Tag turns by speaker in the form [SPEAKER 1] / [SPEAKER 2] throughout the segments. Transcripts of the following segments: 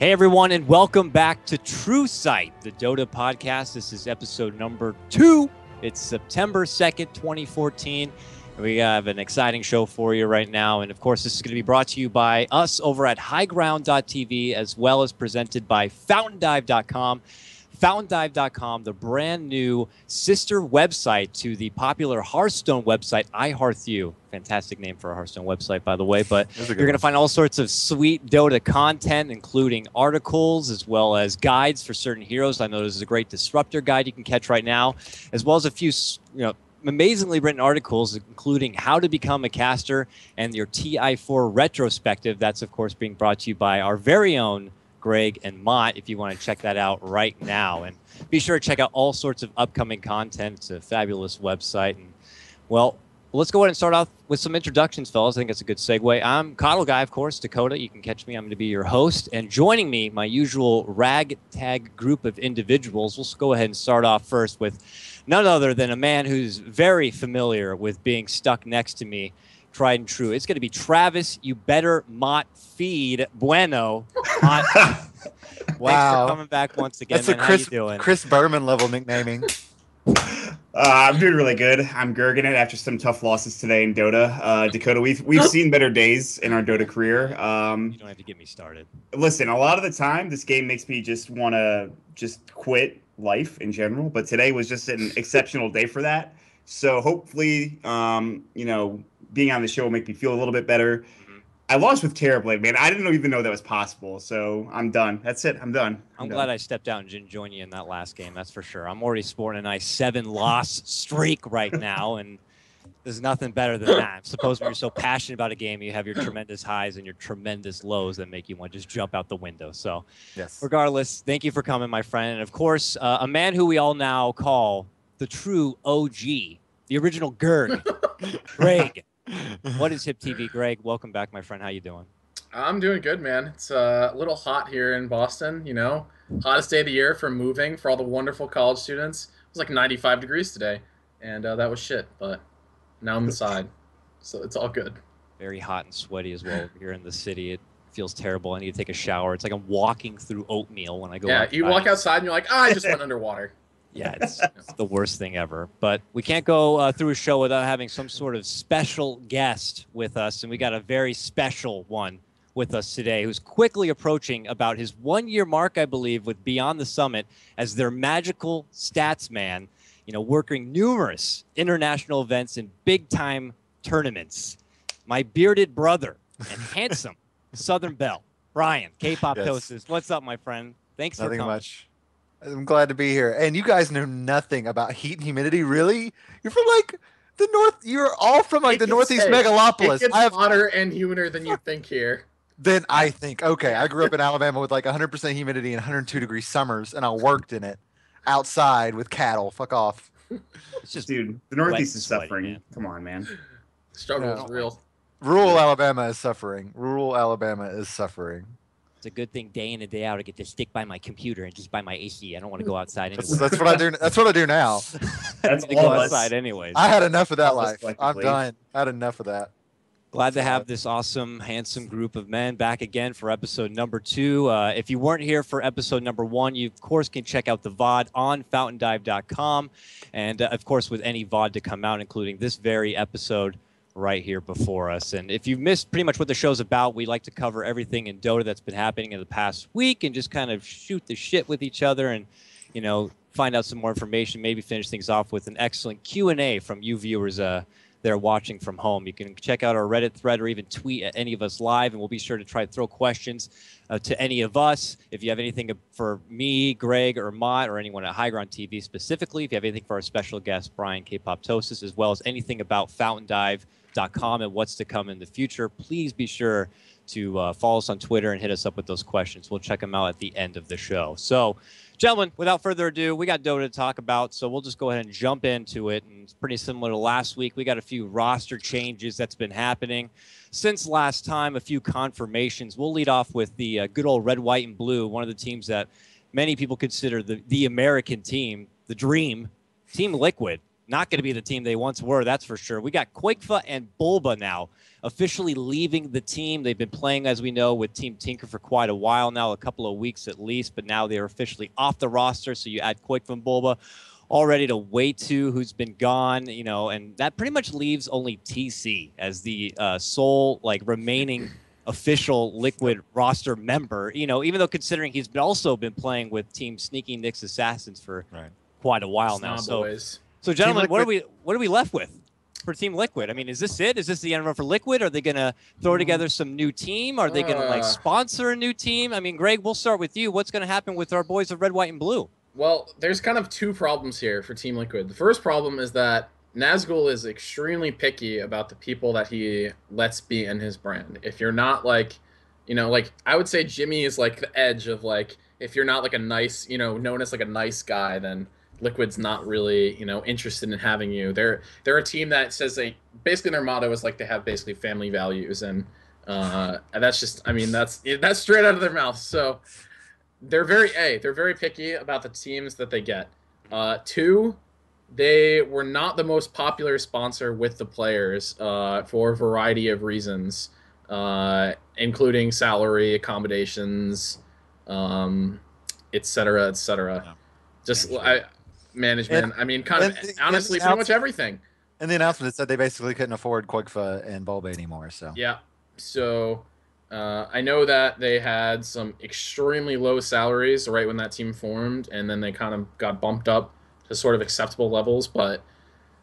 [SPEAKER 1] Hey everyone, and welcome back to True Sight, the Dota podcast. This is episode number 2. It's September 2nd, 2014. We have an exciting show for you right now. And of course, this is going to be brought to you by us over at HighGround.tv, as well as presented by FountainDive.com. FountainDive.com, the brand new sister website to the popular Hearthstone website, iHearthU. Fantastic name for a Hearthstone website, by the way. But you're going to find all sorts of sweet Dota content, including articles as well as guides for certain heroes. I know there's a great Disruptor guide you can catch right now, as well as a few, amazingly written articles, including how to become a caster and your TI4 retrospective. That's, of course, being brought to you by our very own Greg and Maut, if you want to check that out right now. And be sure to check out all sorts of upcoming content. It's a fabulous website. And, well, let's go ahead and start off with some introductions, fellas. I think it's a good segue. I'm KOTLGuy, of course, Dakota. You can catch me. I'm going to be your host. And joining me, my usual ragtag group of individuals. We'll go ahead and start off first with none other than a man who's very familiar with being stuck next to me, tried and true. It's going to be Travis. You better Maut feed Bueno. Maut,
[SPEAKER 2] wow.
[SPEAKER 1] Thanks for coming back once again.
[SPEAKER 2] That's
[SPEAKER 1] man.
[SPEAKER 2] a Chris,
[SPEAKER 1] How you doing?
[SPEAKER 2] Chris Berman level nicknaming.
[SPEAKER 3] I'm doing really good. I'm Gergin it after some tough losses today in Dota. Dakota, we've seen better days in our Dota career.
[SPEAKER 1] You don't have to get me started.
[SPEAKER 3] Listen, a lot of the time, this game makes me just want to just quit life in general. But today was just an exceptional day for that. So hopefully, being on the show will make me feel a little bit better. Mm-hmm. I lost with Terrorblade, man. I didn't even know that was possible. So I'm done. That's it. I'm done.
[SPEAKER 1] I'm glad I stepped out and didn't join you in that last game. That's for sure. I'm already sporting a nice 7-loss streak right now, and there's nothing better than that. I'm supposed when you're so passionate about a game, you have your tremendous highs and your tremendous lows that make you want to just jump out the window. So,
[SPEAKER 2] yes.
[SPEAKER 1] Regardless, thank you for coming, my friend. And of course, a man who we all now call the true OG, the original Gerg, Greg. What is Hip TV? Greg, welcome back, my friend. How you doing?
[SPEAKER 4] I'm doing good, man. It's a little hot here in Boston, Hottest day of the year for moving for all the wonderful college students. It was like 95 degrees today, and that was shit, but now I'm inside, so it's all good.
[SPEAKER 1] Very hot and sweaty as well here in the city. It feels terrible. I need to take a shower. It's like I'm walking through oatmeal when I go outside.
[SPEAKER 4] You walk outside and you're like, I just went underwater.
[SPEAKER 1] Yeah, it's the worst thing ever. But we can't go through a show without having some sort of special guest with us. And we got a very special one with us today who's quickly approaching about his 1-year mark, I believe, with Beyond the Summit as their magical stats man, working numerous international events and big-time tournaments. My bearded brother and handsome Southern Belle, Brian, Kpoptosis. Yes. What's up, my friend? Thanks for coming.
[SPEAKER 2] Nothing much. I'm glad to be here. And you guys know nothing about heat and humidity, really? You're from the north. You're all from the northeast megalopolis.
[SPEAKER 4] It gets hotter and humider than you think here.
[SPEAKER 2] Then I think, okay, I grew up in Alabama with 100% humidity and 102-degree summers, and I worked in it outside with cattle. Fuck off.
[SPEAKER 3] It's just, dude, the northeast is suffering. Man. Come on, man.
[SPEAKER 4] Struggle is real.
[SPEAKER 2] Rural Alabama is suffering. Rural Alabama is suffering.
[SPEAKER 1] It's a good thing day in and day out I get to stick by my computer and just by my AC. I don't want to go outside anymore.
[SPEAKER 2] That's what I do. That's what I do now.
[SPEAKER 3] That's
[SPEAKER 1] all go outside anyways.
[SPEAKER 2] I had enough of that life. I'm done. I had enough of that.
[SPEAKER 1] Glad to have this awesome, handsome group of men back again for episode number 2. If you weren't here for episode number 1, you, of course, can check out the VOD on FountainDive.com. And, of course, with any VOD to come out, including this very episode right here before us. And if you've missed pretty much what the show's about, we like to cover everything in Dota that's been happening in the past week and just kind of shoot the shit with each other and, find out some more information, maybe finish things off with an excellent Q&A from you viewers there watching from home. You can check out our Reddit thread or even tweet at any of us live, and we'll be sure to try to throw questions to any of us. If you have anything for me, Greg, or Maut, or anyone at HighGroundTV specifically, if you have anything for our special guest, Brian Kpoptosis, as well as anything about FountainDive.com and what's to come in the future, please be sure to follow us on Twitter and hit us up with those questions. We'll check them out at the end of the show. So, gentlemen, without further ado, we got Dota to talk about, so we'll just go ahead and jump into it. And it's pretty similar to last week. We got a few roster changes that's been happening since last time, a few confirmations. We'll lead off with the good old red, white, and blue, one of the teams that many people consider the American team, the dream, Team Liquid. not going to be the team they once were, that's for sure. We got Quakefa and Bulba now officially leaving the team. They've been playing, as we know, with Team Tinker for quite a while now, a couple of weeks at least, but now they're officially off the roster. So you add Quakefa and Bulba already to Way2, who's been gone, you know, and that pretty much leaves only TC as the sole, like, remaining official Liquid roster member, you know, even though considering he's also been playing with Team Sneaky Nick's Assassins for quite a while now. So gentlemen, what are we left with for Team Liquid? I mean, is this it? Is this the end run for Liquid? Are they going to throw together some new team? Are they going to like sponsor a new team? I mean, Greg, we'll start with you. What's going to happen with our boys of Red, White, and Blue?
[SPEAKER 4] Well, there's kind of two problems here for Team Liquid. The first problem is that Nazgul is extremely picky about the people that he lets be in his brand. If you're not like, you know, like I would say Jimmy is like the edge of like, if you're not like a nice, you know, known as like a nice guy, then Liquid's not really, you know, interested in having you. They're a team that says basically their motto is like they have basically family values, and that's just, I mean, that's straight out of their mouth. So they're very picky about the teams that they get. Two, they were not the most popular sponsor with the players for a variety of reasons, including salary, accommodations, et cetera, et cetera. Yeah. Just management. I mean, kind of honestly, pretty much everything.
[SPEAKER 2] And the announcement said they basically couldn't afford Quakefa and Bulba anymore. So
[SPEAKER 4] yeah. So I know that they had some extremely low salaries right when that team formed, and then they kind of got bumped up to sort of acceptable levels. But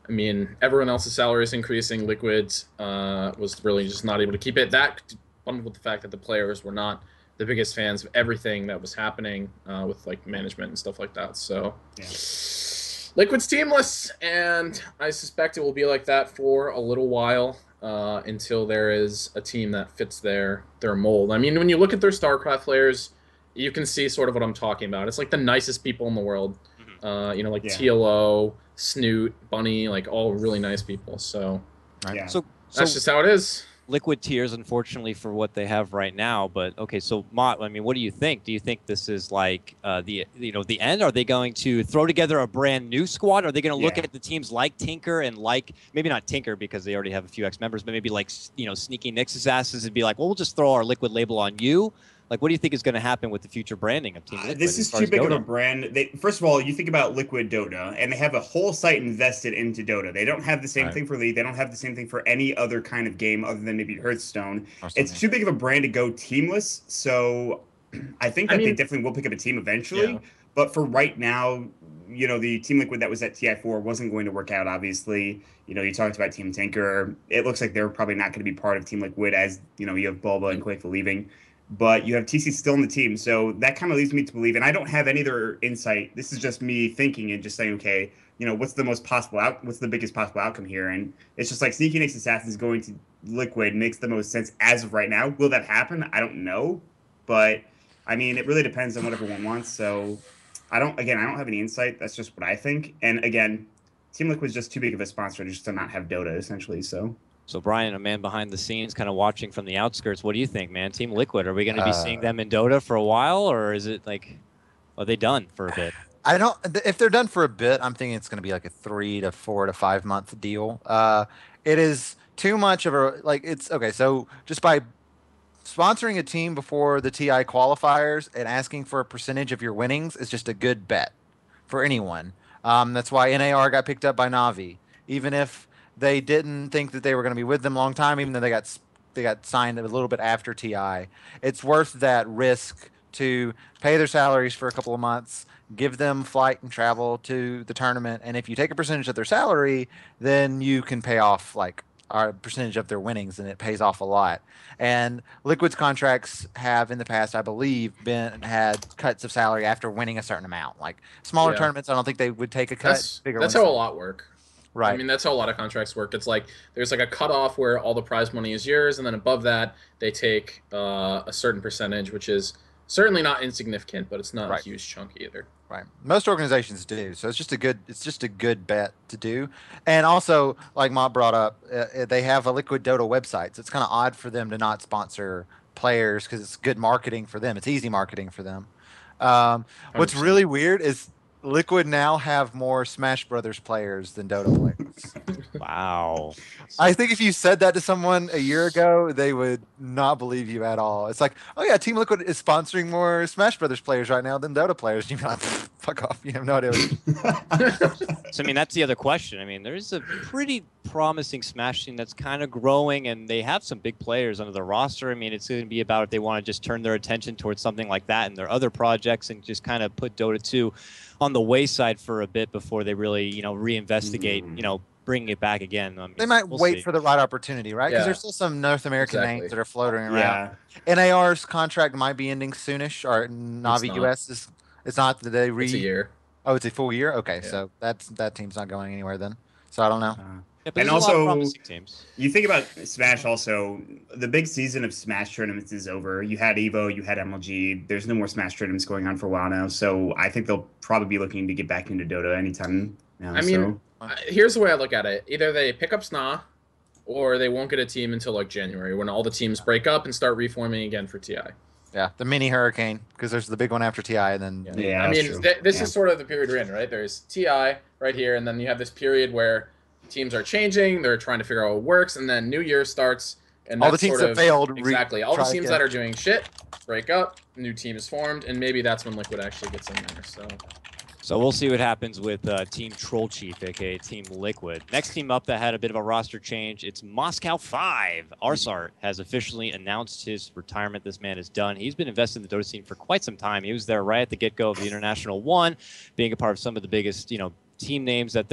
[SPEAKER 4] I mean, everyone else's salary is increasing. Liquid was really just not able to keep it. That bundled with the fact that the players were not the biggest fans of everything that was happening with like management and stuff like that. So yeah. Liquid's teamless, and I suspect it will be like that for a little while until there is a team that fits their mold. I mean, when you look at their StarCraft players, you can see sort of what I'm talking about. It's like the nicest people in the world. You know, like TLO, Snoot, Bunny, like all really nice people. So,
[SPEAKER 1] yeah.
[SPEAKER 4] So that's just how it is.
[SPEAKER 1] Liquid tiers, unfortunately, for what they have right now. But okay, so Maut, I mean, what do you think? Do you think this is like the end? Are they going to throw together a brand new squad? Are they going to look at the teams like Tinker and like maybe not Tinker because they already have a few ex-members, but maybe like Sneaky Nick's Assassins and be like, well, we'll just throw our Liquid label on you? Like, what do you think is going to happen with the future branding of Team Liquid?
[SPEAKER 3] This is too big of a brand. First of all, you think about Liquid Dota, and they have a whole site invested into Dota. They don't have the same thing for League. They don't have the same thing for any other kind of game other than maybe Hearthstone. It's too big of a brand to go teamless. So I think that they definitely will pick up a team eventually. Yeah. But for right now, you know, the Team Liquid that was at TI4 wasn't going to work out, obviously. You know, you talked about Team Tinker. It looks like they're probably not going to be part of Team Liquid as, you know, you have Bulba and Quakefa leaving. But you have TC still in the team, so that kind of leads me to believe, and I don't have any other insight. This is just me thinking and just saying, okay, you know, what's the biggest possible outcome here? And it's just like Sneaky Nick's Assassins going to Liquid makes the most sense as of right now. Will that happen? I don't know, but I mean, it really depends on what everyone wants. So I don't have any insight. That's just what I think. And again, Team Liquid is just too big of a sponsor just to not have Dota, essentially.
[SPEAKER 1] So, Brian, a man behind the scenes, kind of watching from the outskirts, what do you think, man? Team Liquid, are we going to be seeing them in Dota for a while, or is it like, are they done for a bit?
[SPEAKER 2] I don't. If they're done for a bit, I'm thinking it's going to be like a 3 to 4 to 5 month deal. It is too much of a It's okay. So just by sponsoring a team before the TI qualifiers and asking for a percentage of your winnings is just a good bet for anyone. That's why NAR got picked up by Navi, even if they didn't think that they were going to be with them a long time, even though they got signed a little bit after TI. It's worth that risk to pay their salaries for a couple of months, give them flight and travel to the tournament, and if you take a percentage of their salary, then you can pay off like a percentage of their winnings, and it pays off a lot. And Liquid's contracts have in the past, I believe, had cuts of salary after winning a certain amount. Like smaller tournaments, I don't think they would take a cut.
[SPEAKER 4] That's how a lot work.
[SPEAKER 2] Right.
[SPEAKER 4] I mean, that's how a lot of contracts work. It's like there's like a cutoff where all the prize money is yours, and then above that, they take a certain percentage, which is certainly not insignificant, but it's not a huge chunk either.
[SPEAKER 2] Right. Most organizations do, so it's just a good bet to do. And also, like Maut brought up, they have a Liquid Dota website, so it's kind of odd for them to not sponsor players because it's good marketing for them. It's easy marketing for them. What's really weird is Liquid now have more Smash Brothers players than Dota players.
[SPEAKER 1] Wow.
[SPEAKER 2] I think if you said that to someone a year ago, they would not believe you at all. It's like, oh yeah, Team Liquid is sponsoring more Smash Brothers players right now than Dota players. You'd be like, fuck off. You have no idea.
[SPEAKER 1] So I mean, that's the other question. I mean, there's a pretty promising Smash scene that's kind of growing, and they have some big players under the roster. I mean, it's going to be about if they want to just turn their attention towards something like that in their other projects and just kind of put Dota 2 on the wayside for a bit before they really, reinvestigate, bringing it back again. I mean,
[SPEAKER 2] They might
[SPEAKER 1] we'll
[SPEAKER 2] wait
[SPEAKER 1] see.
[SPEAKER 2] for the right opportunity, right? Because
[SPEAKER 4] Yeah.
[SPEAKER 2] there's still some North American
[SPEAKER 4] Exactly.
[SPEAKER 2] names that are floating around.
[SPEAKER 3] Yeah.
[SPEAKER 2] NAR's contract might be ending soonish, or Navi
[SPEAKER 4] not.
[SPEAKER 2] US is. It's not that they
[SPEAKER 4] It's a year.
[SPEAKER 2] Oh, it's a full year. Okay,
[SPEAKER 4] Yeah.
[SPEAKER 2] so that team's not going anywhere then. So I don't know.
[SPEAKER 1] Yeah, but
[SPEAKER 3] And
[SPEAKER 1] there's a lot of
[SPEAKER 3] also,
[SPEAKER 1] promising teams.
[SPEAKER 3] You think about Smash also, the big season of Smash tournaments is over. You had EVO, you had MLG. There's no more Smash tournaments going on for a while now. So I think they'll probably be looking to get back into Dota anytime now.
[SPEAKER 4] I mean, here's the way I look at it. Either they pick up SNA, or they won't get a team until like January when all the teams break up and start reforming again for TI.
[SPEAKER 2] Yeah, the mini hurricane, because there's the big one after TI, and then
[SPEAKER 3] Yeah,
[SPEAKER 4] I
[SPEAKER 3] that's
[SPEAKER 4] mean,
[SPEAKER 3] true.
[SPEAKER 4] this
[SPEAKER 3] Yeah.
[SPEAKER 4] is sort of the period we're in, right? There's TI right here, and then you have this period where teams are changing, they're trying to figure out what works, and then New Year starts, and
[SPEAKER 2] all the
[SPEAKER 4] that's
[SPEAKER 2] teams
[SPEAKER 4] sort
[SPEAKER 2] that
[SPEAKER 4] of,
[SPEAKER 2] failed.
[SPEAKER 4] exactly. All the
[SPEAKER 2] try
[SPEAKER 4] teams
[SPEAKER 2] again.
[SPEAKER 4] that are doing shit break up, new team is formed, and maybe that's when Liquid actually gets in there.
[SPEAKER 1] So we'll see what happens with Team Troll Chief, aka Team Liquid. Next team up that had a bit of a roster change, it's Moscow 5. Arsart has officially announced his retirement. This man is done. He's been invested in the Dota scene for quite some time. He was there right at the get-go of the International 1, being a part of some of the biggest, team names that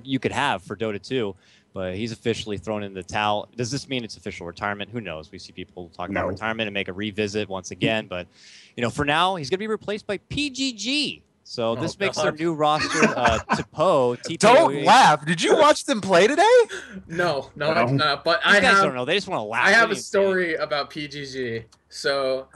[SPEAKER 1] you could have for Dota 2. But he's officially thrown in the towel. Does this mean it's official retirement? Who knows? We see people talk about retirement and make a revisit once again. But, for now, he's going to be replaced by PGG. So this makes their new roster Tipo.
[SPEAKER 2] Don't laugh. Did you watch them play today?
[SPEAKER 4] No, I did not. But
[SPEAKER 1] These guys don't know. They just want to laugh.
[SPEAKER 4] I have a story about PGG. So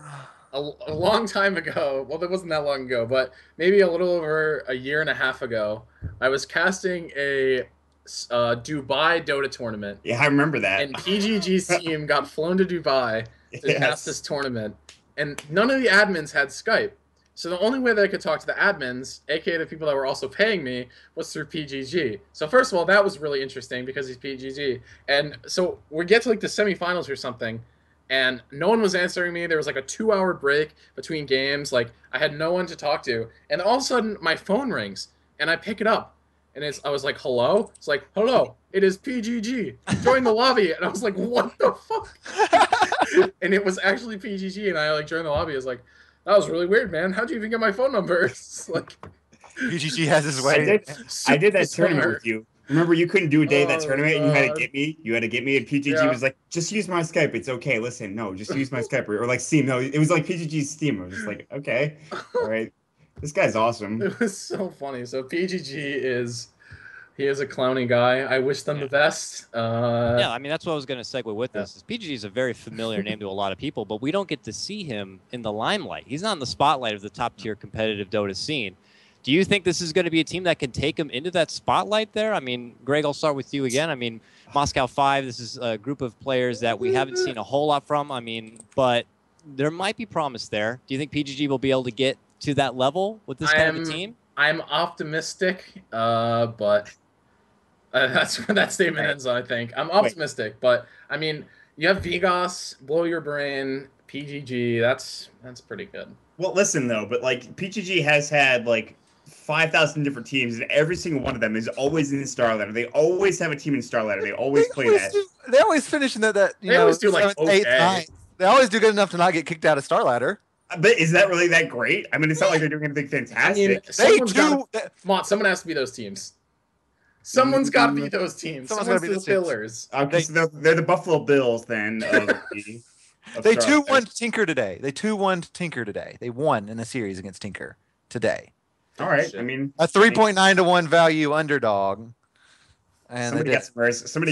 [SPEAKER 4] a long time ago, well, it wasn't that long ago, but maybe a little over a year and a half ago, I was casting a Dubai Dota tournament.
[SPEAKER 3] Yeah, I remember that.
[SPEAKER 4] And PGG's team got flown to Dubai to cast this tournament, and none of the admins had Skype. So the only way that I could talk to the admins, aka the people that were also paying me, was through PGG. So first of all, that was really interesting because he's PGG. And so we get to like the semifinals or something, and no one was answering me. There was like a 2-hour break between games. Like I had no one to talk to. And all of a sudden my phone rings and I pick it up. And I was like, hello? It's like, hello, it is PGG. Join the lobby. And I was like, what the fuck? And it was actually PGG. And I like joined the lobby. I was like, that was really weird, man. How'd you even get my phone number? It's like,
[SPEAKER 2] PGG has his way.
[SPEAKER 3] I did that tournament with you. Remember, you couldn't do a day of that tournament, and you had to get me. You had to get me, and PGG was like, "Just use my Skype. It's okay. Listen, no, just use my Skype or like Steam. No, it was like PGG's Steam. I was just like, okay, all right. This guy's awesome.
[SPEAKER 4] It was so funny. So PGG is a clowny guy. I wish them the best.
[SPEAKER 1] Yeah, I mean, that's what I was going to segue with this. Is PGG is a very familiar name to a lot of people, but we don't get to see him in the limelight. He's not in the spotlight of the top-tier competitive Dota scene. Do you think this is going to be a team that can take him into that spotlight there? I mean, Greg, I'll start with you again. I mean, Moscow 5, this is a group of players that we haven't seen a whole lot from. I mean, but there might be promise there. Do you think PGG will be able to get to that level with this kind of a team?
[SPEAKER 4] I'm optimistic, but that's where that statement ends on, I think. I'm optimistic, but I mean, you have Vegas, Blow Your Brain, PGG. That's pretty good.
[SPEAKER 3] Well, listen though, but like PGG has had like 5,000 different teams, and every single one of them is always in the Star Ladder. They always have a team in Star Ladder. They always play that.
[SPEAKER 2] They always finish in that
[SPEAKER 4] they always do like
[SPEAKER 2] 7th, 8th, 9th. They always do good enough to not get kicked out of Star Ladder.
[SPEAKER 3] But is that really that great? I mean, it's not like they're doing anything fantastic.
[SPEAKER 4] I mean, someone has to be those teams. Someone's got to be those teams. Someone's got to be the Pillars.
[SPEAKER 3] Okay, so they're the Buffalo Bills then.
[SPEAKER 2] They 2-1 Tinker today. They 2-1 Tinker today. They won in a series against Tinker today.
[SPEAKER 3] All right. I mean,
[SPEAKER 2] a 3.9 to 1 value underdog. And
[SPEAKER 3] somebody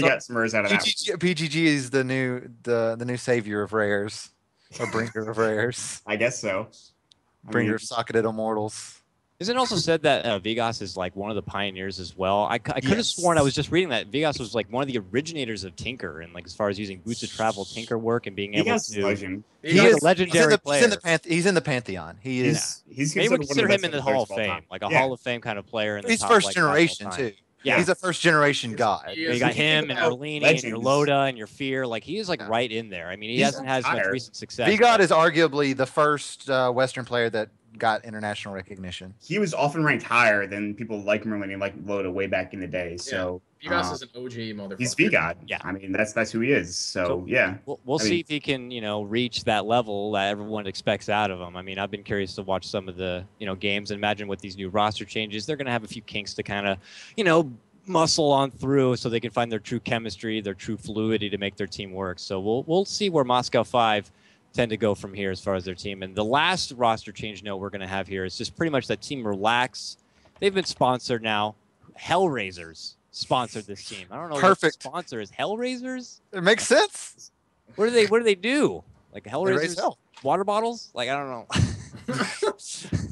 [SPEAKER 3] got Smurs out of that.
[SPEAKER 2] PGG is the new savior of rares, or bringer of rares.
[SPEAKER 3] I guess so.
[SPEAKER 2] Bringer of socketed immortals.
[SPEAKER 1] Isn't it also said that Vegas is like one of the pioneers as well? I could have sworn I was just reading that Vegas was like one of the originators of Tinker, and like as far as using boots of travel Tinker work and being able
[SPEAKER 3] Vegas is
[SPEAKER 1] to.
[SPEAKER 3] legend.
[SPEAKER 1] He's a legendary player.
[SPEAKER 2] He's in the pantheon. He is.
[SPEAKER 3] He's
[SPEAKER 1] maybe we consider
[SPEAKER 3] one of
[SPEAKER 1] him in the Hall of Fame, like a Hall of Fame kind of player. In the
[SPEAKER 2] he's
[SPEAKER 1] top,
[SPEAKER 2] first
[SPEAKER 1] like,
[SPEAKER 2] generation too.
[SPEAKER 1] Yeah,
[SPEAKER 2] he's a first generation god.
[SPEAKER 1] You got him and Merlini and your Loda and your Fear. Like he is like right in there. I mean, he hasn't had as much recent success.
[SPEAKER 2] Vigod is arguably the first Western player that got international recognition.
[SPEAKER 3] He was often ranked higher than people like Merlini and like Loda way back in the day. So
[SPEAKER 4] Vegas is an OG motherfucker.
[SPEAKER 3] He's Vigod.
[SPEAKER 1] Yeah,
[SPEAKER 3] I mean that's who he is. So yeah,
[SPEAKER 1] we'll see if he can reach that level that everyone expects out of him. I mean, I've been curious to watch some of the games and imagine with these new roster changes, they're going to have a few kinks to kind of muscle on through so they can find their true chemistry, their true fluidity to make their team work. So we'll see where Moscow 5 tend to go from here as far as their team. And the last roster change note we're going to have here is just pretty much that Team Relax. They've been sponsored now. Hellraisers sponsored this team. I don't know what the sponsor is. Hellraisers?
[SPEAKER 2] It makes sense.
[SPEAKER 1] What do they do? Like Hellraisers? Water bottles? Like, I don't know.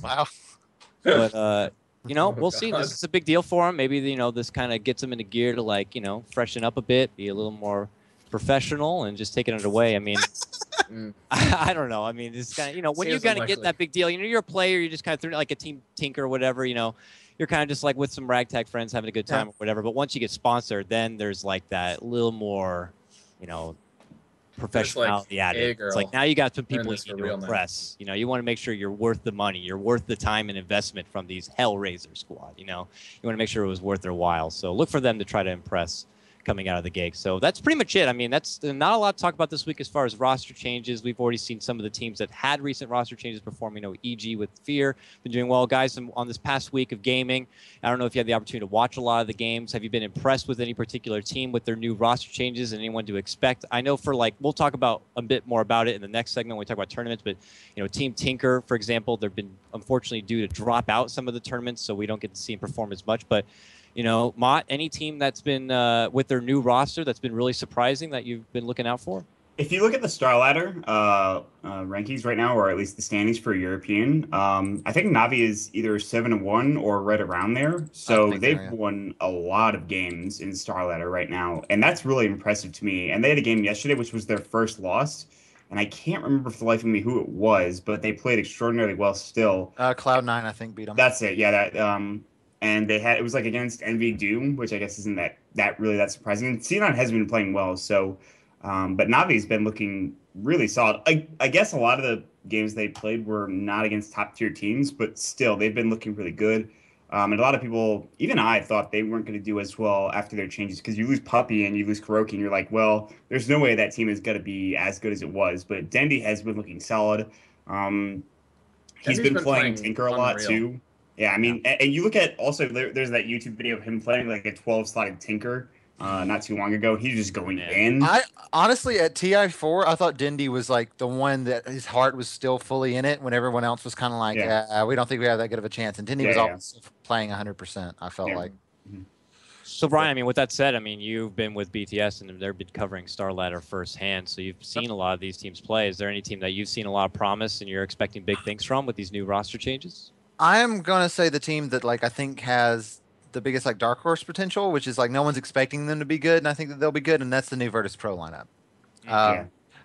[SPEAKER 2] Wow.
[SPEAKER 1] But we'll see. This is a big deal for them. Maybe this kind of gets them into gear to freshen up a bit, be a little more professional, and just taking it away. I mean, I don't know. I mean, it's kind of when you kind of get that big deal. You're a player. You're just kind of like a Team Tinker or whatever. You're kind of just like with some ragtag friends having a good time or whatever. But once you get sponsored, then there's like that little more, professionality at it. It's like now you got some people you need to impress. You want to make sure you're worth the money. You're worth the time and investment from these Hellraiser squad. You want to make sure it was worth their while. So look for them to try to impress coming out of the gate. So that's pretty much it. I mean, that's not a lot to talk about this week as far as roster changes. We've already seen some of the teams that had recent roster changes perform. EG with Fear been doing well. Guys, on this past week of gaming, I don't know if you had the opportunity to watch a lot of the games. Have you been impressed with any particular team with their new roster changes and anyone to expect? I know we'll talk about a bit more about it in the next segment when we talk about tournaments, but Team Tinker, for example, they've been unfortunately due to drop out some of the tournaments, so we don't get to see them perform as much. But Maut, any team that's been with their new roster that's been really surprising that you've been looking out for?
[SPEAKER 3] If you look at the Star Ladder rankings right now, or at least the standings for European, I think Navi is either 7-1 or right around there. So they've won a lot of games in Star Ladder right now, and that's really impressive to me. And they had a game yesterday, which was their first loss. And I can't remember for the life of me who it was, but they played extraordinarily well still.
[SPEAKER 2] Cloud9, I think, beat them.
[SPEAKER 3] That's it. Yeah, and it was like against NV Doom, which I guess isn't that really that surprising. Xenon has been playing well, so but Navi's been looking really solid. I guess a lot of the games they played were not against top tier teams, but still they've been looking really good. And a lot of people, even I, thought they weren't going to do as well after their changes, because you lose Puppy and you lose Kuroki, and you're like, well, there's no way that team is going to be as good as it was. But Dendy has been looking solid. He's been playing Tinker a lot too. Yeah, I mean, and you look at also there's that YouTube video of him playing like a 12-slotted Tinker not too long ago. He's just going in.
[SPEAKER 2] I honestly, at TI4, I thought Dindy was like the one that his heart was still fully in it when everyone else was kind of like, we don't think we have that good of a chance. And Dindy was always playing 100%, I felt like.
[SPEAKER 3] Mm-hmm.
[SPEAKER 1] So, Brian, I mean, with that said, I mean, you've been with BTS and they've been covering Star Ladder firsthand, so you've seen a lot of these teams play. Is there any team that you've seen a lot of promise and you're expecting big things from with these new roster changes?
[SPEAKER 2] I am going to say the team that I think has the biggest dark horse potential, which is no one's expecting them to be good, and I think that they'll be good, and that's the new Virtus Pro lineup.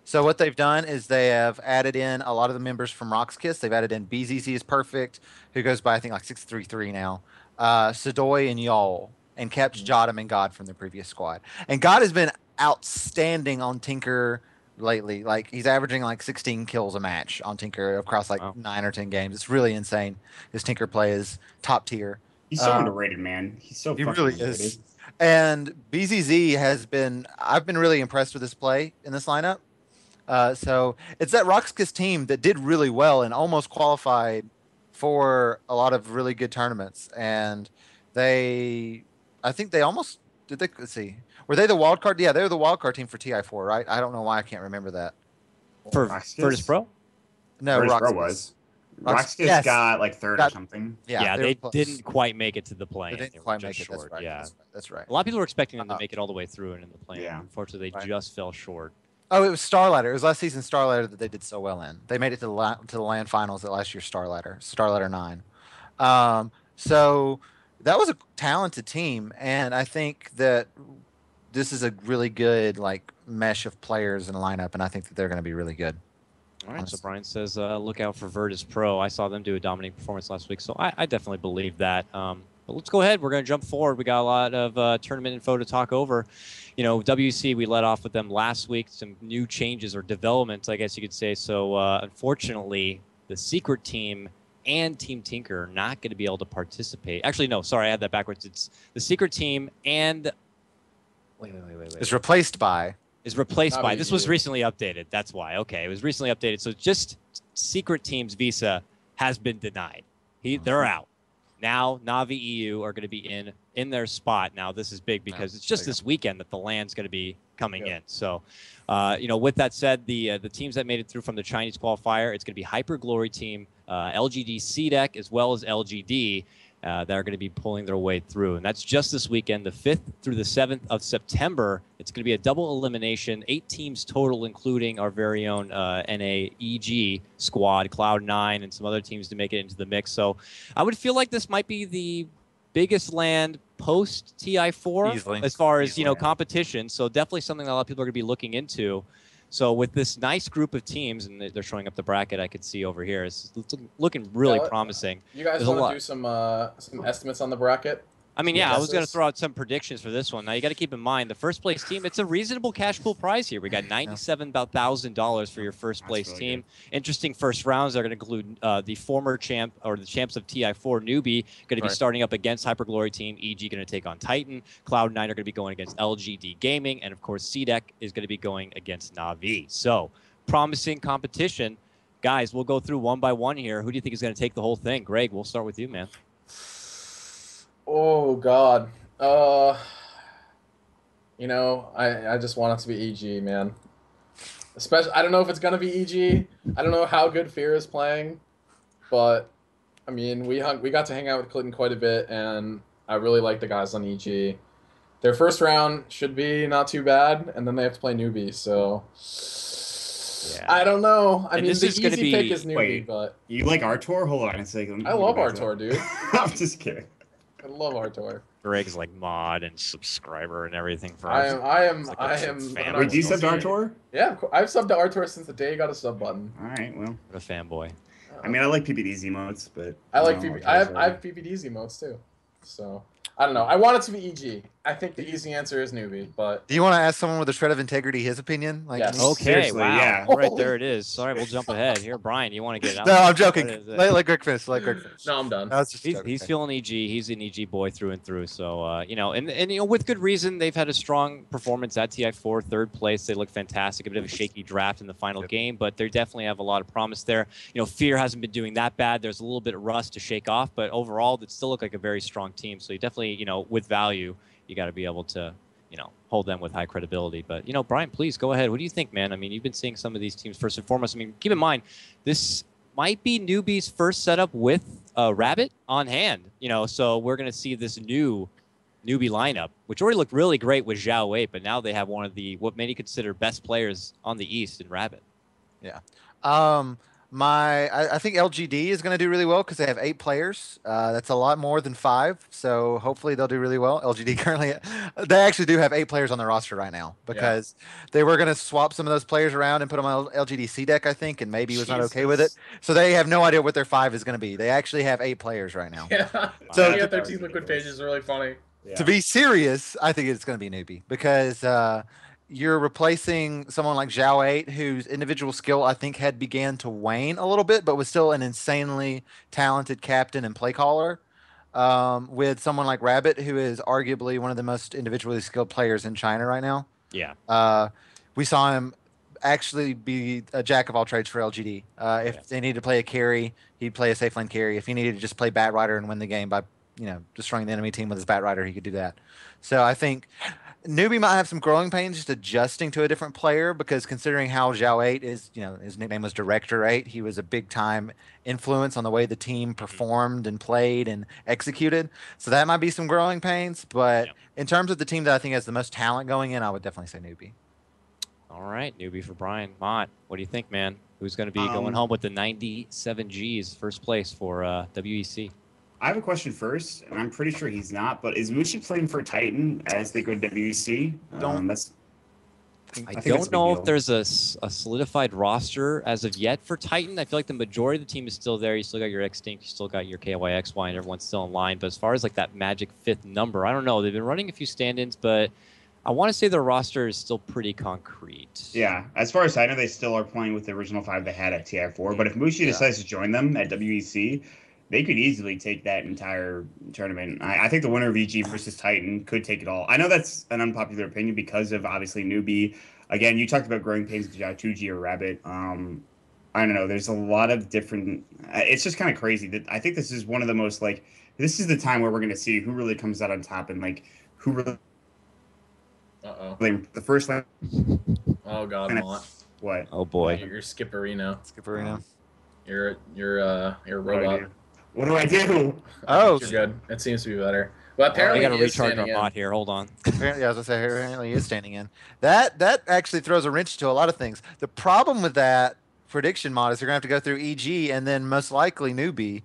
[SPEAKER 2] So what they've done is they have added in a lot of the members from Roxkiss. They've added in BZZ is Perfect, who goes by I think 633 now, Sadoy and Y'all, and kept Jotum and God from the previous squad. And God has been outstanding on Tinker lately. He's averaging 16 kills a match on Tinker across 9 or 10 games. It's really insane. His Tinker play is top tier.
[SPEAKER 3] He's so underrated, man. He's so
[SPEAKER 2] he really is. And BZZ I've been really impressed with his play in this lineup. So it's that Roxkiss team that did really well and almost qualified for a lot of really good tournaments. And I think they almost let's see. Were they the wild card? Yeah, they were the wild card team for TI4, right? I don't know why I can't remember that.
[SPEAKER 1] For Virtus Pro?
[SPEAKER 3] No, Virtus Pro was. Roxkiss got third or something.
[SPEAKER 1] Yeah, they didn't quite make it to the play-in.
[SPEAKER 2] They didn't quite make it.
[SPEAKER 1] Short.
[SPEAKER 2] That's right.
[SPEAKER 1] A lot of people were expecting them to make it all the way through and in the play-in. Yeah. Unfortunately, they just fell short.
[SPEAKER 2] Oh, it was Star Ladder. It was last season's Star Ladder that they did so well in. They made it to the LAN finals at last year's Star Ladder 9. So that was a talented team, and I think that this is a really good like mesh of players in a lineup, and I think that they're going to be really good.
[SPEAKER 1] All right, so Brian says, look out for Virtus Pro. I saw them do a dominating performance last week, so I definitely believe that. But let's go ahead. We're going to jump forward. We got a lot of tournament info to talk over. You know, WC, we let off with them last week. Some new changes or developments, I guess you could say. So, unfortunately, the Secret Team and Team Tinker are not going to be able to participate. Actually, no, sorry, I had that backwards. It's the Secret Team and... Wait.
[SPEAKER 2] It's replaced by...
[SPEAKER 1] Is replaced
[SPEAKER 4] Not
[SPEAKER 1] by.
[SPEAKER 4] easy.
[SPEAKER 1] This was recently updated. That's why. Okay, it was recently updated. So just Secret Team's visa has been denied. They're out. Now Navi EU are going to be in their spot. Now this is big because it's just this weekend that the land's going to be coming in. So, you know, with that said, the teams that made it through from the Chinese qualifier, it's going to be Hyper Glory Team, LGD CDEC, as well as LGD. That are going to be pulling their way through. And that's just this weekend, the 5th through the 7th of September. It's going to be a double elimination, 8 teams total, including our very own NAEG squad, Cloud9, and some other teams to make it into the mix. So I would feel like this might be the biggest land post TI4
[SPEAKER 2] Easily.
[SPEAKER 1] as far as, you know, competition. So definitely something that a lot of people are going to be looking into. So with this nice group of teams, and they're showing up the bracket I could see over here, it's looking really promising.
[SPEAKER 4] You guys want to do some estimates on the bracket?
[SPEAKER 1] I mean, yeah, I was going to throw out some predictions for this one. Now, you got to keep in mind, the first place team, it's a reasonable cash pool prize here. We got $97,000 for your first place
[SPEAKER 3] really
[SPEAKER 1] team. Interesting first rounds. They're going to include the former champ or the champs of TI4 newbie going to be starting up against Hyper Glory Team. EG going to take on Titan. Cloud9 are going to be going against LGD Gaming. And, of course, CDEC is going to be going against Navi. So, promising competition. Guys, we'll go through one by one here. Who do you think is going to take the whole thing? Greg, we'll start with you, man.
[SPEAKER 4] Oh God. You know, I just want it to be EG, man. Especially, I don't know if it's gonna be EG. I don't know how good Fear is playing, but I mean, we got to hang out with Clinton quite a bit, and I really like the guys on EG. Their first round should be not too bad, and then they have to play newbie. So yeah. I don't know. I mean, the easy pick is newbie, but
[SPEAKER 3] you like Artor? Hold on a second.
[SPEAKER 4] I love Artor, dude.
[SPEAKER 3] I'm just kidding.
[SPEAKER 4] I love Artor.
[SPEAKER 1] Greg's like mod and subscriber and everything for
[SPEAKER 4] I am.
[SPEAKER 3] Wait, do you sub to Artor?
[SPEAKER 4] Yeah, I've subbed to Artor since the day he got a sub button.
[SPEAKER 3] All right, well.
[SPEAKER 1] What a fanboy.
[SPEAKER 3] I mean, I like PPD's emotes, but
[SPEAKER 4] I like I have PPD's emotes too. So I don't know. I want it to be EG. I think the easy answer is newbie, but
[SPEAKER 2] do you want to ask someone with a shred of integrity his opinion? Like,
[SPEAKER 4] yes.
[SPEAKER 1] Okay, wow.
[SPEAKER 3] Yeah.
[SPEAKER 1] Right there it is. Sorry, we'll jump ahead. Here, Brian, you want to get it out?
[SPEAKER 2] No, I'm joking. Let Greg finish.
[SPEAKER 4] No, I'm done.
[SPEAKER 1] He's feeling EG. He's an EG boy through and through. So, you know, and you know, with good reason, they've had a strong performance at TI4, third place. They look fantastic. A bit of a shaky draft in the final game, but they definitely have a lot of promise there. You know, Fear hasn't been doing that bad. There's a little bit of rust to shake off, but overall, they still look like a very strong team. So you definitely, you know, with value, you got to be able to, you know, hold them with high credibility. But, you know, Brian, please go ahead. What do you think, man? I mean, you've been seeing some of these teams first and foremost. I mean, keep in mind, this might be newbie's first setup with Rabbit on hand, you know, so we're going to see this newbie lineup, which already looked really great with Zhao 8, but now they have one of the, what many consider best players on the East in Rabbit.
[SPEAKER 2] Yeah. I think LGD is going to do really well because they have 8 players. That's a lot more than 5, so hopefully they'll do really well. LGD currently, they actually do have 8 players on their roster right now because they were going to swap some of those players around and put them on LGD CDEC, I think, and maybe was not okay with it. So they have no idea what their 5 is going to be. They actually have 8 players right now.
[SPEAKER 4] Yeah. So at their Team Liquid page is really funny.
[SPEAKER 2] Yeah. To be serious, I think it's going to be newbie because you're replacing someone like Zhao 8, whose individual skill I think had began to wane a little bit, but was still an insanely talented captain and play caller, with someone like Rabbit, who is arguably one of the most individually skilled players in China right now.
[SPEAKER 1] Yeah.
[SPEAKER 2] We saw him actually be a jack of all trades for LGD. If they needed to play a carry, he'd play a safe lane carry. If he needed to just play Bat Rider and win the game by, you know, destroying the enemy team with his Bat Rider, he could do that. So I think newbie might have some growing pains just adjusting to a different player, because considering how Zhao 8 is, you know, his nickname was Director 8. He was a big time influence on the way the team performed and played and executed. So that might be some growing pains. But in terms of the team that I think has the most talent going in, I would definitely say newbie.
[SPEAKER 1] All right, newbie for Brian. Mott, what do you think, man? Who's going to be going home with the 97 Gs, first place for WEC?
[SPEAKER 3] I have a question first, and I'm pretty sure he's not. But is Mushi playing for Titan as they go to WEC? That's.
[SPEAKER 1] I
[SPEAKER 3] think that's a
[SPEAKER 1] don't
[SPEAKER 3] big
[SPEAKER 1] know
[SPEAKER 3] deal.
[SPEAKER 1] if there's a solidified roster as of yet for Titan. I feel like the majority of the team is still there. You still got your Extinct, you still got your KYXY, and everyone's still in line. But as far as like that magic 5th number, I don't know. They've been running a few stand-ins, but I want to say their roster is still pretty concrete.
[SPEAKER 3] Yeah, as far as I know, they still are playing with the original 5 they had at TI4. But if Mushi decides to join them at WEC, they could easily take that entire tournament. I think the winner of EG versus Titan could take it all. I know that's an unpopular opinion because of obviously newbie. Again, you talked about growing pains with 2G or Rabbit. I don't know. There's a lot of different. It's just kind of crazy that I think this is one of the most like. This is the time where we're going to see who really comes out on top and like who really. The first line.
[SPEAKER 4] Oh God, Maut.
[SPEAKER 3] What?
[SPEAKER 1] Oh boy.
[SPEAKER 4] You're Skipperino.
[SPEAKER 2] Skipperino.
[SPEAKER 4] You're a robot.
[SPEAKER 3] What do I do?
[SPEAKER 2] Oh,
[SPEAKER 4] you're good. It seems to be better. Well, apparently
[SPEAKER 1] I got to
[SPEAKER 4] he is
[SPEAKER 1] recharge our
[SPEAKER 4] standing in.
[SPEAKER 1] Maut here. Hold on.
[SPEAKER 2] Apparently, as I say, apparently he is standing in. That actually throws a wrench to a lot of things. The problem with that prediction mod is you're gonna have to go through EG and then most likely newbie.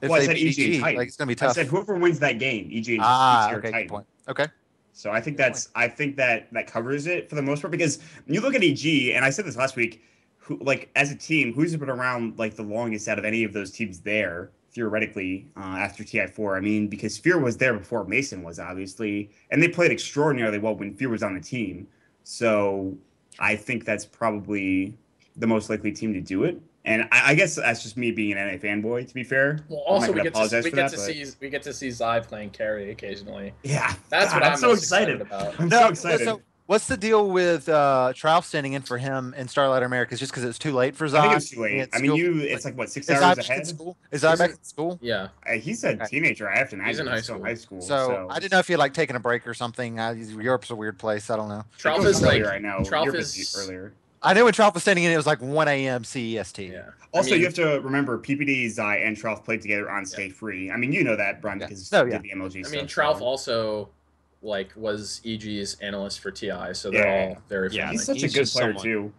[SPEAKER 2] If
[SPEAKER 3] Well, I
[SPEAKER 2] they
[SPEAKER 3] said
[SPEAKER 2] beat
[SPEAKER 3] EG and Titan.
[SPEAKER 2] like it's gonna be tough.
[SPEAKER 3] I said whoever wins that game, EG and
[SPEAKER 2] okay,
[SPEAKER 3] Titan.
[SPEAKER 2] good point. Okay.
[SPEAKER 3] So I think that covers it for the most part because when you look at EG, and I said this last week, who like as a team, who's been around like the longest out of any of those teams there theoretically after TI4? I mean, because Fear was there before Mason was obviously, and they played extraordinarily well when Fear was on the team. So I think that's probably the most likely team to do it. And I guess that's just me being an NA fanboy, to be fair.
[SPEAKER 4] Well, also
[SPEAKER 3] we get
[SPEAKER 4] to see Zai playing carry occasionally.
[SPEAKER 3] Yeah,
[SPEAKER 4] that's what I'm
[SPEAKER 3] so
[SPEAKER 4] most
[SPEAKER 3] excited
[SPEAKER 4] about.
[SPEAKER 3] I'm so excited.
[SPEAKER 2] So what's the deal with Trout standing in for him in Starlight Americas? Just because it's too late for Zai?
[SPEAKER 3] I think it's too late. I mean, it's like what 6 hours ahead.
[SPEAKER 2] Is Zai back in school?
[SPEAKER 4] Yeah,
[SPEAKER 3] he's a teenager. I have to imagine
[SPEAKER 4] he's in high school.
[SPEAKER 2] So I didn't know if he had like taken a break or something. Europe's a weird place. I don't know.
[SPEAKER 4] Trout is like
[SPEAKER 3] I know.
[SPEAKER 4] Trout is
[SPEAKER 3] earlier.
[SPEAKER 2] I knew when Trout was standing in, it was like 1 a.m. CEST.
[SPEAKER 4] Yeah.
[SPEAKER 3] Also, you have to remember PPD, Zai, and Trout played together on Stay Free. I mean, you know that, Brun, because you did the MLG.
[SPEAKER 4] I mean, Trout also was EG's analyst for TI, so they're all very friendly.
[SPEAKER 3] He's such a good player too.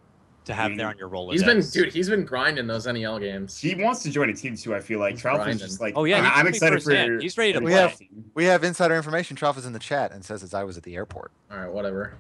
[SPEAKER 1] To have there on your Rolodex.
[SPEAKER 4] He's been grinding those NEL games.
[SPEAKER 3] He wants to join a team too. I feel like Trout is just like.
[SPEAKER 1] Oh yeah,
[SPEAKER 3] I'm excited for.
[SPEAKER 1] He's ready to play.
[SPEAKER 2] We have insider information. Trout is in the chat and says I was at the airport.
[SPEAKER 4] All right, whatever.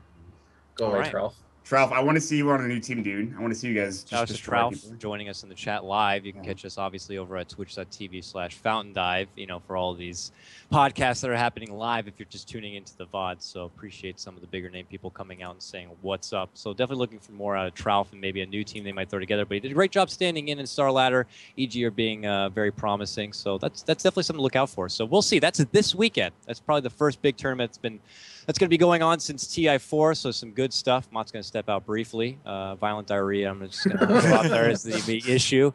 [SPEAKER 4] Go away, Trout.
[SPEAKER 3] Trout, I want to see you on a new team, dude. I want to see you guys.
[SPEAKER 1] Shout out to Trout joining us in the chat live. You can catch us obviously over at twitch.tv/FountainDive, for all these podcasts that are happening live if you're just tuning into the VOD. So appreciate some of the bigger name people coming out and saying what's up. So definitely looking for more out of Trout and maybe a new team they might throw together. But he did a great job standing in Star Ladder. EG are being very promising. So that's definitely something to look out for. So we'll see. That's this weekend. That's probably the first big tournament that's going to be going on since TI4, so some good stuff. Maut's going to step out briefly. Violent diarrhea, I'm just going to go out there as the issue.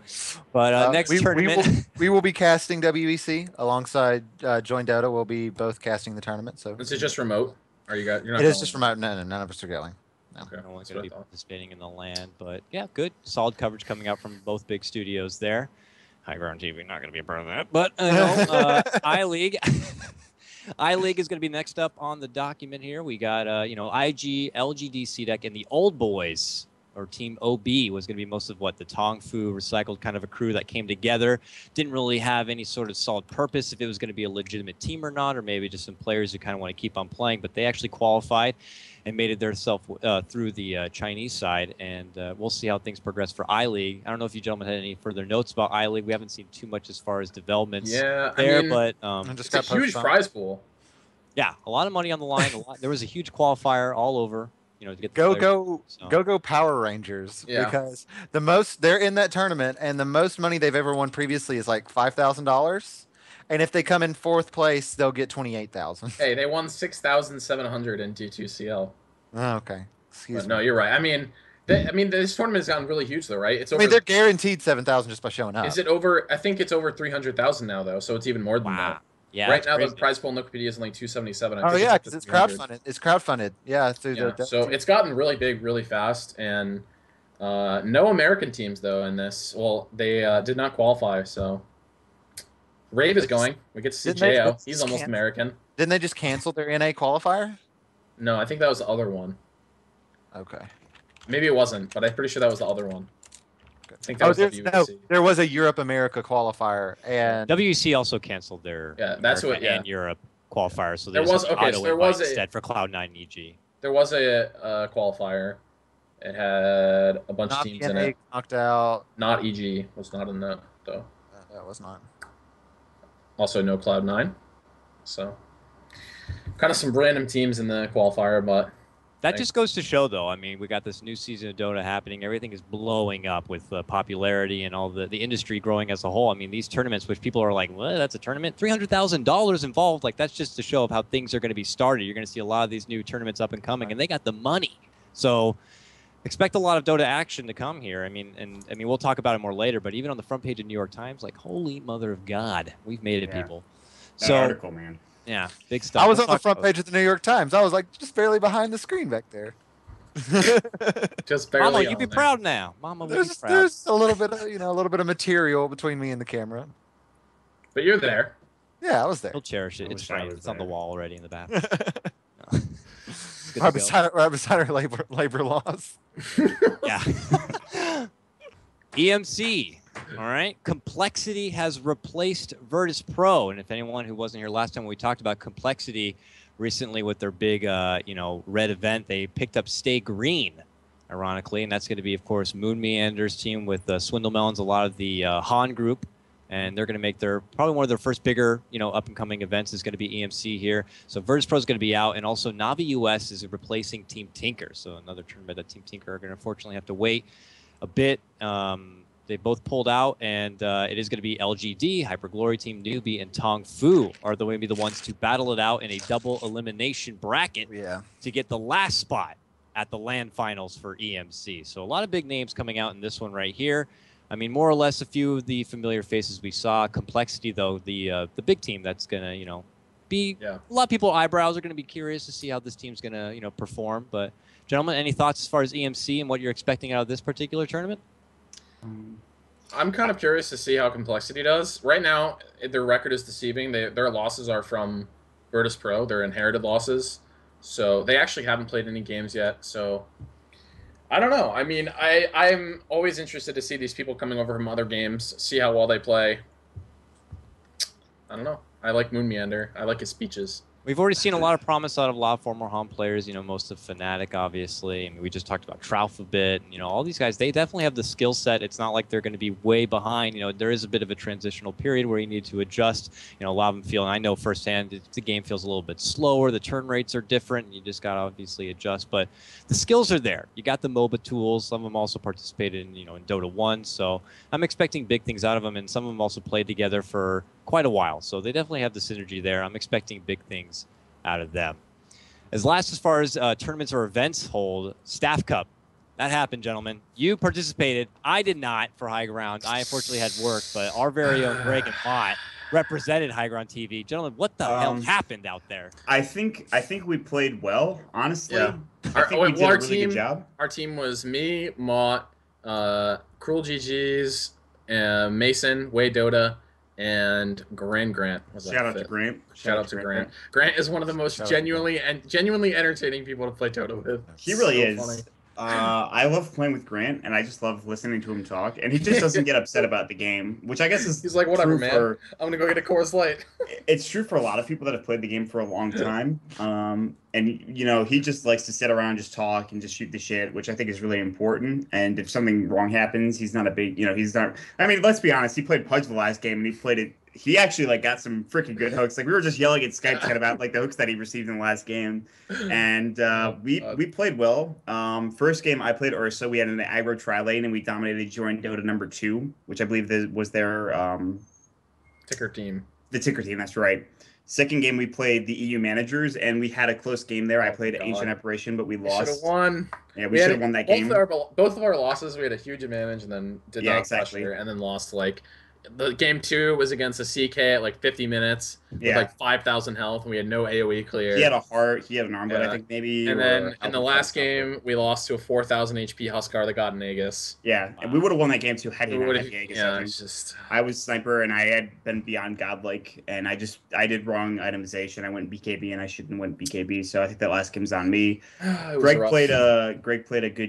[SPEAKER 1] But next tournament...
[SPEAKER 2] We will be casting WEC alongside Join Dota. We'll be both casting the tournament. So
[SPEAKER 4] is it just remote? You're not
[SPEAKER 2] it is just remote. No, none of us are going.
[SPEAKER 1] No. Okay. No one's going to be participating in the LAN. But yeah, good. Solid coverage coming out from both big studios there. HighGroundTV, not going to be a part of that. But iLeague... iLeague is going to be next up on the document here. We got, IG, LGDC deck, and the old boys, or Team OB, was going to be most of the Tong Fu recycled kind of a crew that came together. Didn't really have any sort of solid purpose if it was going to be a legitimate team or not, or maybe just some players who kind of want to keep on playing. But they actually qualified and made it themselves through the Chinese side, and we'll see how things progress for iLeague. I don't know if you gentlemen had any further notes about iLeague. We haven't seen too much as far as developments but
[SPEAKER 4] it's a huge prize pool.
[SPEAKER 1] Yeah, a lot of money on the line. There was a huge qualifier all over. To get
[SPEAKER 2] the go Power Rangers, because they're in that tournament, and the most money they've ever won previously is like $5,000. And if they come in 4th place, they'll get 28,000.
[SPEAKER 4] Hey, they won 6,700 in D2CL.
[SPEAKER 2] Oh, okay. Excuse me.
[SPEAKER 4] No, you're right. I mean, this tournament has gotten really huge, though, right?
[SPEAKER 2] They're guaranteed 7,000 just by showing up.
[SPEAKER 4] Is it over? I think it's over 300,000 now, though. So it's even more than that.
[SPEAKER 1] Yeah.
[SPEAKER 4] Right now, the prize pool in Wikipedia is only 277.
[SPEAKER 2] Because it's crowdfunded. It's crowdfunded. Yeah.
[SPEAKER 4] So it's gotten really big, really fast, and no American teams though in this. Well, they did not qualify, so. Rave is going. We get to see Jo. He's almost American.
[SPEAKER 2] Didn't they just cancel their NA qualifier?
[SPEAKER 4] No, I think that was the other one.
[SPEAKER 2] Okay.
[SPEAKER 4] Maybe it wasn't, but I'm pretty sure that was the other one.
[SPEAKER 2] Okay.
[SPEAKER 4] I think that was WEC.
[SPEAKER 2] There was a Europe America qualifier, and
[SPEAKER 1] WEC also canceled their
[SPEAKER 4] that's
[SPEAKER 1] America
[SPEAKER 4] what. Yeah.
[SPEAKER 1] and Europe qualifier, so
[SPEAKER 4] There
[SPEAKER 1] there's
[SPEAKER 4] was okay. So there was
[SPEAKER 1] instead for Cloud9 EG.
[SPEAKER 4] There was a qualifier. It had a bunch of teams in it.
[SPEAKER 2] Knocked out.
[SPEAKER 4] Not EG was not in that though.
[SPEAKER 2] That was not.
[SPEAKER 4] Also, no Cloud9. So, kind of some random teams in the qualifier, but
[SPEAKER 1] that just goes to show, though. I mean, we got this new season of Dota happening. Everything is blowing up with popularity and all the industry growing as a whole. I mean, these tournaments, which people are like, "What? That's a tournament? $300,000 involved." Like, that's just a show of how things are going to be started. You're going to see a lot of these new tournaments up and coming, and they got the money. So, expect a lot of Dota action to come here. I mean, we'll talk about it more later. But even on the front page of New York Times, like, holy mother of God, we've made it, people.
[SPEAKER 3] That article, man.
[SPEAKER 1] Yeah, big stuff.
[SPEAKER 2] I was on the front page of the New York Times. I was like just barely behind the screen back there.
[SPEAKER 4] Just barely.
[SPEAKER 1] Mama, you be proud now. Mama,
[SPEAKER 2] there's a little bit of a little bit of material between me and the camera.
[SPEAKER 4] But you're there.
[SPEAKER 2] Yeah, I was there.
[SPEAKER 1] He'll cherish it. It's framed. It's on the wall already in the bathroom.
[SPEAKER 2] Right beside our labor laws.
[SPEAKER 1] Yeah. EMC. All right. Complexity has replaced Virtus Pro. And if anyone who wasn't here last time, we talked about Complexity recently with their big, red event. They picked up Stay Green, ironically. And that's going to be, of course, Moon Meander's team with Swindle Melons, a lot of the Han group. And they're going to make probably one of their first bigger, up-and-coming events is going to be EMC here. So Virtus Pro is going to be out. And also Navi US is replacing Team Tinker. So another tournament that Team Tinker are going to unfortunately have to wait a bit. They both pulled out, and it is going to be LGD, Hyperglory Team Newbie, and Tong Fu are going to be the ones to battle it out in a double elimination bracket to get the last spot at the LAN finals for EMC. So a lot of big names coming out in this one right here. I mean, more or less a few of the familiar faces we saw. Complexity, though, the big team that's going to, be a lot of people eyebrows are going to be curious to see how this team's going to, perform. But gentlemen, any thoughts as far as EMC and what you're expecting out of this particular tournament?
[SPEAKER 4] I'm kind of curious to see how Complexity does. Right now, their record is deceiving. Their losses are from Virtus Pro. They're inherited losses. So they actually haven't played any games yet. So I don't know. I mean, I'm always interested to see these people coming over from other games, see how well they play. I don't know. I like Moon Meander. I like his speeches.
[SPEAKER 1] We've already seen a lot of promise out of a lot of former Han players, most of Fnatic, obviously. I mean, we just talked about Trouf a bit. All these guys, they definitely have the skill set. It's not like they're going to be way behind. There is a bit of a transitional period where you need to adjust. A lot of them feel, and I know firsthand, the game feels a little bit slower. The turn rates are different, and you just got to obviously adjust. But the skills are there. You got the MOBA tools. Some of them also participated in, in Dota 1. So I'm expecting big things out of them, and some of them also played together for quite a while. So they definitely have the synergy there. I'm expecting big things out of them. As far as tournaments or events hold, Staff Cup. That happened, gentlemen. You participated. I did not for High Ground. I unfortunately had work, but our very own Greg and Maut represented HighGroundTV. Gentlemen, what the hell happened out there?
[SPEAKER 3] I think we played well, honestly.
[SPEAKER 4] Yeah.
[SPEAKER 3] I think we did a really good job.
[SPEAKER 4] Our team was me, Maut, Cruel GGs, Mason, Way Dota, and Grant.
[SPEAKER 3] Shout out to Grant.
[SPEAKER 4] Shout out to Grant. Grant is one of the most genuinely entertaining people to play Dota with.
[SPEAKER 3] He really is. Funny. I love playing with Grant, and I just love listening to him talk. And he just doesn't get upset about the game, which I guess is
[SPEAKER 4] he's like, whatever, man. I'm gonna go get a Coors Light.
[SPEAKER 3] It's true for a lot of people that have played the game for a long time. And he just likes to sit around, just talk, and just shoot the shit, which I think is really important. And if something wrong happens, he's not a big, he's not. I mean, let's be honest. He played Pudge the last game, and he played it. He actually got some freaking good hooks. Like we were just yelling at Skype chat about the hooks that he received in the last game, and we played well. First game I played Ursa. We had an aggro tri lane, and we dominated Join Dota number 2, which I believe was their
[SPEAKER 4] ticker team.
[SPEAKER 3] The ticker team. That's right. Second game we played the EU managers, and we had a close game there. I played Ancient Apparition, but we lost.
[SPEAKER 4] Should have won.
[SPEAKER 3] Yeah, we should have won that game.
[SPEAKER 4] Both of our losses, we had a huge advantage, and then did not pressure, and then lost the game 2 was against a CK at 50 minutes with 5,000 health, and we had no AoE clear.
[SPEAKER 3] He had a heart, he had an armlet, I think maybe.
[SPEAKER 4] And then in the last game, we lost to a 4,000 HP Huskar that got an Aegis.
[SPEAKER 3] Yeah, and we would have won that game too had he not had the Aegis.
[SPEAKER 4] Yeah,
[SPEAKER 3] I was sniper, and I had been beyond godlike, and I did wrong itemization. I went BKB, and I shouldn't have went BKB. So I think that last game's on me. Greg played a good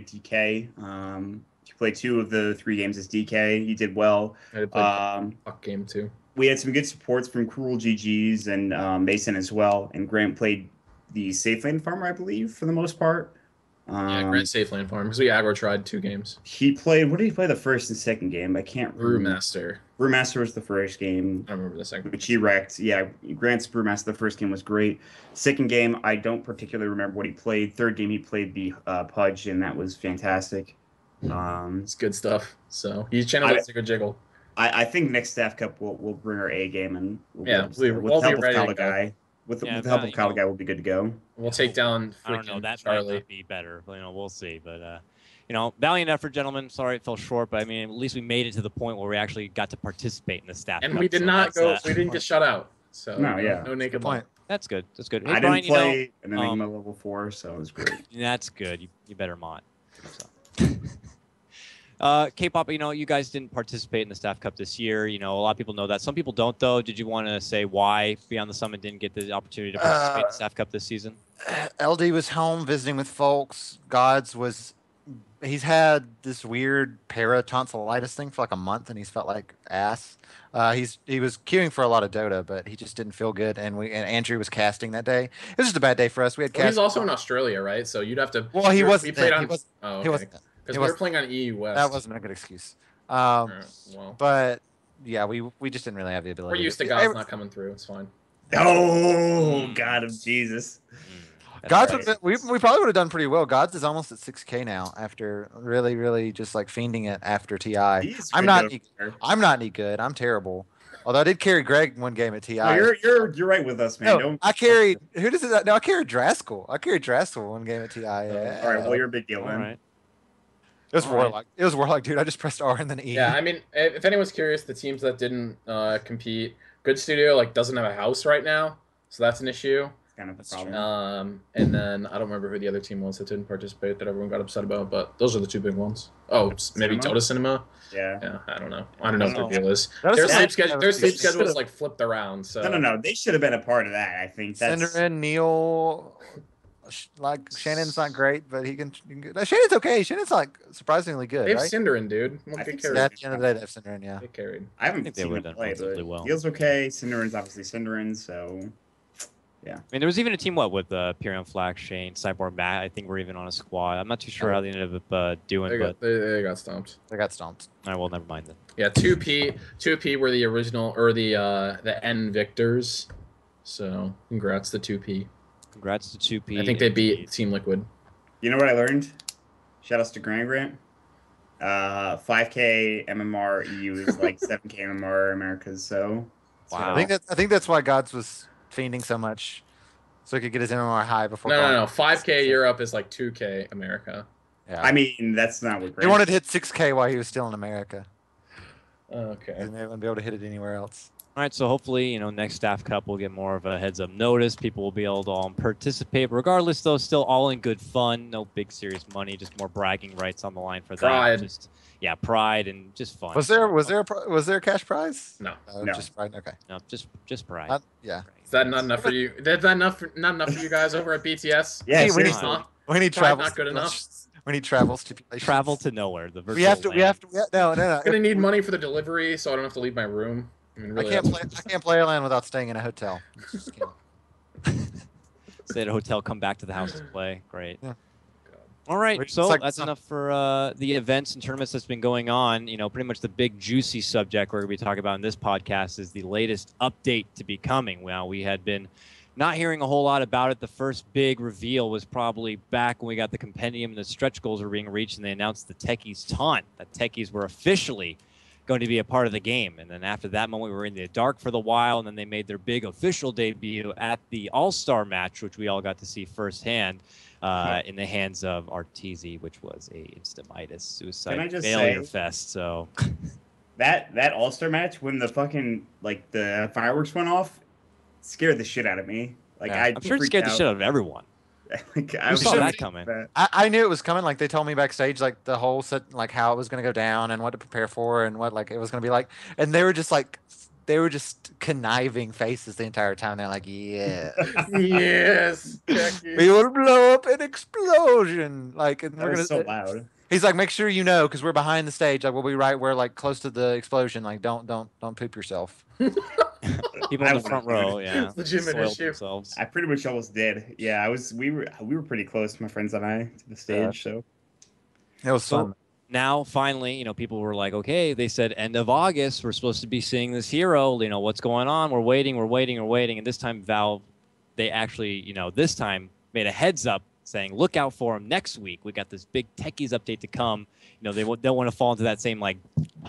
[SPEAKER 3] DK. played 2 of the 3 games as DK. He did well.
[SPEAKER 4] I did play puck game too.
[SPEAKER 3] We had some good supports from Cruel GGs and Mason as well. And Grant played the safe lane farmer, I believe, for the most part.
[SPEAKER 4] Yeah, Grant safe lane farm because we aggro tried 2 games.
[SPEAKER 3] He played. What did he play the first and second game? I can't remember.
[SPEAKER 4] Brewmaster.
[SPEAKER 3] Brewmaster was the first game.
[SPEAKER 4] I don't remember the second.
[SPEAKER 3] Which he wrecked. Yeah, Grant's Brewmaster the first game was great. Second game, I don't particularly remember what he played. Third game, he played the Pudge, and that was fantastic.
[SPEAKER 4] It's good stuff. So he's channeled Ziggle Jiggle.
[SPEAKER 3] I think next Staff Cup we'll bring our A game and
[SPEAKER 4] we'll
[SPEAKER 3] the help of KOTLGuy. With the help of KOTLGuy, we'll be good to go.
[SPEAKER 4] We'll take down.
[SPEAKER 1] I don't know. That
[SPEAKER 4] Charlie.
[SPEAKER 1] might not be better. We'll see. But valiant effort, gentlemen. Sorry it fell short, but I mean, at least we made it to the point where we actually got to participate in the Staff
[SPEAKER 4] and
[SPEAKER 1] Cup.
[SPEAKER 4] we did not go. We didn't get shut out. So no naked point.
[SPEAKER 1] That's good. That's good. Hey,
[SPEAKER 3] I
[SPEAKER 1] Brian,
[SPEAKER 3] didn't play an Enigma level 4, so it was great.
[SPEAKER 1] That's good. You better mod. K-pop, you guys didn't participate in the Staff Cup this year. A lot of people know that. Some people don't, though. Did you want to say why Beyond the Summit didn't get the opportunity to participate in the Staff Cup this season?
[SPEAKER 2] LD was home visiting with folks. He's had this weird paratonsillitis thing for like a month, and he's felt like ass. He was queuing for a lot of Dota, but he just didn't feel good. And Andrew was casting that day. It was just a bad day for us. We had.
[SPEAKER 4] He's also in Australia, right? So you'd have to.
[SPEAKER 2] Well, he wasn't.
[SPEAKER 4] We played on.
[SPEAKER 2] He wasn't.
[SPEAKER 4] Because we were playing on EU West.
[SPEAKER 2] That wasn't a good excuse. But yeah, we just didn't really have the ability.
[SPEAKER 4] We're used to God's not coming through. It's fine.
[SPEAKER 3] Oh, God of Jesus.
[SPEAKER 2] Gods, we probably would have done pretty well. Gods is almost at 6K now after really, really just like fiending it after TI. I'm not any good. I'm terrible. Although I did carry Greg one game at TI.
[SPEAKER 3] No, you're right with us, man.
[SPEAKER 2] No, I carried I carried Draskell. I carried Draskell one game at TI.
[SPEAKER 3] All right, well you're a big deal, man.
[SPEAKER 2] It was Warlock. It was Warlock, dude. I just pressed R and then E.
[SPEAKER 4] Yeah, I mean, if anyone's curious, the teams that didn't compete, Good Studio doesn't have a house right now, so that's an issue.
[SPEAKER 3] Kind of a problem.
[SPEAKER 4] And then I don't remember who the other team was that didn't participate that everyone got upset about, but those are the 2 big ones. Oh, maybe Dota Cinema.
[SPEAKER 3] Yeah.
[SPEAKER 4] I don't know. I don't know what their deal is. Their sleep schedule is flipped around. So
[SPEAKER 3] no. They should have been a part of that. I think.
[SPEAKER 2] Cinderin, Neil. Shannon's not great, but he can. Shannon's okay. Shannon's surprisingly good.
[SPEAKER 4] They have
[SPEAKER 2] right?
[SPEAKER 4] Cinderin, dude.
[SPEAKER 2] At the end of the day, they have Cinderin. Yeah.
[SPEAKER 4] They carried.
[SPEAKER 3] I haven't seen him play, but well. Feels okay. Cinderin's obviously Cinderin, so. Yeah.
[SPEAKER 1] I mean, there was even a team with Pyrion Flax, Shane, Cyborg, Matt. I think we're even on a squad. I'm not too sure how they ended up doing.
[SPEAKER 4] They got stomped.
[SPEAKER 2] They got stomped.
[SPEAKER 1] All right, well, never mind then.
[SPEAKER 4] Yeah, 2P were the original or the N victors. So congrats to 2P.
[SPEAKER 1] Congrats to 2P.
[SPEAKER 4] I think they beat Team Liquid.
[SPEAKER 3] You know what I learned? Shoutouts to Grant. 5K MMR EU is like 7K MMR Americas. So
[SPEAKER 2] wow. I think that's why Gods was fiending so much, so he could get his MMR high before.
[SPEAKER 4] No. 5K Europe is like 2K America.
[SPEAKER 3] Yeah. I mean, that's not what.
[SPEAKER 2] He wanted to hit 6K while he was still in America.
[SPEAKER 4] Okay.
[SPEAKER 2] And they wouldn't be able to hit it anywhere else.
[SPEAKER 1] All right, so hopefully, next Staff Cup will get more of a heads-up notice. People will be able to participate. Regardless, though, still all in good fun. No big serious money, just more bragging rights on the line for that.
[SPEAKER 4] Pride.
[SPEAKER 1] Pride and just fun.
[SPEAKER 2] Was there a cash prize?
[SPEAKER 4] No.
[SPEAKER 3] No.
[SPEAKER 2] Just pride. Okay.
[SPEAKER 1] No, just pride.
[SPEAKER 2] Yeah.
[SPEAKER 4] Is that not enough for you? Is that not enough for you guys over at BTS?
[SPEAKER 3] Yeah,
[SPEAKER 2] we need travel.
[SPEAKER 4] Not good enough.
[SPEAKER 2] We need travel stipulations.
[SPEAKER 1] Travel to nowhere. The virtual
[SPEAKER 2] we have to. No.
[SPEAKER 4] I'm gonna need money for the delivery, so I don't have to leave my room. I mean, really,
[SPEAKER 2] I can't play LAN without staying in a hotel.
[SPEAKER 1] Stay at a hotel, come back to the house to play. Great.
[SPEAKER 2] Yeah.
[SPEAKER 1] All right, so that's enough for the events and tournaments that's been going on. Pretty much the big juicy subject we're going to be talking about in this podcast is the latest update to be coming. Well, we had been not hearing a whole lot about it. The first big reveal was probably back when we got the compendium and the stretch goals were being reached, and they announced the Techies taunt. That Techies were officially going to be a part of the game. And then after that moment, we were in the dark for the while, and then they made their big official debut at the All-Star match, which we all got to see firsthand in the hands of Arteezy, which was a instamitis suicide failure fest. So
[SPEAKER 3] that All-Star match, when the fucking the fireworks went off, scared the shit out of me.
[SPEAKER 1] I'm sure it scared the shit out of everyone. I saw that coming.
[SPEAKER 2] I knew it was coming. They told me backstage, the whole set, how it was going to go down and what to prepare for and what it was going to be like. And they were just conniving faces the entire time. They're like, yeah,
[SPEAKER 4] yes,
[SPEAKER 2] we will blow up an explosion. And
[SPEAKER 3] we're gonna so loud.
[SPEAKER 2] He's like, make sure you know, because we're behind the stage. Like, we'll be right where, like, close to the explosion. Like, don't poop yourself.
[SPEAKER 1] People in the front row, yeah,
[SPEAKER 4] Legitimate
[SPEAKER 1] soiled
[SPEAKER 4] issue.
[SPEAKER 1] themselves.
[SPEAKER 3] I pretty much almost did. Yeah, we were pretty close, my friends and I, to the stage. So
[SPEAKER 2] It was
[SPEAKER 1] So
[SPEAKER 2] fun.
[SPEAKER 1] now, finally, people were like, okay, they said end of August, we're supposed to be seeing this hero. What's going on? We're waiting. And this time, Valve, they actually, this time made a heads up saying, look out for him next week. We got this big Techies update to come. They don't want to fall into that same like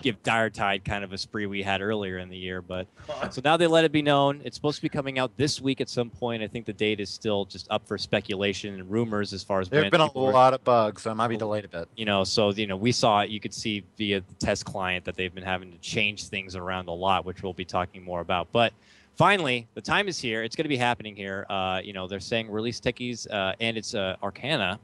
[SPEAKER 1] give dire tide kind of a spree we had earlier in the year. But so now they let it be known. It's supposed to be coming out this week at some point. I think the date is still just up for speculation and rumors as far as
[SPEAKER 2] There have been a lot of bugs, so it might be delayed a bit.
[SPEAKER 1] So we saw it. You could see via the test client that they've been having to change things around a lot, which we'll be talking more about. But finally, the time is here. It's going to be happening here. They're saying release Techies and it's Arcana.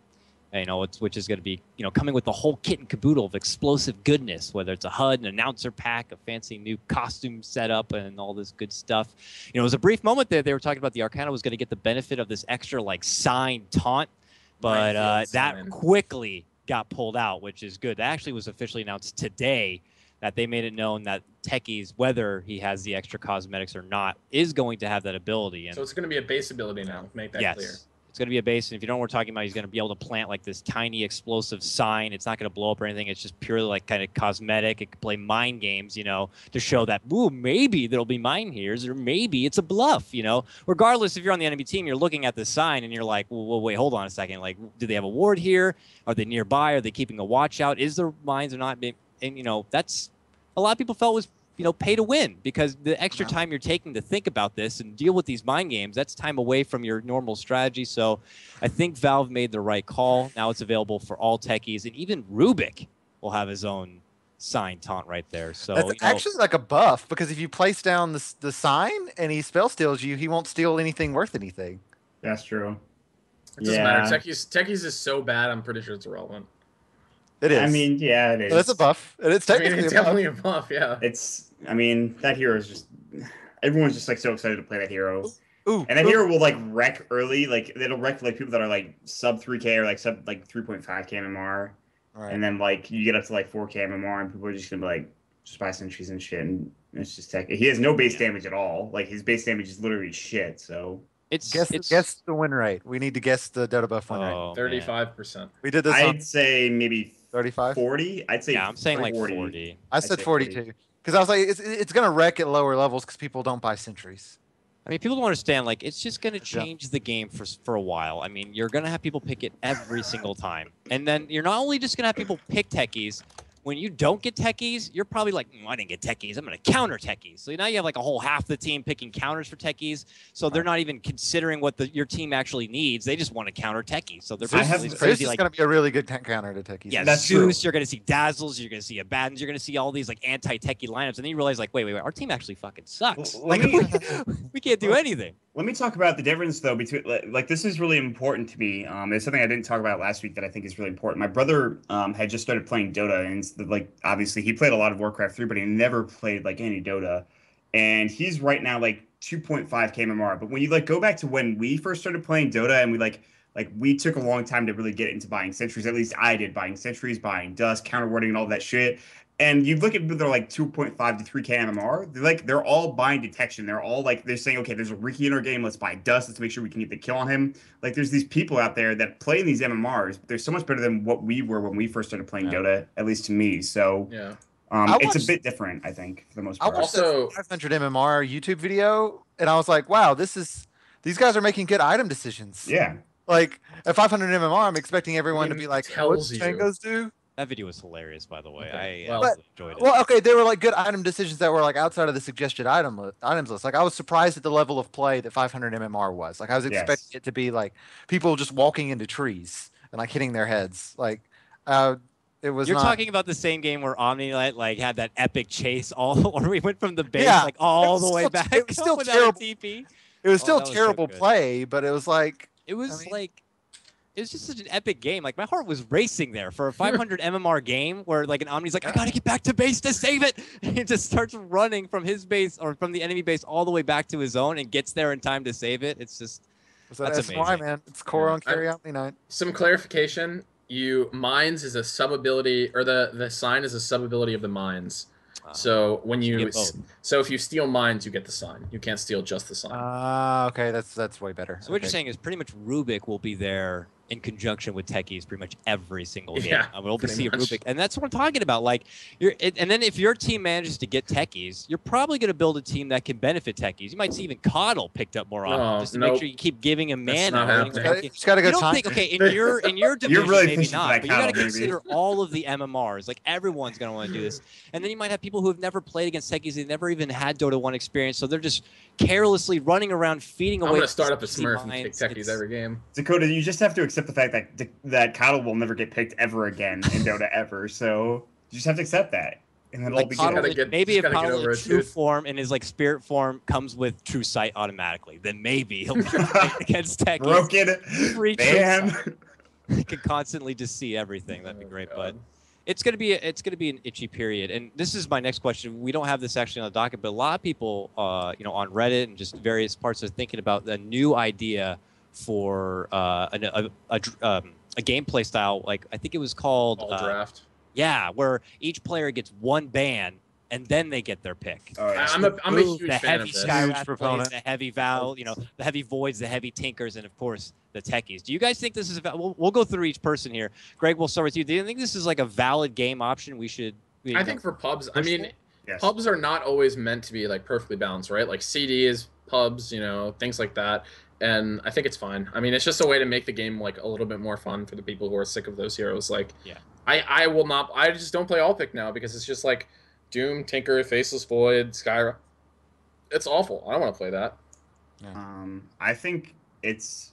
[SPEAKER 1] Which is going to be, coming with the whole kit and caboodle of explosive goodness, whether it's a HUD, an announcer pack, a fancy new costume setup, and all this good stuff. It was a brief moment there. They were talking about the Arcana was going to get the benefit of this extra, like, sign taunt, but that quickly got pulled out, which is good. That actually was officially announced today that they made it known that Techies, whether he has the extra cosmetics or not, is going to have that ability. And
[SPEAKER 4] so it's going to be a base ability now. Make that clear.
[SPEAKER 1] It's going to be a base, and if you don't know what we're talking about, he's going to be able to plant like this tiny explosive sign. It's not going to blow up or anything. It's just purely like kind of cosmetic. It can play mind games, to show that, ooh, maybe there'll be mine here's, or maybe it's a bluff, Regardless, if you're on the enemy team, you're looking at the sign and you're like, well, wait, hold on a second. Like, do they have a ward here? Are they nearby? Are they keeping a watch out? Is there mines or not? And, that's a lot of people felt was pay to win, because the extra time you're taking to think about this and deal with these mind games, that's time away from your normal strategy. So I think Valve made the right call. Now it's available for all Techies, and even Rubik will have his own sign taunt right there. So
[SPEAKER 2] that's actually like a buff, because if you place down the sign and he spell steals you, he won't steal anything worth anything.
[SPEAKER 3] That's true.
[SPEAKER 4] It doesn't matter. Techies is so bad, I'm pretty sure it's irrelevant.
[SPEAKER 2] It is.
[SPEAKER 3] I mean, yeah, it is.
[SPEAKER 2] It's a buff. And it's technically
[SPEAKER 4] it's definitely a buff, yeah.
[SPEAKER 3] That hero is just, everyone's just like so excited to play that hero.
[SPEAKER 2] Ooh,
[SPEAKER 3] and that hero will like wreck early. Like it'll wreck like people that are like sub 3K or like sub like 3.5K MMR. Right. And then like you get up to like 4K MMR and people are just gonna be like, just buy sentries and shit. And it's just tech. He has no base damage at all. Like his base damage is literally shit. So
[SPEAKER 2] guess the win rate. We need to guess the Dota buff win rate.
[SPEAKER 4] 35%.
[SPEAKER 2] We did this.
[SPEAKER 3] I'd say maybe
[SPEAKER 2] 35,
[SPEAKER 3] 40. I'd say
[SPEAKER 1] I'm saying 40. Like 40.
[SPEAKER 2] I said 42 because I was like, it's gonna wreck at lower levels because people don't buy sentries.
[SPEAKER 1] I mean, people don't understand. Like, it's just going to change the game for a while. I mean, you're going to have people pick it every single time, and then you're not only just going to have people pick Techies. When you don't get Techies, you're probably like, I didn't get Techies. I'm going to counter Techies. So now you have like a whole half the team picking counters for Techies. So they're not even considering what your team actually needs. They just want to counter Techies. So they're basically
[SPEAKER 2] crazy. This is going to be a really good counter to Techies.
[SPEAKER 1] Yeah, that's Zeus. You're going to see Dazzles. You're going to see Abaddons. You're going to see all these like anti-Techie lineups. And then you realize like, wait, our team actually fucking sucks. Like we can't do anything.
[SPEAKER 3] Let me talk about the difference though between like this is really important to me. It's something I didn't talk about last week that I think is really important. My brother had just started playing Dota, and like obviously he played a lot of Warcraft 3, but he never played like any Dota. And he's right now like 2.5K MMR. But when you like go back to when we first started playing Dota, and we took a long time to really get into buying sentries. At least I did, buying sentries, buying dust, counter warding, and all that shit. And you look at people that are like 2.5 to 3K MMR, they're all buying detection. They're saying, okay, there's a Riki in our game, let's buy dust, let's make sure we can get the kill on him. Like there's these people out there that play in these MMRs, but they're so much better than what we were when we first started playing Dota, at least to me. So it's a bit different, I think, for the most part.
[SPEAKER 2] I watched the 500 MMR YouTube video, and I was like, wow, these guys are making good item decisions.
[SPEAKER 3] Yeah.
[SPEAKER 2] Like at 500 MMR, I'm expecting everyone to be like, what Tangos do?
[SPEAKER 1] That video was hilarious, by the way.
[SPEAKER 4] Okay.
[SPEAKER 1] I enjoyed it.
[SPEAKER 2] Well, okay, they were like good item decisions that were like outside of the suggested items list. Like I was surprised at the level of play that 500 MMR was. Like I was expecting it to be like people just walking into trees and like hitting their heads. Like it was.
[SPEAKER 1] You're talking about the same game where OmniLight like had that epic chase or we went from the base all the way back.
[SPEAKER 2] It was still terrible.
[SPEAKER 1] TP.
[SPEAKER 2] It was still terrible play, but it was like
[SPEAKER 1] it was just such an epic game. Like my heart was racing there for a 500 MMR game where like an Omni's like, I gotta get back to base to save it. And he just starts running from his base or from the enemy base all the way back to his own and gets there in time to save it. It's just that's amazing,
[SPEAKER 2] man. It's core on carry Omni Night.
[SPEAKER 4] Some clarification. mines is a sub ability, or the sign is a sub ability of the mines. So when so if you steal mines, you get the sign. You can't steal just the sign.
[SPEAKER 2] Okay, that's way better.
[SPEAKER 1] So what you're saying is pretty much Rubik will be there in conjunction with techies pretty much every single game.
[SPEAKER 4] Yeah,
[SPEAKER 1] We'll be seeing
[SPEAKER 4] much.
[SPEAKER 1] Rubik, and that's what I'm talking about. Like, and then if your team manages to get techies, you're probably going to build a team that can benefit techies. You might see even KOTL picked up more often, just to make sure you keep giving him mana.
[SPEAKER 4] Not happening.
[SPEAKER 2] It's got to go
[SPEAKER 1] You don't
[SPEAKER 2] time.
[SPEAKER 1] think, okay, in your division,
[SPEAKER 3] You're really
[SPEAKER 1] maybe
[SPEAKER 3] fishing for
[SPEAKER 1] not,
[SPEAKER 3] that
[SPEAKER 1] but you got to
[SPEAKER 3] KOTL,
[SPEAKER 1] consider all of the MMRs. Like, everyone's going to want to do this. And then you might have people who have never played against techies. They've never even had Dota 1 experience, so they're just carelessly running around feeding away.
[SPEAKER 4] I'm going to start up a Smurf and pick techies every game.
[SPEAKER 3] Dakota, you just have to accept the fact that KOTL will never get picked ever again in Dota ever. So you just have to accept that, and then
[SPEAKER 1] like
[SPEAKER 3] it'll be good.
[SPEAKER 1] Maybe if KOTL in true form and his like spirit form comes with true sight automatically, then maybe he'll be against techies.
[SPEAKER 3] Broken man.
[SPEAKER 1] Can constantly just see everything. That'd be great, but it's gonna be an itchy period. And this is my next question. We don't have this actually on the docket, but a lot of people, you know, on Reddit and just various parts are thinking about a new idea for a gameplay style. Like I think it was called
[SPEAKER 4] draft.
[SPEAKER 1] Yeah, where each player gets one ban and then they get their pick.
[SPEAKER 3] Oh, yeah.
[SPEAKER 4] I'm a huge fan of this.
[SPEAKER 1] Skywrath proponent, the heavy Val, you know, the heavy Voids, the heavy Tinkers, and of course the techies. Do you guys think this is we'll go through each person here. Greg, we'll start with you. Do you think this is like a valid game option? I
[SPEAKER 4] think for pubs, I mean, pubs are not always meant to be like perfectly balanced, right? Like CD is pubs, you know, things like that. And I think it's fine. I mean, it's just a way to make the game like a little bit more fun for the people who are sick of those heroes. Like, I just don't play all pick now because it's just like Doom, Tinker, Faceless Void, Skyra. It's awful. I don't want to play that.
[SPEAKER 3] I think it's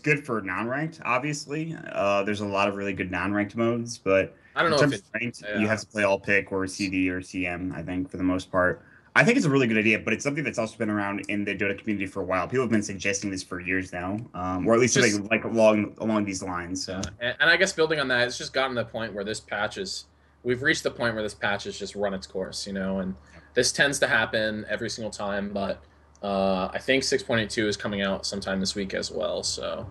[SPEAKER 3] good for non-ranked. Obviously, there's a lot of really good non-ranked modes, but
[SPEAKER 4] I don't know if it's
[SPEAKER 3] ranked, you have to play all pick or CD or CM. I think for the most part. I think it's a really good idea, but it's something that's also been around in the Dota community for a while. People have been suggesting this for years now, or at least like along these lines. So.
[SPEAKER 4] And I guess building on that, it's just gotten to the point where we've reached the point where this patch has just run its course, you know, and this tends to happen every single time. But I think 6.82 is coming out sometime this week as well. So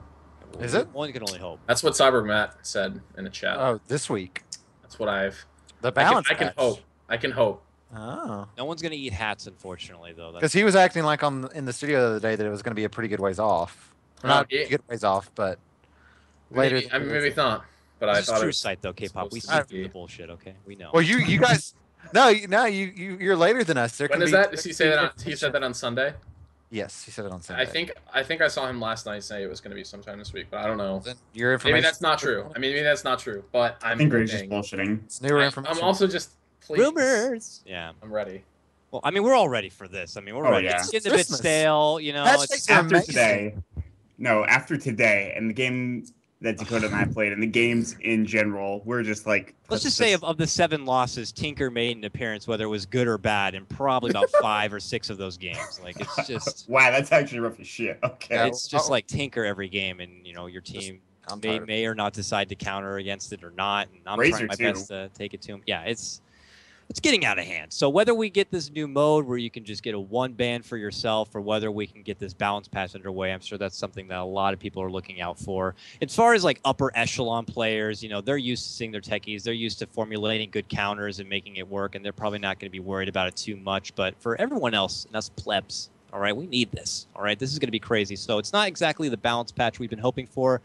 [SPEAKER 2] is it?
[SPEAKER 1] One can only hope.
[SPEAKER 4] That's what Cyber Matt said in the chat.
[SPEAKER 2] Oh, this week.
[SPEAKER 4] That's what
[SPEAKER 2] the balance.
[SPEAKER 4] I can hope.
[SPEAKER 2] Oh.
[SPEAKER 1] No one's gonna eat hats, unfortunately, though.
[SPEAKER 2] Because he was acting like in the studio the other day that it was going to be a pretty good ways off. Not a good ways off, but later.
[SPEAKER 4] Maybe not. But I thought
[SPEAKER 1] true sight though, K-pop. We see through the bullshit. Okay, we know.
[SPEAKER 2] Well, you guys, you're later than us.
[SPEAKER 4] When is that? Did he say that? He said that on Sunday.
[SPEAKER 2] Yes, he said it on Sunday.
[SPEAKER 4] I think I saw him last night say it was going to be sometime this week, but I don't know.
[SPEAKER 2] Your information.
[SPEAKER 4] Maybe that's not true. I mean, maybe that's not true. But
[SPEAKER 3] I think Greg's just bullshitting.
[SPEAKER 2] It's newer information.
[SPEAKER 4] I'm also just
[SPEAKER 1] rumors. Yeah,
[SPEAKER 4] I'm ready.
[SPEAKER 1] Well, I mean, we're all ready for this. I mean, we're ready.
[SPEAKER 3] Yeah.
[SPEAKER 1] It's getting a bit stale, you know.
[SPEAKER 3] After today, and the game that Dakota and I played, and the games in general, we're just like.
[SPEAKER 1] Let's just say of the 7 losses, Tinker made an appearance, whether it was good or bad, in probably about 5 or 6 of those games. Like it's just.
[SPEAKER 3] Wow, that's actually rough as shit. Okay.
[SPEAKER 1] Yeah, it's just like Tinker every game, and you know your team may or not decide to counter against it or not. And I'm trying my best to take it to him. Yeah, it's getting out of hand. So whether we get this new mode where you can just get a 1 ban for yourself, or whether we can get this balance patch underway, I'm sure that's something that a lot of people are looking out for. As far as like upper echelon players, you know, they're used to seeing their techies. They're used to formulating good counters and making it work, and they're probably not going to be worried about it too much. But for everyone else, and us plebs, all right, we need this. All right, this is going to be crazy. So it's not exactly the balance patch we've been hoping for,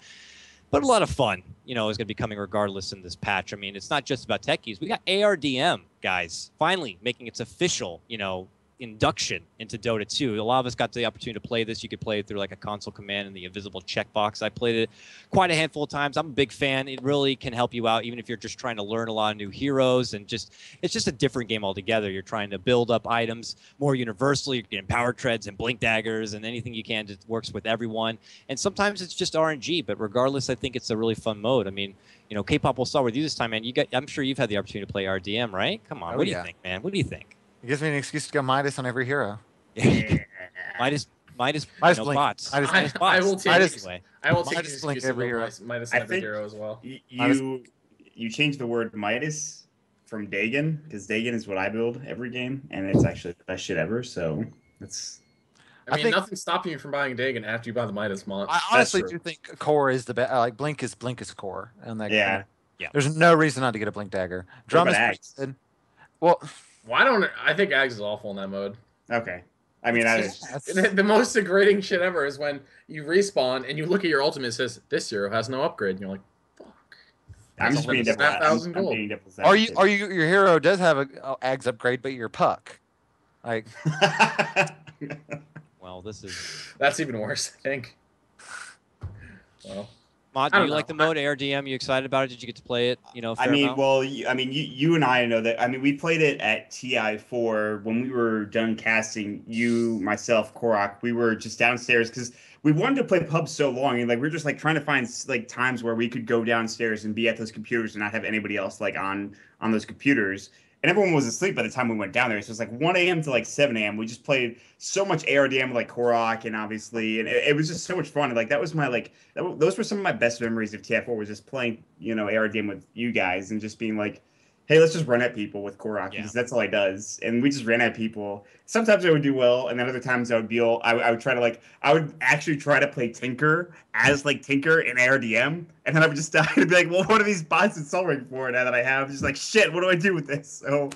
[SPEAKER 1] but a lot of fun, you know, is going to be coming regardless in this patch. I mean, it's not just about techies. We got ARDM, guys, finally making its official, you know, induction into Dota 2. A lot of us got the opportunity to play this. You could play it through like a console command in the invisible checkbox. I played it quite a handful of times. I'm a big fan. It really can help you out, even if you're just trying to learn a lot of new heroes, and it's just a different game altogether. You're trying to build up items more universally. You're getting power treads and blink daggers and anything you can that works with everyone. And sometimes it's just RNG, but regardless, I think it's a really fun mode. I mean, you know, K-Pop, will start with you this time, man. I'm sure you've had the opportunity to play RDM, right? Come on, what do you think, man? What do you think?
[SPEAKER 2] It gives me an excuse to go Midas on every hero.
[SPEAKER 1] Midas
[SPEAKER 2] blink.
[SPEAKER 1] bots.
[SPEAKER 4] I will take
[SPEAKER 2] Midas blink every hero.
[SPEAKER 4] Midas every hero as well.
[SPEAKER 3] You changed the word Midas from Dagon, because Dagon is what I build every game, and it's actually the best shit ever. So it's.
[SPEAKER 4] I mean, nothing's stopping you from buying Dagon after you buy the Midas Mont.
[SPEAKER 2] I honestly do think core is the best. Like Blink is core, and like
[SPEAKER 3] Yeah.
[SPEAKER 2] there's no reason not to get a Blink Dagger.
[SPEAKER 3] What
[SPEAKER 2] Drum
[SPEAKER 3] about
[SPEAKER 2] is
[SPEAKER 3] Ags?
[SPEAKER 2] good. Well,
[SPEAKER 4] I think Ags is awful in that mode.
[SPEAKER 3] Okay. I mean,
[SPEAKER 4] The most degrading shit ever is when you respawn and you look at your ultimate, it says this hero has no upgrade, and you're like, fuck.
[SPEAKER 3] I'm just being devil's
[SPEAKER 2] Are you your hero does have a Ags upgrade, but you're Puck. Like
[SPEAKER 1] Well,
[SPEAKER 4] that's even worse, I think. Well,
[SPEAKER 1] Maut, do you like the mode ARDM? You excited about it? Did you get to play it? You know,
[SPEAKER 3] you and I know that. I mean, we played it at TI4 when we were done casting. You, myself, Korok, we were just downstairs because we wanted to play pub so long, and like we were just like trying to find like times where we could go downstairs and be at those computers and not have anybody else like on those computers. And everyone was asleep by the time we went down there. So it was like 1 a.m. to like 7 a.m. We just played so much ARDM with like Korok and obviously, and it was just so much fun. And like that was my those were some of my best memories of TF4 was just playing, ARDM with you guys and just being like, hey, let's just run at people with Korok because that's all he does. And we just ran at people. Sometimes I would do well, and then other times I would try to I would actually try to play Tinker as like Tinker in ARDM, and then I would just die and be like, well, what are these bots in Sol Ring for now that I have? Just like, shit, what do I do with this? So,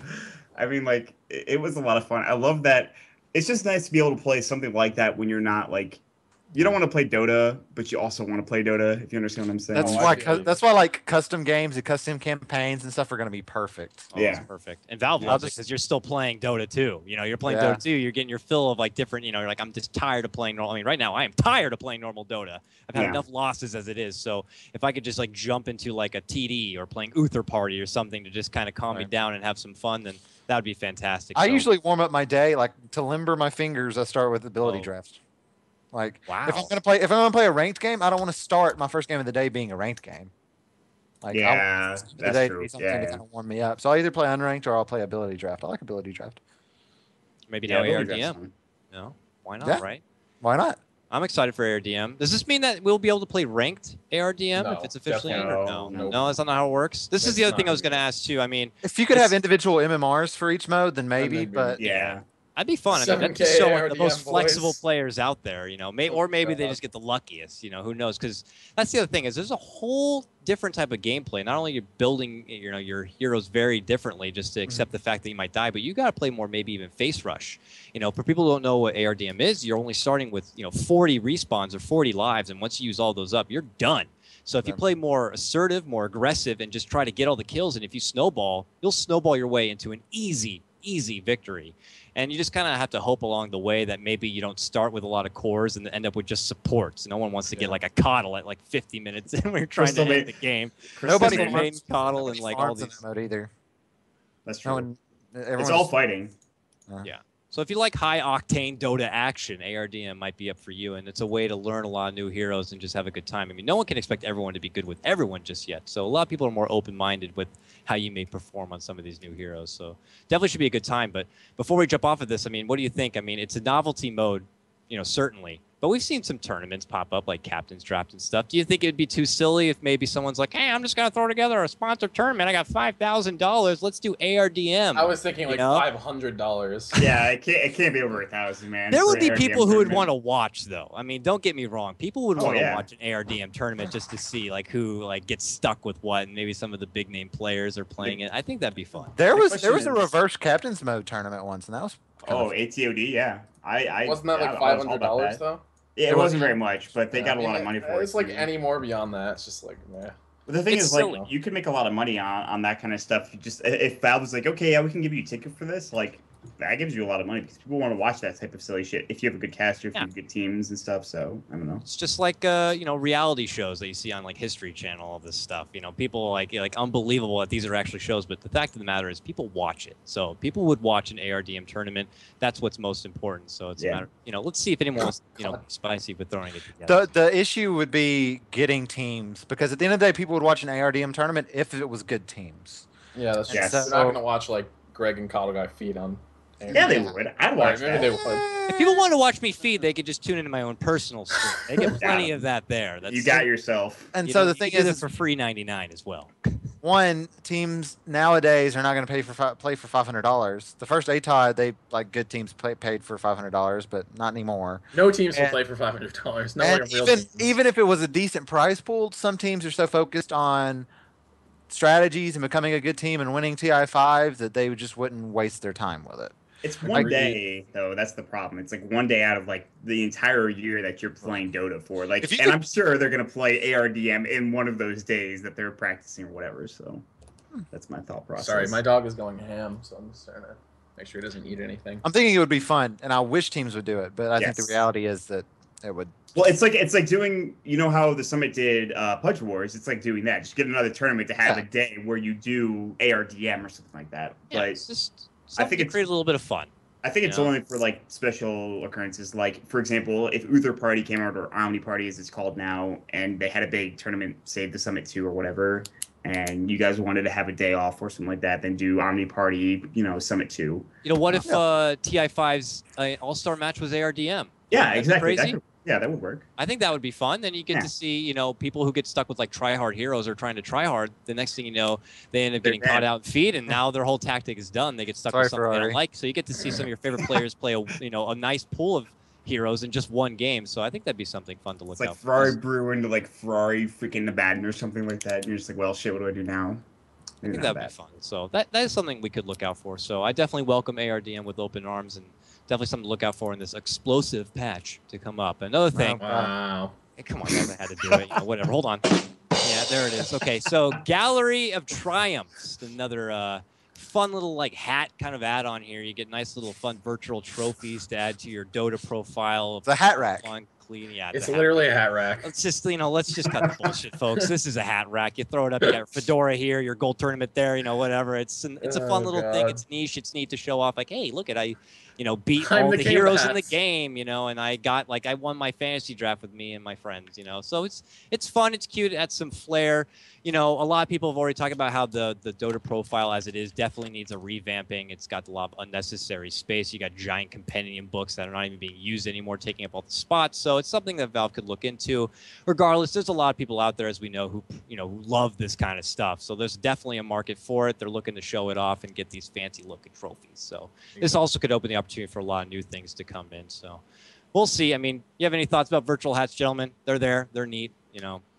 [SPEAKER 3] I mean, like, it was a lot of fun. I love that. It's just nice to be able to play something like that when you're not like, you don't want to play Dota, but you also want to play Dota, if you understand what I'm saying.
[SPEAKER 2] That's why like custom games and custom campaigns and stuff are going to be perfect.
[SPEAKER 1] Yeah, perfect. And Valve loves it because you're still playing Dota 2. You're playing Dota 2. You're getting your fill of like different. You're like, I'm just tired of playing normal. I mean, right now I am tired of playing normal Dota. I've had enough losses as it is. So if I could just like jump into like a TD or playing Uther Party or something to just kind of calm me down and have some fun, then that would be fantastic.
[SPEAKER 2] I usually warm up my day like to limber my fingers. I start with ability draft. Like, if I'm gonna play a ranked game, I don't want to start my first game of the day being a ranked game. Like,
[SPEAKER 3] that's true.
[SPEAKER 2] To kind of warm me up. So I either play unranked or I'll play ability draft. I like ability draft.
[SPEAKER 1] Maybe now ARDM. No, why not? Right?
[SPEAKER 2] Why not?
[SPEAKER 1] I'm excited for ARDM. Does this mean that we'll be able to play ranked ARDM if it's officially in or no? No, that's not how it works. This is the other thing I was going to ask too. I mean,
[SPEAKER 2] if you could have individual MMRs for each mode, then maybe. But
[SPEAKER 3] yeah.
[SPEAKER 1] That'd be fun. I mean, that's just showing the most flexible players out there, or maybe they just get the luckiest, who knows? Because that's the other thing is there's a whole different type of gameplay. Not only you're building, your heroes very differently just to accept the fact that you might die, but you got to play more, maybe even face rush. For people who don't know what ARDM is, you're only starting with, 40 respawns or 40 lives, and once you use all those up, you're done. So if you play more assertive, more aggressive, and just try to get all the kills, and if you snowball, you'll snowball your way into an easy victory. And you just kind of have to hope along the way that maybe you don't start with a lot of cores and end up with just supports. No one wants to get like a KOTL at like 50 minutes and we're trying to end the game. Nobody wants KOTL and like all these.
[SPEAKER 2] Mode either.
[SPEAKER 3] That's true. It's all fighting.
[SPEAKER 1] Yeah. So if you like high-octane Dota action, ARDM might be up for you, and it's a way to learn a lot of new heroes and just have a good time. I mean, no one can expect everyone to be good with everyone just yet, so a lot of people are more open-minded with how you may perform on some of these new heroes. So definitely should be a good time. But before we jump off of this, I mean, what do you think? I mean, it's a novelty mode, certainly. But we've seen some tournaments pop up, like Captain's Draft and stuff. Do you think it would be too silly if maybe someone's like, hey, I'm just going to throw together a sponsored tournament. I got $5,000. Let's do ARDM.
[SPEAKER 4] I was thinking like $500.
[SPEAKER 3] Yeah, it can't be over 1,000, man.
[SPEAKER 1] There would be people who would want to watch, though. I mean, don't get me wrong. People would want to watch an ARDM tournament just to see like who like gets stuck with what, and maybe some of the big name players are playing it. I think that'd be fun.
[SPEAKER 2] There was a reverse Captain's Mode tournament once, and that was
[SPEAKER 3] ATOD, yeah. I
[SPEAKER 4] wasn't that like $500 though?
[SPEAKER 3] Yeah, it wasn't very much, but they got a lot of money for it.
[SPEAKER 4] It's like any more beyond that, it's just like, meh.
[SPEAKER 3] But the thing is, like, you can make a lot of money on that kind of stuff. If Valve is like, okay, yeah, we can give you a ticket for this, like, that gives you a lot of money because people want to watch that type of silly shit. If you have a good caster, if you have good teams and stuff, so I don't know.
[SPEAKER 1] It's just like reality shows that you see on like History Channel, all this stuff. People like unbelievable that these are actually shows, but the fact of the matter is people watch it. So people would watch an ARDM tournament. That's what's most important. So it's a matter. Let's see if anyone wants spicy with throwing it together.
[SPEAKER 2] The issue would be getting teams because at the end of the day, people would watch an ARDM tournament if it was good teams.
[SPEAKER 4] Yeah, that's true. They're not gonna watch like Greg and KOTLGuy feed on
[SPEAKER 3] Yeah, they would. I'd watch
[SPEAKER 4] Maybe
[SPEAKER 3] that.
[SPEAKER 4] they would.
[SPEAKER 1] If people want to watch me feed, they could just tune into my own personal stream. They get plenty of that there.
[SPEAKER 3] You got yourself.
[SPEAKER 2] And
[SPEAKER 1] You
[SPEAKER 2] so
[SPEAKER 1] know,
[SPEAKER 2] the
[SPEAKER 1] you
[SPEAKER 2] thing
[SPEAKER 1] can do
[SPEAKER 2] is,
[SPEAKER 1] that for free 99 as well.
[SPEAKER 2] one, teams nowadays are not going to play for $500. The first ATOD, they like good teams paid for $500, but not anymore.
[SPEAKER 4] No teams will
[SPEAKER 2] And-
[SPEAKER 4] play for $500. No,
[SPEAKER 2] And
[SPEAKER 4] like a real team.
[SPEAKER 2] even if it was a decent prize pool, some teams are so focused on strategies and becoming a good team and winning TI5 that they just wouldn't waste their time with it.
[SPEAKER 3] It's one day though. That's the problem. It's like one day out of like the entire year that you're playing Dota for. Like, and I'm sure they're gonna play ARDM in one of those days that they're practicing or whatever. So that's my thought process.
[SPEAKER 4] Sorry, my dog is going ham, so I'm just trying to make sure he doesn't eat anything.
[SPEAKER 2] I'm thinking it would be fun, and I wish teams would do it, but I think
[SPEAKER 3] Yes.
[SPEAKER 2] the reality is that it would.
[SPEAKER 3] Well, it's like doing, you know how the Summit did Pudge Wars? It's like doing that. Just get another tournament to have a day where you do ARDM or something like that.
[SPEAKER 1] Yeah,
[SPEAKER 3] But
[SPEAKER 1] it's just
[SPEAKER 3] I think
[SPEAKER 1] to
[SPEAKER 3] it's
[SPEAKER 1] create a little bit of fun.
[SPEAKER 3] I think it's only for like special occurrences. Like, for example, if Uther Party came out, or Omni Party as it's called now, and they had a big tournament, say the Summit 2 or whatever, and you guys wanted to have a day off or something like that, then do Omni Party, you know, Summit 2.
[SPEAKER 1] You know, what if TI5's All-Star match was ARDM?
[SPEAKER 3] Yeah,
[SPEAKER 1] That'd be
[SPEAKER 3] exactly.
[SPEAKER 1] crazy.
[SPEAKER 3] That would work.
[SPEAKER 1] I think that would be fun. Then you get to see, you know, people who get stuck with like try-hard heroes or trying to try hard. The next thing you know, they end up getting caught out in feed, and now their whole tactic is done. They get stuck with something they don't like. So you get to see some of your favorite players play a nice pool of heroes in just one game. So I think that'd be something fun to look
[SPEAKER 3] It's
[SPEAKER 1] out
[SPEAKER 3] like
[SPEAKER 1] for.
[SPEAKER 3] Ferrari Bruin to like Ferrari freaking Nebadan or something like that. And you're just like, well, shit, what do I do now?
[SPEAKER 1] I think that'd be fun. So that is something we could look out for. So I definitely welcome ARDM with open arms, and definitely something to look out for in this explosive patch to come up. Another thing.
[SPEAKER 4] Wow.
[SPEAKER 1] Hey, come on, guys, I had to do it. You know, whatever. Hold on. Yeah, there it is. Okay, so Gallery of Triumphs, another fun little like hat kind of add-on here. You get nice little fun virtual trophies to add to your Dota profile.
[SPEAKER 2] The hat rack.
[SPEAKER 1] Fun, clean, yeah.
[SPEAKER 4] It's literally a hat rack.
[SPEAKER 1] Let's just cut the bullshit, folks. This is a hat rack. You throw it up, you got your fedora here, your gold tournament there, whatever. It's a fun little thing. It's niche. It's neat to show off. Like, hey, look at beat all the heroes in the game, and I won my fantasy draft with me and my friends, So it's fun. It's cute. It adds some flair. A lot of people have already talked about how the Dota profile as it is definitely needs a revamping. It's got a lot of unnecessary space. You got giant compendium books that are not even being used anymore, taking up all the spots. So it's something that Valve could look into. Regardless, there's a lot of people out there, as we know, who love this kind of stuff. So there's definitely a market for it. They're looking to show it off and get these fancy looking trophies. So this also could open the opportunity for a lot of new things to come in. So we'll see. I mean, you have any thoughts about virtual hats, gentlemen? They're there. They're neat.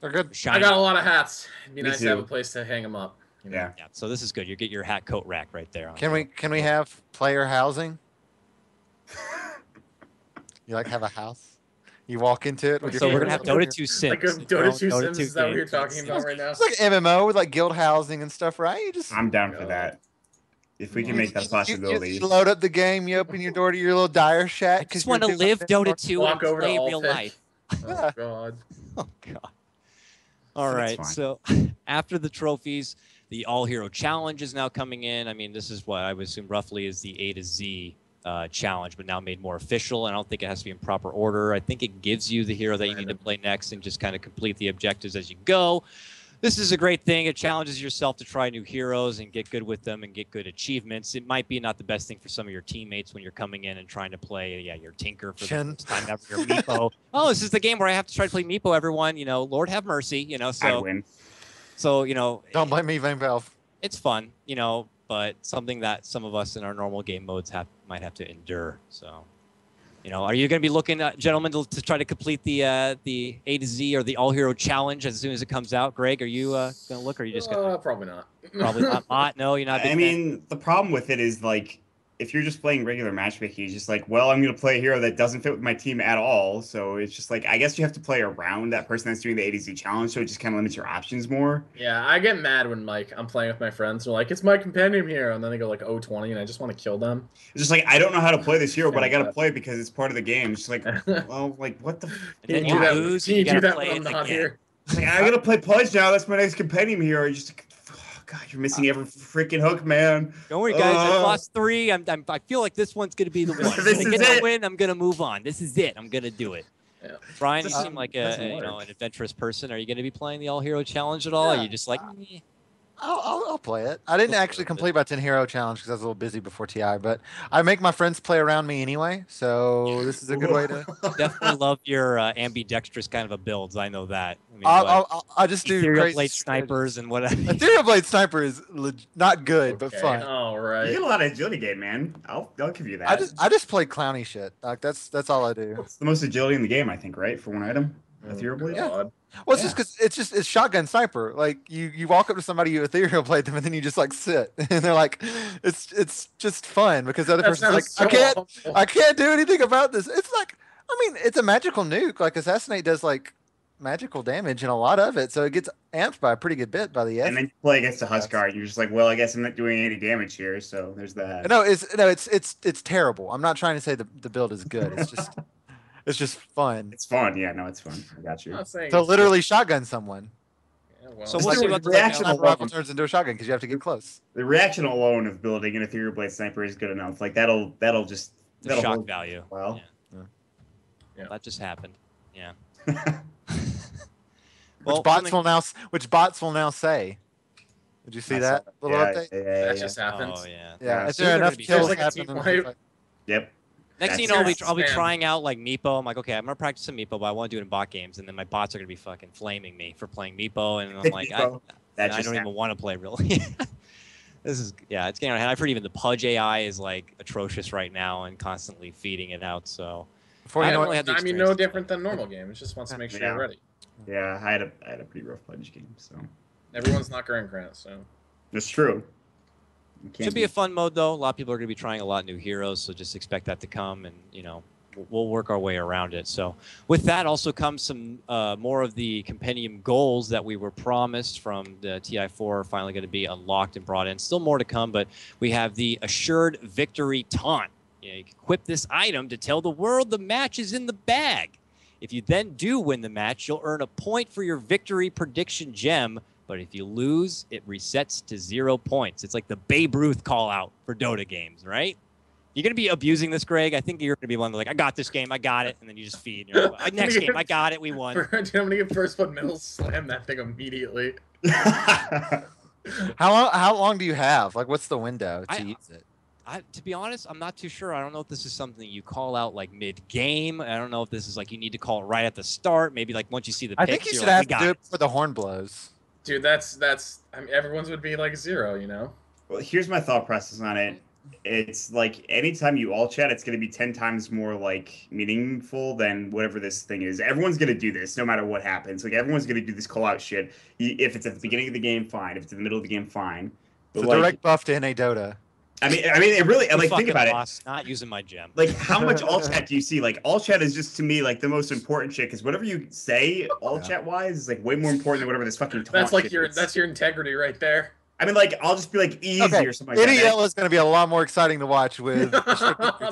[SPEAKER 2] They're good.
[SPEAKER 4] I got a lot of hats. It'd be nice to have a place to hang them up.
[SPEAKER 3] Yeah.
[SPEAKER 1] So this is good. You get your hat coat rack right there.
[SPEAKER 2] Can we have player housing? You have a house? You walk into it with your.
[SPEAKER 1] So we're gonna have Dota 2 Sims.
[SPEAKER 4] Like a Dota 2 Sims. Is that what you're talking about right now?
[SPEAKER 2] It's like MMO with like guild housing and stuff, right?
[SPEAKER 3] I'm down for that. If we can make that possibility.
[SPEAKER 2] You load up the game. You open your door to your little dire shack.
[SPEAKER 1] I just want to live Dota 2 and
[SPEAKER 4] over
[SPEAKER 1] play
[SPEAKER 4] to
[SPEAKER 1] real life.
[SPEAKER 4] Oh god.
[SPEAKER 1] Oh god. All right. So after the trophies, the All Hero Challenge is now coming in. I mean, this is what I would assume roughly is the A to Z challenge, but now made more official. And I don't think it has to be in proper order. I think it gives you the hero that you need to play next and just kind of complete the objectives as you go. This is a great thing. It challenges yourself to try new heroes and get good with them and get good achievements. It might be not the best thing for some of your teammates when you're coming in and trying to play, your Tinker for the first time ever, your Meepo. Oh, this is the game where I have to try to play Meepo, everyone. Lord have mercy, so.
[SPEAKER 3] I'd win.
[SPEAKER 1] So,
[SPEAKER 2] Don't blame me, Vane Valve.
[SPEAKER 1] It's fun, but something that some of us in our normal game modes might have to endure. So, are you going to be looking, gentlemen, to try to complete the A to Z or the All Hero Challenge as soon as it comes out? Greg, are you going to look, or are you just going to?
[SPEAKER 4] Probably not.
[SPEAKER 1] Probably not. No, you're not.
[SPEAKER 3] I mean, the problem with it is like, if you're just playing regular matchmaking, it's just like, well, I'm going to play a hero that doesn't fit with my team at all. So it's just like, I guess you have to play around that person that's doing the A to Z challenge. So it just kind of limits your options more.
[SPEAKER 4] Yeah, I get mad when I'm playing with my friends. They're like, it's my compendium hero. And then they go like 0-20 and I just want to kill them.
[SPEAKER 3] It's just like, I don't know how to play this hero, but I got to play because it's part of the game. It's just like, well, like what the?
[SPEAKER 1] And then you lose.
[SPEAKER 4] Can you do that
[SPEAKER 1] play
[SPEAKER 4] when I'm not here?
[SPEAKER 3] It's like, I got to play Pudge now. That's my next compendium hero. You just. God, you're missing every freaking hook, man.
[SPEAKER 1] Don't worry, guys. I lost 3. I feel like this one's gonna be the one.
[SPEAKER 3] This
[SPEAKER 1] I'm
[SPEAKER 3] is
[SPEAKER 1] gonna
[SPEAKER 3] it.
[SPEAKER 1] win. I'm gonna move on. This is it. I'm gonna do it.
[SPEAKER 4] Yeah.
[SPEAKER 1] Brian, you seem like an adventurous person. Are you gonna be playing the All Hero Challenge at all? Or are you just like?
[SPEAKER 2] I'll play it. I didn't actually complete my 10 hero challenge because I was a little busy before TI, but I make my friends play around me anyway, so this is a good way to.
[SPEAKER 1] Definitely love your ambidextrous kind of a builds. I know that. I mean,
[SPEAKER 2] I'll just do
[SPEAKER 1] Ethereal
[SPEAKER 2] crazy
[SPEAKER 1] Blade snipers and whatever.
[SPEAKER 2] Ethereal Blade Sniper is not good, but fun.
[SPEAKER 4] All right.
[SPEAKER 3] You get a lot of agility game, man. I'll give you that.
[SPEAKER 2] I just play clowny shit. Like that's all I do.
[SPEAKER 3] It's the most agility in the game, I think, right? For one item, Ethereal Blade.
[SPEAKER 2] Yeah. Well, it's just because it's shotgun sniper. Like you walk up to somebody, you ethereal blade them, and then you just like sit, and they're like, it's just fun because the other person's like,
[SPEAKER 4] so
[SPEAKER 2] I can't do anything about this. It's like, I mean, it's a magical nuke. Like assassinate does like magical damage and a lot of it, so it gets amped by a pretty good bit by the end.
[SPEAKER 3] And then you play against a Huskar, and you're just like, well, I guess I'm not doing any damage here, so there's that.
[SPEAKER 2] No, it's terrible. I'm not trying to say the build is good. It's just. It's just fun.
[SPEAKER 3] It's fun. Yeah, no, it's fun. I got you.
[SPEAKER 2] So literally shotgun someone.
[SPEAKER 4] Yeah, well,
[SPEAKER 1] So
[SPEAKER 3] Just
[SPEAKER 1] what's
[SPEAKER 3] the
[SPEAKER 1] about the
[SPEAKER 3] reaction
[SPEAKER 2] Sniper
[SPEAKER 3] alone,
[SPEAKER 2] rifle turns into a shotgun because you have to get close.
[SPEAKER 3] the reaction alone of building an Ethereal Blade Sniper is good enough. Like that'll just
[SPEAKER 1] the
[SPEAKER 3] that'll
[SPEAKER 1] shock
[SPEAKER 3] hold-
[SPEAKER 1] value.
[SPEAKER 3] Well,
[SPEAKER 4] Yeah.
[SPEAKER 1] That just happened. Yeah.
[SPEAKER 2] Which bots will now say. Did you see
[SPEAKER 3] I
[SPEAKER 2] that
[SPEAKER 3] saw
[SPEAKER 2] little
[SPEAKER 3] yeah,
[SPEAKER 2] update?
[SPEAKER 3] Yeah.
[SPEAKER 4] that just happened.
[SPEAKER 1] Oh yeah.
[SPEAKER 2] Yeah, if
[SPEAKER 3] soon
[SPEAKER 2] there are
[SPEAKER 3] they're
[SPEAKER 2] enough
[SPEAKER 3] gonna be-
[SPEAKER 2] kills
[SPEAKER 4] There's like a
[SPEAKER 2] happening,
[SPEAKER 4] team wipe.
[SPEAKER 3] Yep.
[SPEAKER 1] Next thing you
[SPEAKER 3] That's
[SPEAKER 1] know, I'll be
[SPEAKER 4] spam.
[SPEAKER 1] trying out like Meepo. I'm like, okay, I'm gonna practice some Meepo, but I want to do it in bot games, and then my bots are gonna be fucking flaming me for playing Meepo, and I'm like,
[SPEAKER 3] Meepo. That
[SPEAKER 1] I
[SPEAKER 3] just
[SPEAKER 1] don't even
[SPEAKER 3] happened.
[SPEAKER 1] want to play really. This is it's getting out of hand. I've heard even the Pudge AI is like atrocious right now and constantly feeding it out. So
[SPEAKER 2] Before you
[SPEAKER 1] I
[SPEAKER 2] know
[SPEAKER 1] don't
[SPEAKER 2] it,
[SPEAKER 1] really have the
[SPEAKER 4] I mean, no
[SPEAKER 1] experience.
[SPEAKER 4] different than normal game. It just wants to make sure
[SPEAKER 3] Yeah.
[SPEAKER 4] you're ready.
[SPEAKER 3] Yeah, I had a pretty rough Pledge game, so
[SPEAKER 4] Everyone's not Grant, so.
[SPEAKER 3] that's true. You can't
[SPEAKER 1] Should be a fun mode though. A lot of people are going to be trying a lot of new heroes, so just expect that to come, and we'll work our way around it. So with that also comes some more of the compendium goals that we were promised from the TI4 are finally going to be unlocked and brought in. Still more to come, but we have the Assured Victory Taunt. You can equip this item to tell the world the match is in the bag. If you then do win the match, you'll earn a point for your victory prediction gem. But if you lose, it resets to 0 points. It's like the Babe Ruth call out for Dota games, right? You're going to be abusing this, Greg. I think you're going to be one that's like, I got this game, I got it. And then you just feed. And you're like, next game, I got it, we won.
[SPEAKER 4] Dude, I'm gonna get first foot middle, slam that thing immediately.
[SPEAKER 2] how long do you have? Like, what's the window to use it?
[SPEAKER 1] To be honest, I'm not too sure. I don't know if this is something you call out like mid-game. I don't know if this is like you need to call it right at the start. Maybe like once you see the picks,
[SPEAKER 2] I think you
[SPEAKER 1] you're
[SPEAKER 2] should
[SPEAKER 1] like,
[SPEAKER 2] have
[SPEAKER 1] we
[SPEAKER 2] to
[SPEAKER 1] got
[SPEAKER 2] do
[SPEAKER 1] it.
[SPEAKER 2] it for the horn blows.
[SPEAKER 4] Dude, that's. I mean, everyone's would be like 0, you know.
[SPEAKER 3] Well, here's my thought process on it. It's like anytime you all chat, it's going to be 10 times more like meaningful than whatever this thing is. Everyone's going to do this no matter what happens. Like everyone's going to do this call out shit. If it's at the beginning of the game, fine. If it's in the middle of the game, fine. But
[SPEAKER 2] It's a direct buff to NA Dota.
[SPEAKER 3] I mean, it really.
[SPEAKER 1] You
[SPEAKER 3] Like, think
[SPEAKER 1] fucking
[SPEAKER 3] about it.
[SPEAKER 1] lost, not using my gem.
[SPEAKER 3] Like, how much all chat do you see? Like, all chat is just to me like the most important shit because whatever you say all chat wise is like way more important than whatever this fucking.
[SPEAKER 4] That's like
[SPEAKER 3] shit
[SPEAKER 4] your
[SPEAKER 3] is.
[SPEAKER 4] that's your integrity right there.
[SPEAKER 3] I mean, like, I'll just be like easy or something like that.
[SPEAKER 2] NEL is going to be a lot more exciting to watch with.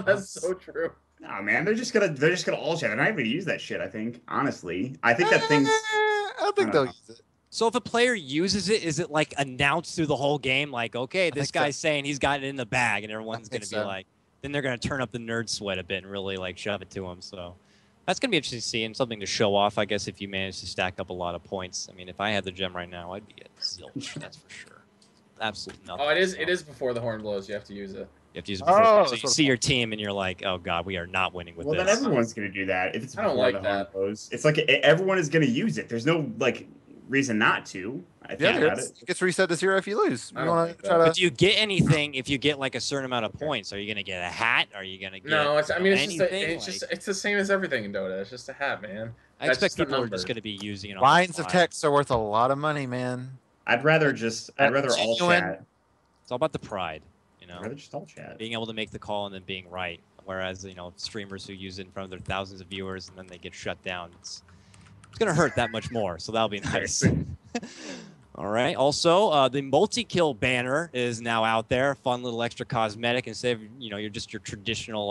[SPEAKER 4] That's so true.
[SPEAKER 3] No, man, they're just gonna all chat. They're not even gonna use that shit. I think, honestly, I think that thing's.
[SPEAKER 2] I think they'll use it.
[SPEAKER 1] So if a player uses it, is it like announced through the whole game? Like, okay, this
[SPEAKER 2] think so.
[SPEAKER 1] guy's saying he's got it in the bag, and everyone's going
[SPEAKER 2] think
[SPEAKER 1] to be
[SPEAKER 2] so.
[SPEAKER 1] like, then they're going to turn up the nerd sweat a bit and really like shove it to him. So that's going to be interesting to see and something to show off, I guess, if you manage to stack up a lot of points. I mean, if I had the gem right now, I'd be at zilch, that's for sure. Absolutely nothing.
[SPEAKER 4] Oh, it is before the horn blows. You have to use it.
[SPEAKER 1] You have to use it before,
[SPEAKER 2] Oh,
[SPEAKER 1] so you
[SPEAKER 2] so-
[SPEAKER 1] see your team and you're like, oh god, we are not winning with
[SPEAKER 3] Well, then
[SPEAKER 1] this.
[SPEAKER 3] everyone's gonna do that if it's
[SPEAKER 4] I don't
[SPEAKER 3] before
[SPEAKER 4] like
[SPEAKER 3] the
[SPEAKER 4] that.
[SPEAKER 3] horn blows. It's like everyone is gonna use it. There's no like reason not to. I think
[SPEAKER 2] Yeah,
[SPEAKER 3] about
[SPEAKER 2] it
[SPEAKER 3] it.
[SPEAKER 2] gets reset to 0 if you lose.
[SPEAKER 4] I
[SPEAKER 2] You
[SPEAKER 4] don't
[SPEAKER 2] want
[SPEAKER 4] like
[SPEAKER 2] to
[SPEAKER 4] that.
[SPEAKER 2] try
[SPEAKER 1] But
[SPEAKER 2] to?
[SPEAKER 1] do you get anything if you get like a certain amount of points? Are you going to get a hat? Are you going to get
[SPEAKER 4] No, it's. I mean, it's
[SPEAKER 1] anything?
[SPEAKER 4] just. It's the same as everything in Dota. It's just a hat, man.
[SPEAKER 1] I
[SPEAKER 4] that's
[SPEAKER 1] expect
[SPEAKER 4] just the
[SPEAKER 1] people are just
[SPEAKER 4] numbers.
[SPEAKER 1] going to be using it on the
[SPEAKER 2] Lines of
[SPEAKER 1] fly.
[SPEAKER 2] text are worth a lot of money, man.
[SPEAKER 3] I'd rather all
[SPEAKER 2] Genuine-
[SPEAKER 3] chat.
[SPEAKER 1] It's all about the pride, you know,
[SPEAKER 3] I'd rather just all chat.
[SPEAKER 1] being able to make the call and then being right. Whereas, streamers who use it in front of their thousands of viewers and then they get shut down, it's going to hurt that much more. So that'll be nice. All right. Also, the multi-kill banner is now out there. Fun little extra cosmetic. Instead of, you're just your traditional,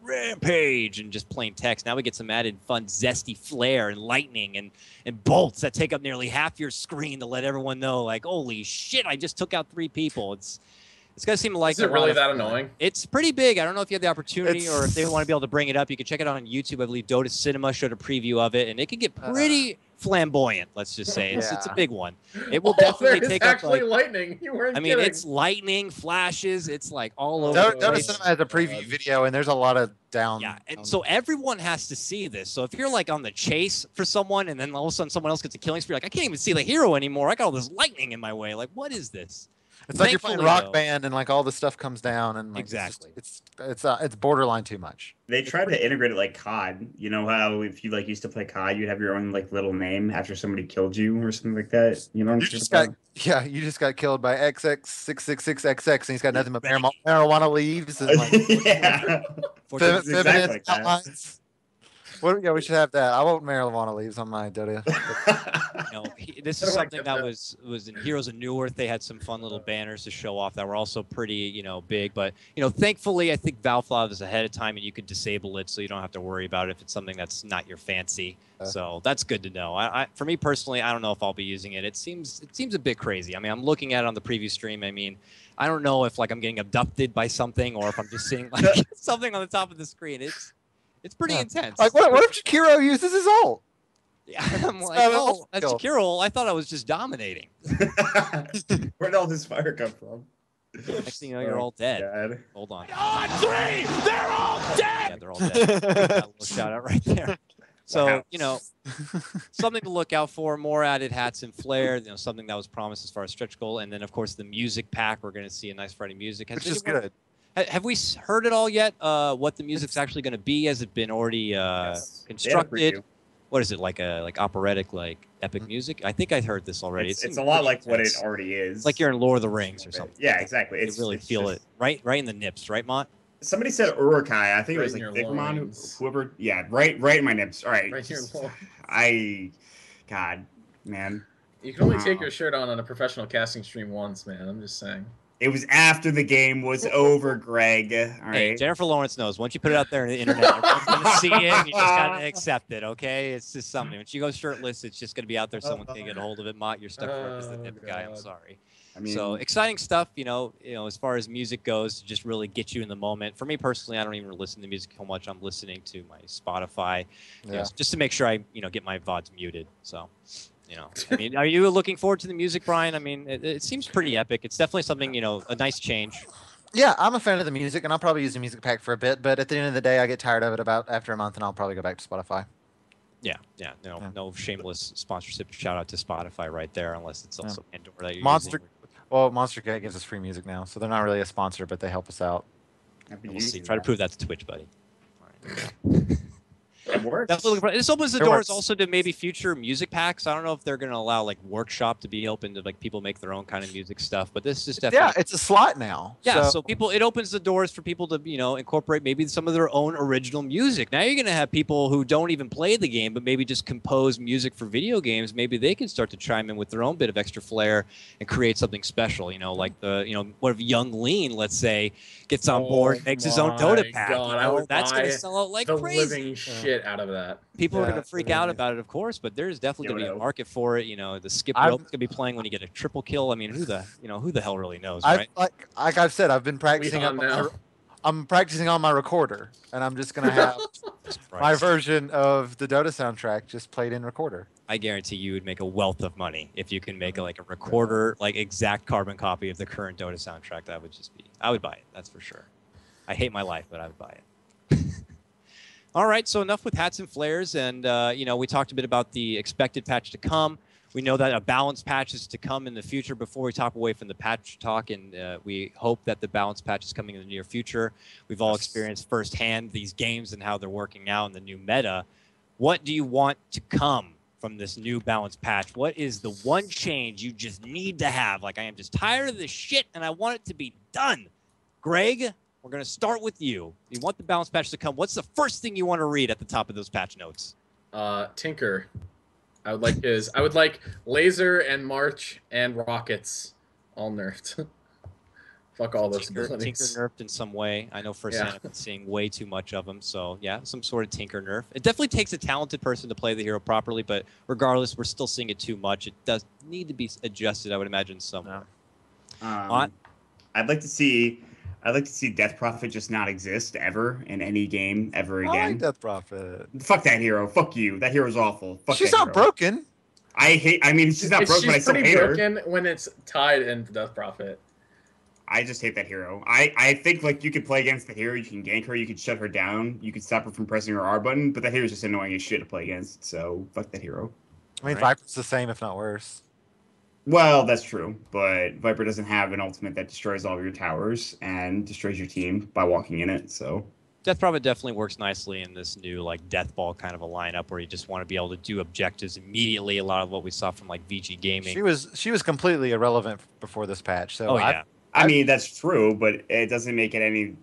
[SPEAKER 1] rampage and just plain text. Now we get some added fun, zesty flair and lightning and bolts that take up nearly half your screen to let everyone know, like, holy shit, I just took out 3 people. It's going to seem like
[SPEAKER 4] Is it
[SPEAKER 1] a lot
[SPEAKER 4] really
[SPEAKER 1] of
[SPEAKER 4] that
[SPEAKER 1] fun.
[SPEAKER 4] annoying?
[SPEAKER 1] It's pretty big. I don't know if you have the opportunity or if they
[SPEAKER 2] It's-
[SPEAKER 1] want to be able to bring it up. You can check it out on YouTube. I believe Dota Cinema showed a preview of it, and it can get pretty flamboyant. Let's just say it's a
[SPEAKER 2] Yeah.
[SPEAKER 1] big one. It will definitely
[SPEAKER 4] there's
[SPEAKER 1] take up
[SPEAKER 4] actually
[SPEAKER 1] like.
[SPEAKER 4] lightning. You weren't
[SPEAKER 1] I mean,
[SPEAKER 4] kidding.
[SPEAKER 1] it's lightning, flashes. It's like all over.
[SPEAKER 2] Dota
[SPEAKER 1] the
[SPEAKER 2] Dota
[SPEAKER 1] place.
[SPEAKER 2] Cinema has a preview
[SPEAKER 4] God.
[SPEAKER 2] video, and there's a lot of down.
[SPEAKER 1] Yeah, and so everyone has to see this. So if you're like on the chase for someone, and then all of a sudden someone else gets a killing spree, like I can't even see the hero anymore. I got all this lightning in my way. Like, what is this?
[SPEAKER 2] It's like you're playing
[SPEAKER 1] Thankfully,
[SPEAKER 2] Rock
[SPEAKER 1] though-
[SPEAKER 2] Band, and like all the stuff comes down, and like,
[SPEAKER 1] Exactly.
[SPEAKER 2] it's borderline too much.
[SPEAKER 3] They tried to integrate it like COD. You know how if you like used to play COD, you'd have your own like little name after somebody killed you or something like that. You know what I'm
[SPEAKER 2] You
[SPEAKER 3] talking
[SPEAKER 2] just
[SPEAKER 3] about?
[SPEAKER 2] you just got killed by XX666XX, and he's got nothing but marijuana leaves and like
[SPEAKER 3] Yeah.
[SPEAKER 1] Fortunately,
[SPEAKER 3] It's exactly
[SPEAKER 2] feminine
[SPEAKER 3] like that.
[SPEAKER 2] outlines. Yeah, we should have that. I want marijuana leaves on my Dota.
[SPEAKER 1] this
[SPEAKER 4] I
[SPEAKER 1] is
[SPEAKER 4] like
[SPEAKER 1] something
[SPEAKER 4] that.
[SPEAKER 1] that was in Heroes of New Earth. They had some fun little banners to show off that were also pretty, big. But thankfully, I think Valve thought of this ahead of time, and you could disable it, so you don't have to worry about it if it's something that's not your fancy. So that's good to know. For me personally, I don't know if I'll be using it. It seems a bit crazy. I mean, I'm looking at it on the preview stream. I mean, I don't know if like I'm getting abducted by something or if I'm just seeing like something on the top of the screen. It's pretty intense.
[SPEAKER 2] Like, what if Shakiro uses his ult?
[SPEAKER 1] Yeah, I'm like,
[SPEAKER 2] not an
[SPEAKER 1] oh,
[SPEAKER 2] ult
[SPEAKER 1] that's
[SPEAKER 2] skill.
[SPEAKER 1] Shakiro. I thought I was just dominating.
[SPEAKER 3] Where'd all this fire come from?
[SPEAKER 1] Next thing you know, you're all dead.
[SPEAKER 3] God.
[SPEAKER 1] Hold on.
[SPEAKER 5] On three, they're all dead.
[SPEAKER 1] Yeah, they're all dead. That little shout out right there. So, something to look out for, more added hats and flair, something that was promised as far as stretch goal. And then, of course, the music pack. We're going to see a nice Friday music.
[SPEAKER 2] Which is good.
[SPEAKER 1] Have we heard it all yet? What the music's actually going to be? Has it been already
[SPEAKER 3] Yes.
[SPEAKER 1] constructed?
[SPEAKER 3] They had a preview.
[SPEAKER 1] What is it, like operatic, like epic music? I think I heard this already.
[SPEAKER 3] It's
[SPEAKER 1] seemed
[SPEAKER 3] a lot
[SPEAKER 1] pretty
[SPEAKER 3] like what it
[SPEAKER 1] intense.
[SPEAKER 3] already is.
[SPEAKER 1] Like you're in Lord of the Rings or something.
[SPEAKER 3] Yeah, exactly.
[SPEAKER 1] You really feel it right in the nips, right, Mont?
[SPEAKER 3] Somebody said Urukai. I think
[SPEAKER 4] Right
[SPEAKER 3] it was
[SPEAKER 4] in
[SPEAKER 3] like
[SPEAKER 4] your
[SPEAKER 3] Vigmon,
[SPEAKER 4] loins.
[SPEAKER 3] whoever. Yeah, right in my nips. All right.
[SPEAKER 4] Right here,
[SPEAKER 3] God, man.
[SPEAKER 4] You can only take your shirt on a professional casting stream once, man. I'm just saying.
[SPEAKER 3] It was after the game was over, Greg. All right.
[SPEAKER 1] Hey, Jennifer Lawrence knows. Once you put it out there on the internet, everyone's going to see it, and you just got to accept it, okay? It's just something. When she goes shirtless, it's just going to be out there. Someone can get a hold of it. Mott, you're stuck forever as the nip guy. I'm
[SPEAKER 4] God.
[SPEAKER 1] sorry.
[SPEAKER 3] I mean,
[SPEAKER 1] So exciting stuff, as far as music goes, to just really get you in the moment. For me personally, I don't even listen to music so much. I'm listening to my Spotify, just to make sure I, get my VODs muted. So, I mean, are you looking forward to the music, Brian? I mean, it seems pretty epic. It's definitely something, a nice change.
[SPEAKER 2] Yeah, I'm a fan of the music, and I'll probably use the music pack for a bit. But at the end of the day, I get tired of it about after a month, and I'll probably go back to Spotify.
[SPEAKER 1] Yeah, no shameless sponsorship shout out to Spotify right there, unless it's also Pandora that you're
[SPEAKER 2] Monster.
[SPEAKER 1] using.
[SPEAKER 2] Well, Monster Cat gives us free music now, so they're not really a sponsor, but they help us out.
[SPEAKER 3] I've been
[SPEAKER 1] We'll see.
[SPEAKER 3] using
[SPEAKER 1] Try to
[SPEAKER 3] that.
[SPEAKER 1] prove that to Twitch, buddy. All right.
[SPEAKER 3] It works.
[SPEAKER 1] Definitely. This opens the
[SPEAKER 2] It
[SPEAKER 1] doors
[SPEAKER 2] works.
[SPEAKER 1] also to maybe future music packs. I don't know if they're going to allow like workshop to be open to like people make their own kind of music stuff, but this is definitely.
[SPEAKER 2] Yeah, it's a slot now.
[SPEAKER 1] Yeah, so people, it opens the doors for people to, incorporate maybe some of their own original music. Now you're going to have people who don't even play the game, but maybe just compose music for video games. Maybe they can start to chime in with their own bit of extra flair and create something special. Like what if Young Lean, let's say, gets on board, and makes his own Dota pack.
[SPEAKER 4] God, I would
[SPEAKER 1] that's going to
[SPEAKER 4] buy
[SPEAKER 1] sell out like
[SPEAKER 4] the
[SPEAKER 1] crazy.
[SPEAKER 4] living shit out of that.
[SPEAKER 1] People are
[SPEAKER 2] Yeah,
[SPEAKER 1] going to freak out about it, of course, but there's definitely going to be a market for it. The skip rope's going to be playing when you get a triple kill. I mean, who the hell really knows, right?
[SPEAKER 2] Like I've said, I've been practicing. I'm practicing on my recorder, and I'm just gonna have my version of the Dota soundtrack just played in recorder.
[SPEAKER 1] I guarantee you would make a wealth of money if you can make a recorder, like exact carbon copy of the current Dota soundtrack. That would just be, I would buy it. That's for sure. I hate my life, but I would buy it. All right, so enough with hats and flares, and we talked a bit about the expected patch to come. We know that a balanced patch is to come in the future. Before we talk away from the patch talk, and we hope that the balanced patch is coming in the near future. We've all experienced firsthand these games and how they're working out in the new meta. What do you want to come from this new balanced patch? What is the one change you just need to have? Like, I am just tired of this shit, and I want it to be done. Greg, we're going to start with you. You want the balanced patch to come. What's the first thing you want to read at the top of those patch notes?
[SPEAKER 4] Tinker. I would like laser and march and rockets all nerfed. Fuck all those
[SPEAKER 1] Tinker
[SPEAKER 4] abilities.
[SPEAKER 1] nerfed in some way. I know firsthand I've been seeing way too much of them. So yeah, some sort of Tinker nerf. It definitely takes a talented person to play the hero properly, but regardless, we're still seeing it too much. It does need to be adjusted, I would imagine, somewhere.
[SPEAKER 3] I'd like to see Death Prophet just not exist ever in any game ever
[SPEAKER 2] I
[SPEAKER 3] again.
[SPEAKER 2] like Death Prophet.
[SPEAKER 3] Fuck that hero. Fuck you. That hero's awful. Fuck
[SPEAKER 2] She's
[SPEAKER 3] that
[SPEAKER 2] not
[SPEAKER 3] hero.
[SPEAKER 2] broken.
[SPEAKER 3] I mean, she's not broken, but I
[SPEAKER 4] She's
[SPEAKER 3] still
[SPEAKER 4] pretty
[SPEAKER 3] hate her.
[SPEAKER 4] broken when it's tied in Death Prophet.
[SPEAKER 3] I just hate that hero. I think like you could play against the hero, you can gank her, you could shut her down, you could stop her from pressing her R button, but that hero's just annoying as shit to play against. So fuck that hero.
[SPEAKER 2] I mean,
[SPEAKER 1] All right.
[SPEAKER 2] Viper's the same, if not worse.
[SPEAKER 3] Well, that's true, but Viper doesn't have an ultimate that destroys all of your towers and destroys your team by walking in it. So
[SPEAKER 1] Death Prophet definitely works nicely in this new like Death Ball kind of a lineup where you just want to be able to do objectives immediately. A lot of what we saw from like VG Gaming.
[SPEAKER 2] She was completely irrelevant before this patch. So
[SPEAKER 1] Oh yeah.
[SPEAKER 3] I mean that's true, but it doesn't make it any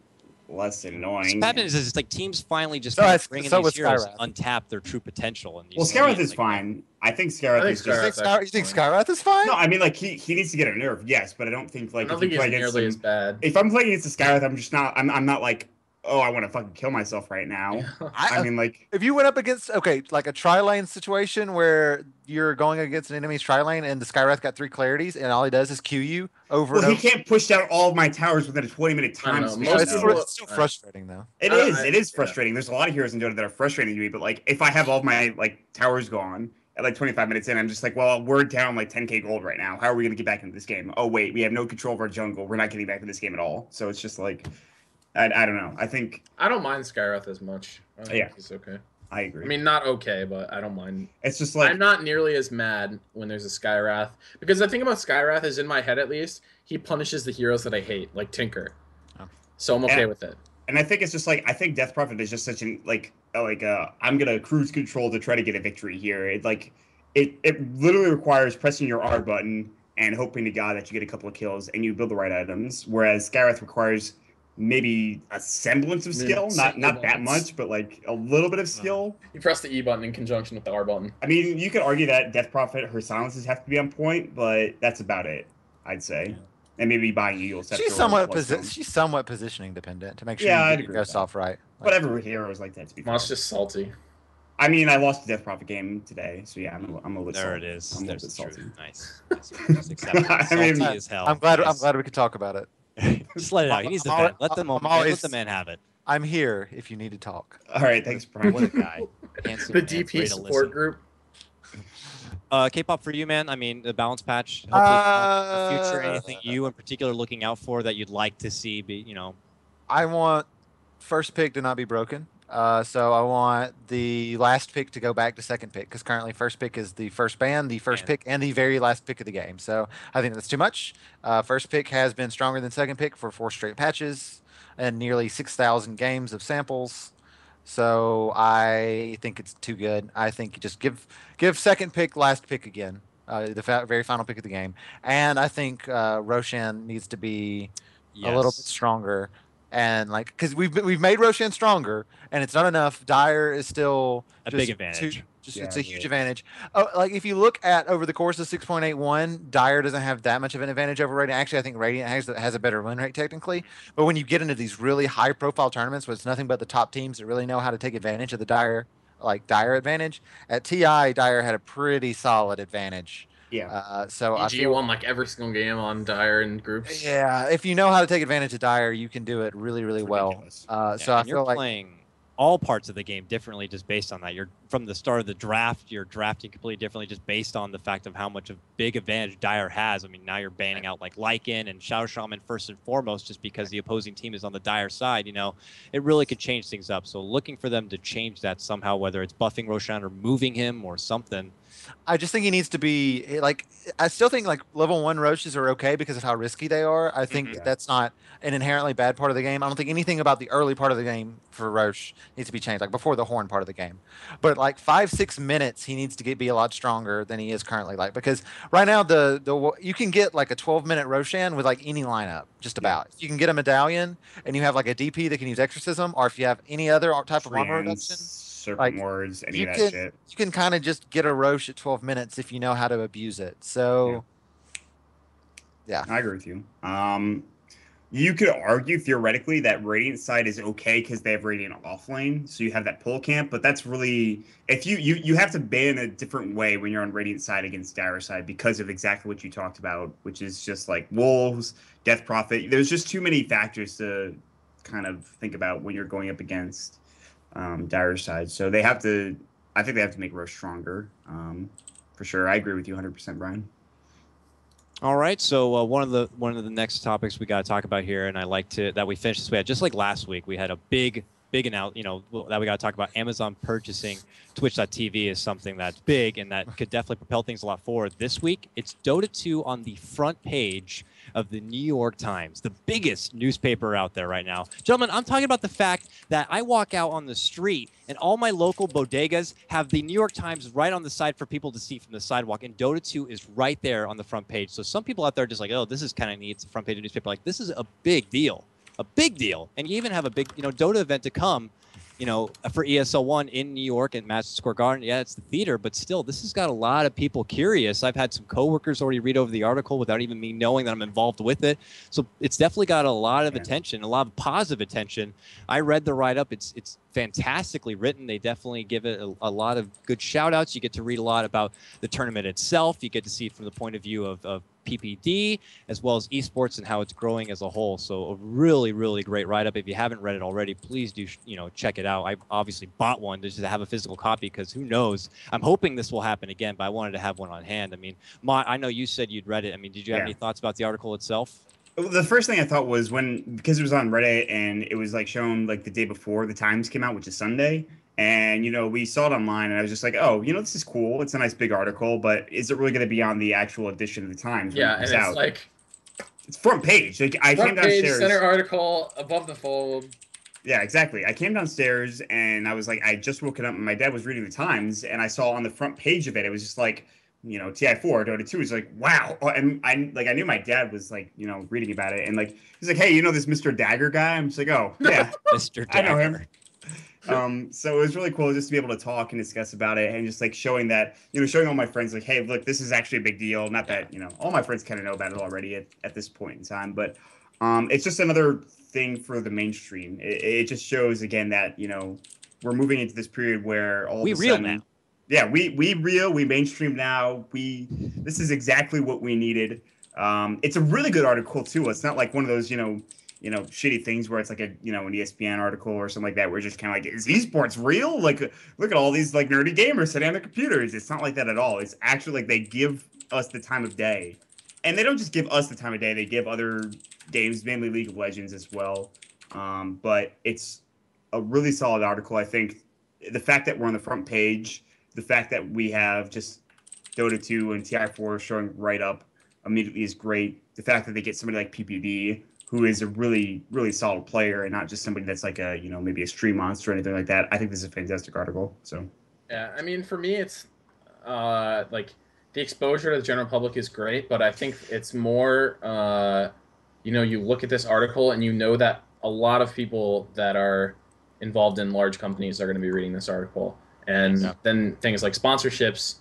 [SPEAKER 3] less
[SPEAKER 1] What's
[SPEAKER 3] annoying.
[SPEAKER 1] happening is it's like teams finally just
[SPEAKER 2] So
[SPEAKER 1] kind
[SPEAKER 2] it's-
[SPEAKER 1] of bring in
[SPEAKER 2] so
[SPEAKER 1] these
[SPEAKER 2] was
[SPEAKER 1] heroes
[SPEAKER 2] Skyrath.
[SPEAKER 1] and untap their true potential. And you
[SPEAKER 3] Well,
[SPEAKER 1] see
[SPEAKER 3] Skyrath
[SPEAKER 1] it,
[SPEAKER 3] is
[SPEAKER 1] like,
[SPEAKER 3] fine. I think Skyrath
[SPEAKER 4] I think
[SPEAKER 3] is
[SPEAKER 2] you
[SPEAKER 3] just.
[SPEAKER 4] Skyrath-
[SPEAKER 2] think, you think Skyrath is fine?
[SPEAKER 3] No, I mean like he needs to get a nerf, yes, but I don't think like
[SPEAKER 4] I don't
[SPEAKER 3] if
[SPEAKER 4] think
[SPEAKER 3] you
[SPEAKER 4] he's
[SPEAKER 3] play against
[SPEAKER 4] nearly
[SPEAKER 3] him,
[SPEAKER 4] as bad.
[SPEAKER 3] if I'm playing against the Skyrath, I'm just not. I'm not like, oh, I want to fucking kill myself right now. I mean, like,
[SPEAKER 2] If you went up against like a tri-lane situation where you're going against an enemy's tri-lane and the Skyrath got 3 clarities and all he does is Q you over
[SPEAKER 3] well,
[SPEAKER 2] and
[SPEAKER 3] he
[SPEAKER 2] over.
[SPEAKER 3] can't push down all of my towers within a 20-minute
[SPEAKER 4] I don't
[SPEAKER 3] time
[SPEAKER 4] know,
[SPEAKER 3] span.
[SPEAKER 2] No,
[SPEAKER 4] most
[SPEAKER 2] it's,
[SPEAKER 3] though.
[SPEAKER 4] people-
[SPEAKER 2] it's still frustrating though.
[SPEAKER 3] It
[SPEAKER 4] I-
[SPEAKER 3] is.
[SPEAKER 4] I-
[SPEAKER 3] It is
[SPEAKER 4] yeah.
[SPEAKER 3] frustrating. There's a lot of heroes in Dota that are frustrating to me, but like, if I have all of my like towers gone at like 25 minutes in, I'm just like, well, we're down like 10k gold right now. How are we gonna get back into this game? Oh wait, we have no control of our jungle. We're not getting back into this game at all. So it's just like, I don't know. I think
[SPEAKER 4] I don't mind Skyrath as much. I think
[SPEAKER 3] Yeah.
[SPEAKER 4] he's okay.
[SPEAKER 3] I agree.
[SPEAKER 4] I mean, not okay, but I don't mind.
[SPEAKER 3] it's just like
[SPEAKER 4] I'm not nearly as mad when there's a Skywrath because the thing about Skywrath is, in my head at least, he punishes the heroes that I hate, like Tinker.
[SPEAKER 2] Oh.
[SPEAKER 4] So I'm okay
[SPEAKER 3] Yeah.
[SPEAKER 4] with it.
[SPEAKER 3] And I think it's just like I think Death Prophet is just such an I'm gonna cruise control to try to get a victory here. It literally requires pressing your R button and hoping to God that you get a couple of kills and you build the right items. Whereas Skyrath requires maybe a semblance of skill, not that much, but like a little bit of skill.
[SPEAKER 4] You press the E button in conjunction with the R button.
[SPEAKER 3] I mean, you could argue that Death Prophet, her silences have to be on point, but that's about it, I'd say. And maybe buying Eagle Scepter.
[SPEAKER 2] She's somewhat positioning dependent to make sure
[SPEAKER 3] Yeah, I'd
[SPEAKER 2] you get
[SPEAKER 3] agree
[SPEAKER 2] your
[SPEAKER 3] with
[SPEAKER 2] ghost
[SPEAKER 3] that.
[SPEAKER 2] off right. Like,
[SPEAKER 3] Whatever heroes like that to be fair.
[SPEAKER 4] Mon's just salty.
[SPEAKER 3] I mean, I lost the Death Prophet game today, so yeah, I'm a little bit
[SPEAKER 1] There
[SPEAKER 3] salty.
[SPEAKER 1] it is.
[SPEAKER 3] I'm a
[SPEAKER 1] There's
[SPEAKER 3] little
[SPEAKER 1] the
[SPEAKER 3] bit
[SPEAKER 1] truth.
[SPEAKER 3] salty.
[SPEAKER 1] Nice. Just accept it.
[SPEAKER 3] I
[SPEAKER 1] Salty
[SPEAKER 3] mean,
[SPEAKER 1] as hell.
[SPEAKER 2] I'm glad
[SPEAKER 1] Nice.
[SPEAKER 2] we could talk about it.
[SPEAKER 1] Just let it out. He needs to
[SPEAKER 2] I'm
[SPEAKER 1] vent. Let the moment.
[SPEAKER 2] always-
[SPEAKER 1] Let the man have it.
[SPEAKER 2] I'm here if you need to talk.
[SPEAKER 3] All right, thanks, Brian.
[SPEAKER 1] What a guy. Handsome
[SPEAKER 4] The
[SPEAKER 1] man,
[SPEAKER 4] DP
[SPEAKER 1] great to
[SPEAKER 4] support
[SPEAKER 1] listen.
[SPEAKER 4] group.
[SPEAKER 1] K-pop for you, man. I mean, the balance patch. Hopefully, in the future, anything you in particular looking out for that you'd like to see be,
[SPEAKER 2] I want first pick to not be broken. So I want the last pick to go back to second pick because currently first pick is the first ban, the first pick, and the very last pick of the game. So I think that's too much. First pick has been stronger than second pick for 4 straight patches and nearly 6,000 games of samples. So I think it's too good. I think you just give second pick, last pick again, the very final pick of the game. And I think Roshan needs to be a little bit stronger. And like, because we've made Roshan stronger, and it's not enough. Dire is still
[SPEAKER 1] A big advantage.
[SPEAKER 2] It's a huge advantage. Oh, like if you look at over the course of 6.81, Dire doesn't have that much of an advantage over Radiant. Actually, I think Radiant has a better win rate technically. But when you get into these really high profile tournaments where it's nothing but the top teams that really know how to take advantage of the Dire advantage, at TI, Dire had a pretty solid advantage.
[SPEAKER 3] Yeah.
[SPEAKER 2] So I
[SPEAKER 4] EG
[SPEAKER 2] feel
[SPEAKER 4] won like every single game on Dire and groups.
[SPEAKER 2] yeah, if you know how to take advantage of Dire, you can do it really, really well.
[SPEAKER 3] Ridiculous.
[SPEAKER 2] So I
[SPEAKER 1] you're
[SPEAKER 2] feel like
[SPEAKER 1] playing all parts of the game differently just based on that. You're from the start of the draft, you're drafting completely differently just based on the fact of how much of big advantage Dire has. I mean, now you're banning out like Lycan and Shadow Shaman first and foremost just because the opposing team is on the Dire side. It really could change things up. So looking for them to change that somehow, whether it's buffing Roshan or moving him or something.
[SPEAKER 2] I just think he needs to be like. I still think like level 1 Roaches are okay because of how risky they are. I think that's not an inherently bad part of the game. I don't think anything about the early part of the game for Roche needs to be changed, like before the horn part of the game. But like 5-6 minutes, he needs to be a lot stronger than he is currently. Like because right now the you can get like a 12-minute Roshan with like any lineup, just about. You can get a medallion and you have like a DP that can use exorcism, or if you have any other type of armor reduction.
[SPEAKER 3] Serpent wards, any of that shit.
[SPEAKER 2] You can kind of just get a Roche at 12 minutes if you know how to abuse it. So, yeah.
[SPEAKER 3] I agree with you. You could argue theoretically that Radiant side is okay because they have Radiant offlane, so you have that pull camp. But that's really if you have to ban a different way when you're on Radiant side against Dire side because of exactly what you talked about, which is just like Wolves, Death Prophet. There's just too many factors to kind of think about when you're going up against Dire side. So I think they have to make Roche stronger, for for sure. I agree with you 100%, Brian.
[SPEAKER 1] All right, so one of the next topics we got to talk about here, and I like to that we finished this. We had just like last week, we had a big announcement, that we got to talk about. Amazon purchasing Twitch.tv is something that's big and that could definitely propel things a lot forward. This week, it's Dota 2 on the front page of the New York Times, the biggest newspaper out there right now. Gentlemen, I'm talking about the fact that I walk out on the street and all my local bodegas have the New York Times right on the side for people to see from the sidewalk, and Dota 2 is right there on the front page. So some people out there are just like, oh, this is kind of neat. It's the front page of the newspaper. Like, this is a big deal. A big deal. And you even have a big, Dota event to come, for ESL1 in New York at Madison Square Garden. Yeah, it's the theater, but still, this has got a lot of people curious. I've had some coworkers already read over the article without even me knowing that I'm involved with it. So it's definitely got a lot of attention, a lot of positive attention. I read the write-up. It's fantastically written. They definitely give it a lot of good shout-outs. You get to read a lot about the tournament itself. You get to see it from the point of view of PPD, as well as esports and how it's growing as a whole. So a really, really great write-up. If you haven't read it already, please do, check it out. I obviously bought one just to have a physical copy because who knows? I'm hoping this will happen again, but I wanted to have one on hand. I mean, I know you said you'd read it. I mean, did you have any thoughts about the article itself?
[SPEAKER 3] The first thing I thought was because it was on Reddit and it was like shown like the day before the Times came out, which is Sunday. And, we saw it online and I was just like, oh, this is cool. It's a nice big article, but is it really going to be on the actual edition of the Times?
[SPEAKER 4] Yeah, and it's like...
[SPEAKER 3] It's front page. Like, I came downstairs.
[SPEAKER 4] Center article, above the fold.
[SPEAKER 3] Yeah, exactly. I came downstairs and I was like, I just woken up and my dad was reading the Times and I saw on the front page of it, it was just like, TI4, Dota 2 is like, wow. And I knew my dad was like, reading about it. And like, he's like, hey, this Mr. Dagger guy? I'm just like, oh, yeah.
[SPEAKER 1] Mr. Dagger.
[SPEAKER 3] I know him. So it was really cool just to be able to talk and discuss about it and just like showing that, showing all my friends like, hey, look, this is actually a big deal. Not that, all my friends kind of know about it already at this point in time, but it's just another thing for the mainstream. It just shows again that, we're moving into this period where all of a sudden,
[SPEAKER 1] now.
[SPEAKER 3] Yeah, we mainstream now. This is exactly what we needed. It's a really good article too. It's not like one of those, shitty things where it's like an ESPN article or something like that, where it's just kind of like, is esports real? Like, look at all these like nerdy gamers sitting on their computers. It's not like that at all. It's actually like they give us the time of day, and they don't just give us the time of day. They give other games, mainly League of Legends as well. But it's a really solid article. I think the fact that we're on the front page, the fact that we have just Dota 2 and TI4 showing right up immediately is great. The fact that they get somebody like PPD, who is a really, really solid player and not just somebody that's like a, maybe a stream monster or anything like that. I think this is a fantastic article. So,
[SPEAKER 4] yeah, I mean, for me, it's like the exposure to the general public is great, but I think it's more, you look at this article and that a lot of people that are involved in large companies are going to be reading this article. And then things like sponsorships,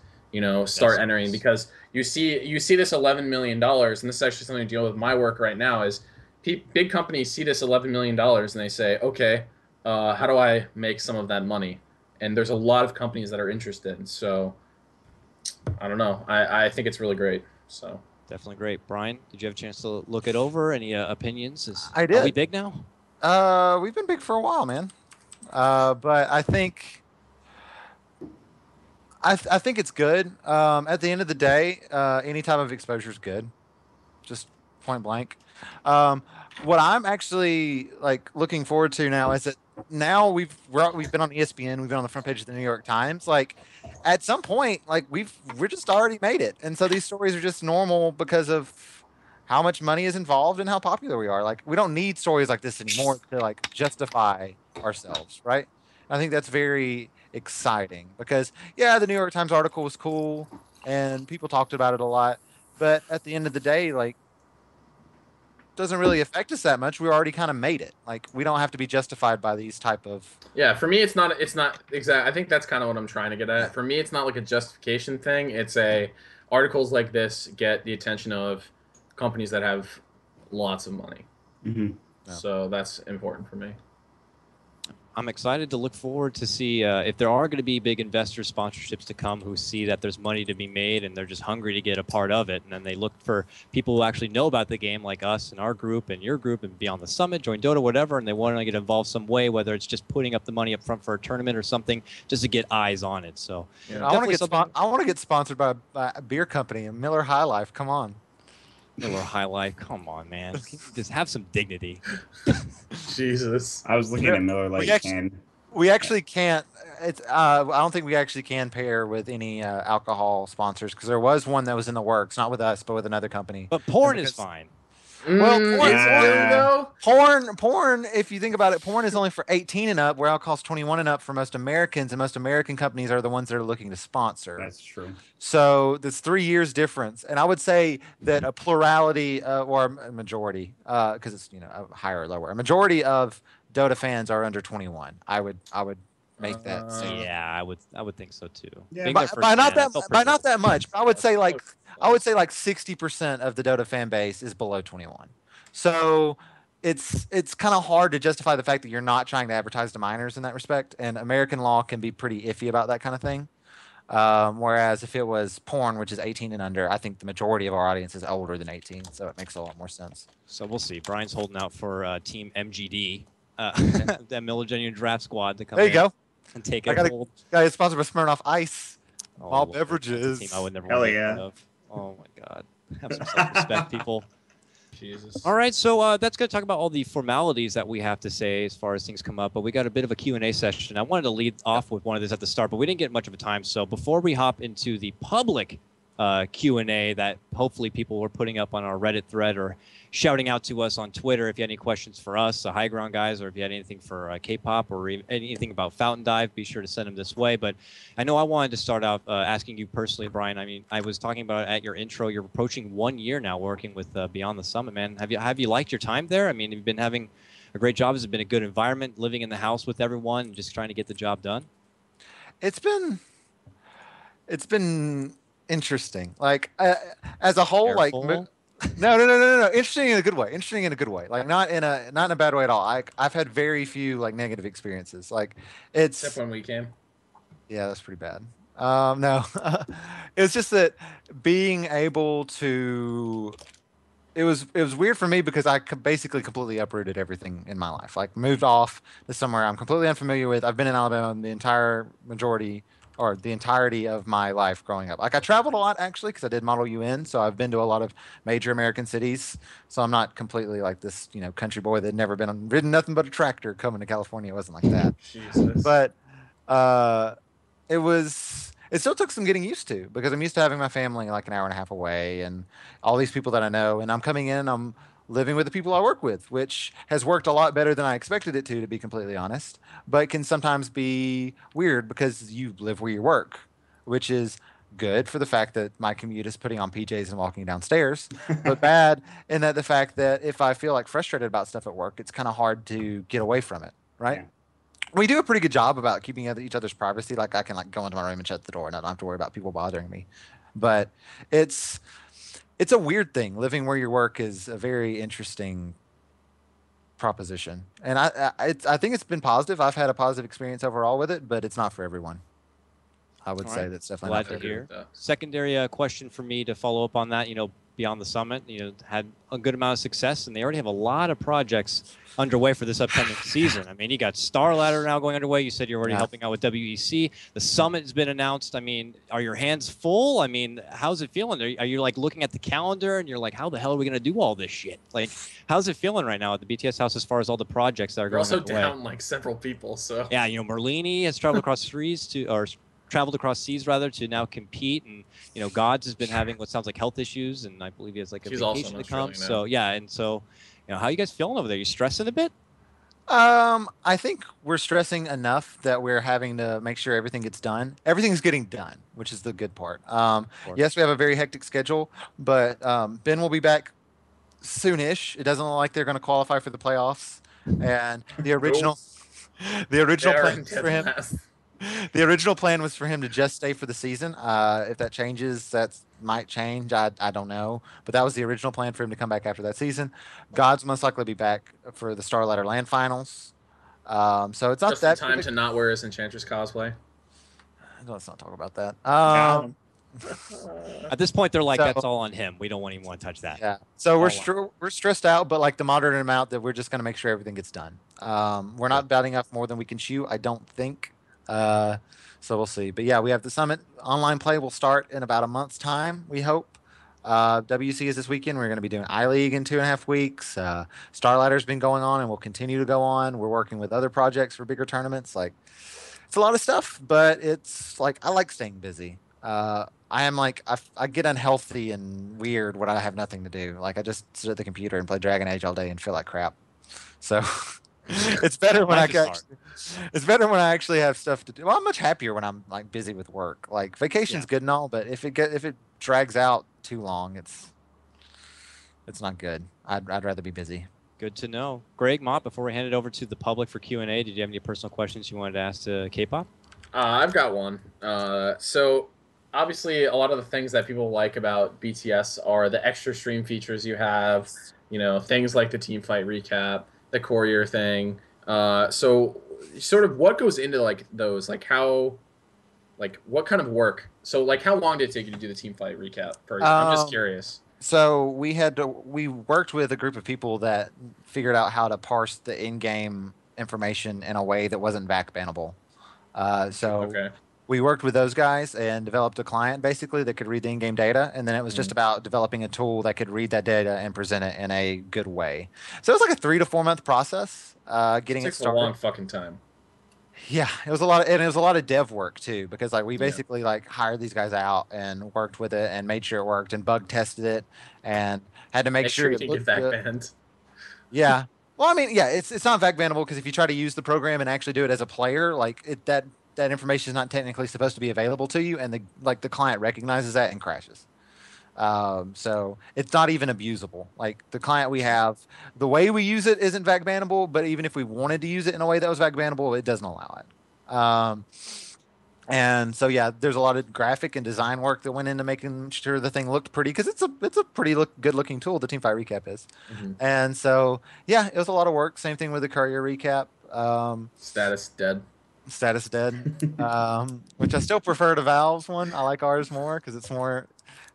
[SPEAKER 4] start entering, because you see this $11 million, and this is actually something to deal with my work right now, is big companies see this $11 million and they say, okay, how do I make some of that money? And there's a lot of companies that are interested. So I don't know. I think it's really great. So
[SPEAKER 1] definitely great. Brian, did you have a chance to look it over? Any opinions?
[SPEAKER 2] I did.
[SPEAKER 1] Are we big now?
[SPEAKER 2] We've been big for a while, man. But I think it's good. At the end of the day, any type of exposure is good. Just point blank. What I'm actually like looking forward to now is that now we've been on ESPN, we've been on the front page of the New York Times. Like at some point, like we're just already made it, and so these stories are just normal because of how much money is involved and how popular we are. Like we don't need stories like this anymore to like justify ourselves, right? I think that's very exciting because the New York Times article was cool and people talked about it a lot, but at the end of the day, like, doesn't really affect us that much. We already kind of made it. Like we don't have to be justified by these type of.
[SPEAKER 4] Yeah, for me, it's not exact. I think that's kind of what I'm trying to get at. For me, it's not like a justification thing. It's articles like this get the attention of companies that have lots of money.
[SPEAKER 3] Mm-hmm.
[SPEAKER 4] So that's important for me.
[SPEAKER 1] I'm excited to look forward to see if there are going to be big investor sponsorships to come who see that there's money to be made and they're just hungry to get a part of it. And then they look for people who actually know about the game, like us and our group and your group and Beyond the Summit, Join Dota, whatever. And they want to get involved some way, whether it's just putting up the money up front for a tournament or something, just to get eyes on it. So
[SPEAKER 2] I want to get sponsored by a beer company, Miller High Life. Come on.
[SPEAKER 1] Miller High Life. Come on, man. Just have some dignity.
[SPEAKER 4] Jesus.
[SPEAKER 3] I was looking at Miller Lite and
[SPEAKER 2] we actually can't. It's I don't think we actually can pair with any alcohol sponsors because there was one that was in the works, not with us, but with another company.
[SPEAKER 1] But porn is fine.
[SPEAKER 2] Well, porn. If you think about it, porn is only for 18 and up, where alcohol's 21 and up for most Americans, and most American companies are the ones that are looking to sponsor.
[SPEAKER 3] That's true.
[SPEAKER 2] So there's 3 years difference, and I would say that a plurality or a majority, because it's higher or lower, a majority of Dota fans are under 21. I would make that statement.
[SPEAKER 1] Yeah, I would think so too.
[SPEAKER 2] Yeah, by not that much. I would say like 60% of the Dota fan base is below 21. So it's kind of hard to justify the fact that you're not trying to advertise to minors in that respect. And American law can be pretty iffy about that kind of thing. Whereas if it was porn, which is 18 and under, I think the majority of our audience is older than 18. So it makes a lot more sense.
[SPEAKER 1] So we'll see. Brian's holding out for Team MGD, that Miller Genuine Draft Squad to come
[SPEAKER 2] There you go.
[SPEAKER 1] And take
[SPEAKER 2] a hold. Got it sponsored by Smirnoff Ice. All beverages.
[SPEAKER 1] Team I would never
[SPEAKER 3] Hell
[SPEAKER 1] want to
[SPEAKER 3] yeah.
[SPEAKER 1] get of. Oh my God. Have some self-respect, people.
[SPEAKER 4] Jesus.
[SPEAKER 1] All right, so that's going to talk about all the formalities that we have to say as far as things come up, but we got a bit of a Q&A session. I wanted to lead off with one of this at the start, but we didn't get much of a time. So before we hop into the public Q&A that hopefully people were putting up on our Reddit thread or shouting out to us on Twitter if you had any questions for us, the High Ground guys, or if you had anything for K-pop or anything about Fountain Dive, be sure to send them this way. But I know I wanted to start out asking you personally, Brian. I mean, I was talking about it at your intro. You're approaching 1 year now working with Beyond the Summit, man. Have you liked your time there? I mean, you've been having a great job. Has it been a good environment, living in the house with everyone and just trying to get the job done?
[SPEAKER 2] It's been interesting. Like as a whole,
[SPEAKER 1] Careful.
[SPEAKER 2] like no. Interesting in a good way. Interesting in a good way. Like not in a bad way at all. I've had very few like negative experiences. Like
[SPEAKER 4] except when we came.
[SPEAKER 2] Yeah, that's pretty bad. No, it's just that being able to. It was weird for me because I basically completely uprooted everything in my life. Like moved off to somewhere I'm completely unfamiliar with. I've been in Alabama the entirety of my life growing up. Like I traveled a lot actually because I did Model UN, so I've been to a lot of major American cities. So I'm not completely like this, country boy that had never ridden nothing but a tractor coming to California. It wasn't like that.
[SPEAKER 4] Jesus.
[SPEAKER 2] But it still took some getting used to because I'm used to having my family like an hour and a half away and all these people that I know, and I'm coming in, I'm living with the people I work with, which has worked a lot better than I expected it to be completely honest, but can sometimes be weird because you live where you work, which is good for the fact that my commute is putting on PJs and walking downstairs, but bad in that the fact that if I feel like frustrated about stuff at work, it's kind of hard to get away from it, right? Yeah. We do a pretty good job about keeping each other's privacy. Like I can like go into my room and shut the door and I don't have to worry about people bothering me, but it's a weird thing. Living where you work is a very interesting proposition. And I think it's been positive. I've had a positive experience overall with it, but it's not for everyone. I would say that's definitely not for everyone.
[SPEAKER 1] Secondary question for me to follow up on that, Beyond the Summit, had a good amount of success, and they already have a lot of projects underway for this upcoming season. I mean, you got Star Ladder now going underway. You said you're already helping out with WEC. The Summit has been announced. I mean, are your hands full? I mean, how's it feeling? Are you like looking at the calendar and you're like, how the hell are we going to do all this shit? Like, how's it feeling right now at the BTS house as far as all the projects that are going underway?
[SPEAKER 4] We're also down like several people, so.
[SPEAKER 1] Yeah, Merlini has traveled across traveled across seas rather to now compete, and Gods has been having what sounds like health issues, and I believe he has like a vacation to come. So yeah, and so how are you guys feeling over there? You stressing a bit?
[SPEAKER 2] I think we're stressing enough that we're having to make sure everything gets done. Everything's getting done, which is the good part. Yes, we have a very hectic schedule, but Ben will be back soonish. It doesn't look like they're going to qualify for the playoffs, and the original plan for him. The original plan was for him to just stay for the season. If that changes, that might change. I don't know. But that was the original plan for him to come back after that season. God's most likely be back for the Star Ladder Land Finals. So it's not
[SPEAKER 4] Just in
[SPEAKER 2] that
[SPEAKER 4] time
[SPEAKER 2] big.
[SPEAKER 4] to not wear his Enchantress cosplay.
[SPEAKER 2] Let's not talk about that.
[SPEAKER 3] Got him.
[SPEAKER 1] At this point, they're like,
[SPEAKER 2] So-
[SPEAKER 1] that's all on him. We don't even want to touch that.
[SPEAKER 2] Yeah. So
[SPEAKER 1] All
[SPEAKER 2] we're stressed out, but like the moderate amount that we're just gonna make sure everything gets done. We're not batting off more than we can shoot, I don't think. So we'll see. But yeah, we have the summit. Online play will start in about a month's time, we hope. WC is this weekend. We're going to be doing I-League in 2.5 weeks. Starladder's been going on and will continue to go on. We're working with other projects for bigger tournaments. Like, it's a lot of stuff, but it's like I like staying busy. I am like I get unhealthy and weird when I have nothing to do. Like I just sit at the computer and play Dragon Age all day and feel like crap. So it's better when
[SPEAKER 1] Life is hard.
[SPEAKER 2] it's better when I actually have stuff to do. Well, I'm much happier when I'm like busy with work. Like vacation's good and all, but if it drags out too long, it's not good. I'd rather be busy.
[SPEAKER 1] Good to know. Greg, Maut, before we hand it over to the public for Q&A, did you have any personal questions you wanted to ask to K-pop?
[SPEAKER 4] I've got one. So obviously, a lot of the things that people like about BTS are the extra stream features you have. You know, things like the team fight recap, the courier thing. So sort of what goes into like those, like how, like what kind of work? So like how long did it take you to do the team fight recap? I'm just curious.
[SPEAKER 2] So we worked with a group of people that figured out how to parse the in-game information in a way that wasn't VAC bannable.
[SPEAKER 4] Okay.
[SPEAKER 2] We worked with those guys and developed a client basically that could read the in-game data, and then it was just about developing a tool that could read that data and present it in a good way. So it was like a 3 to 4 month process getting it started.
[SPEAKER 4] A long fucking time.
[SPEAKER 2] Yeah, it was a lot, and it was a lot of dev work too, because like we basically like hired these guys out and worked with it and made sure it worked and bug tested it and had to make sure
[SPEAKER 4] you
[SPEAKER 2] it
[SPEAKER 4] can
[SPEAKER 2] looked
[SPEAKER 4] get that
[SPEAKER 2] good.
[SPEAKER 4] banned.
[SPEAKER 2] Yeah. Well, I mean, yeah, it's not VAC bannable because if you try to use the program and actually do it as a player, like that information is not technically supposed to be available to you, and the client recognizes that and crashes. So it's not even abusable. Like the client we have, the way we use it isn't VAC bannable, but even if we wanted to use it in a way that was VAC bannable, it doesn't allow it. And so yeah, there's a lot of graphic and design work that went into making sure the thing looked pretty, because it's a pretty good looking tool. The Teamfight Recap is, and so yeah, it was a lot of work. Same thing with the Courier Recap.
[SPEAKER 4] Status dead.
[SPEAKER 2] Which I still prefer to Valve's one. I like ours more because it's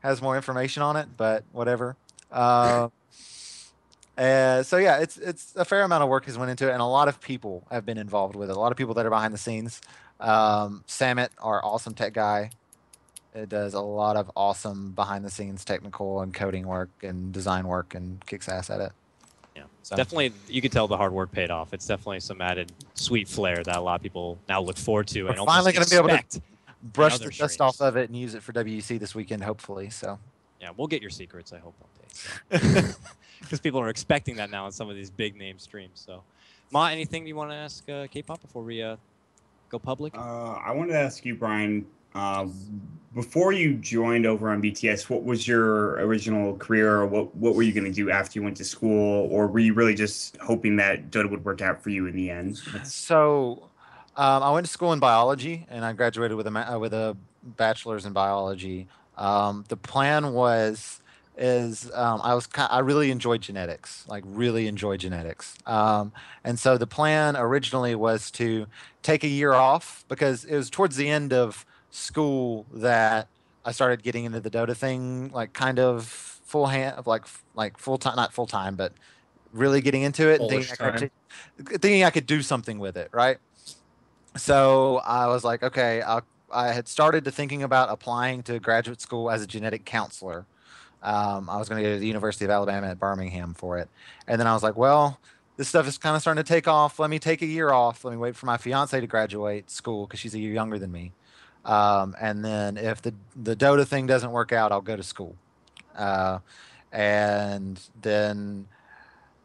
[SPEAKER 2] has more information on it, but whatever. So yeah, it's a fair amount of work has went into it, and a lot of people have been involved with it. A lot of people that are behind the scenes. Samit, our awesome tech guy, it does a lot of awesome behind the scenes technical and coding work and design work and kicks ass at it.
[SPEAKER 1] Yeah,
[SPEAKER 2] So.
[SPEAKER 1] definitely. You could tell the hard work paid off. It's definitely some added sweet flair that a lot of people now look forward to.
[SPEAKER 2] We're
[SPEAKER 1] and
[SPEAKER 2] finally
[SPEAKER 1] going to
[SPEAKER 2] be able to brush
[SPEAKER 1] other
[SPEAKER 2] the dust
[SPEAKER 1] streams.
[SPEAKER 2] off of it and use it for WEC this weekend, hopefully. So.
[SPEAKER 1] Yeah, we'll get your secrets, I hope, one day. Because people are expecting that now on some of these big name streams. So, Ma, anything you want to ask K-pop before we go public?
[SPEAKER 3] I wanted to ask you, Brian, before you joined over on BTS, what was your original career, or what were you going to do after you went to school, or were you really just hoping that Dota would work out for you in the end?
[SPEAKER 2] So, I went to school in biology, and I graduated with a bachelor's in biology. The plan I really enjoyed genetics, and so the plan originally was to take a year off, because it was towards the end of school that I started getting into the Dota thing, like kind of full time, not full time, but really getting into it and thinking I could do something with it, right? So I was like, okay, I had started to thinking about applying to graduate school as a genetic counselor. I was going to go to the University of Alabama at Birmingham for it. And then I was like, well, this stuff is kind of starting to take off. Let me take a year off. Let me wait for my fiance to graduate school, because she's a year younger than me. And then if the Dota thing doesn't work out, I'll go to school. And then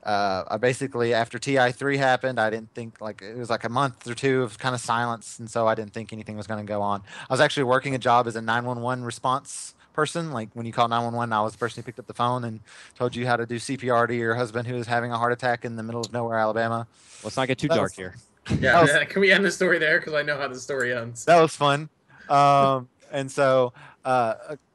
[SPEAKER 2] I basically, after TI3 happened, I didn't think, like, it was like a month or two of kind of silence, and so I didn't think anything was going to go on. I was actually working a job as a 911 response person. Like when you call 911, I was the person who picked up the phone and told you how to do CPR to your husband who was having a heart attack in the middle of nowhere, Alabama.
[SPEAKER 1] Let's not get too dark here.
[SPEAKER 4] Yeah, can we end the story there? Because I know how the story ends.
[SPEAKER 2] That was fun. And so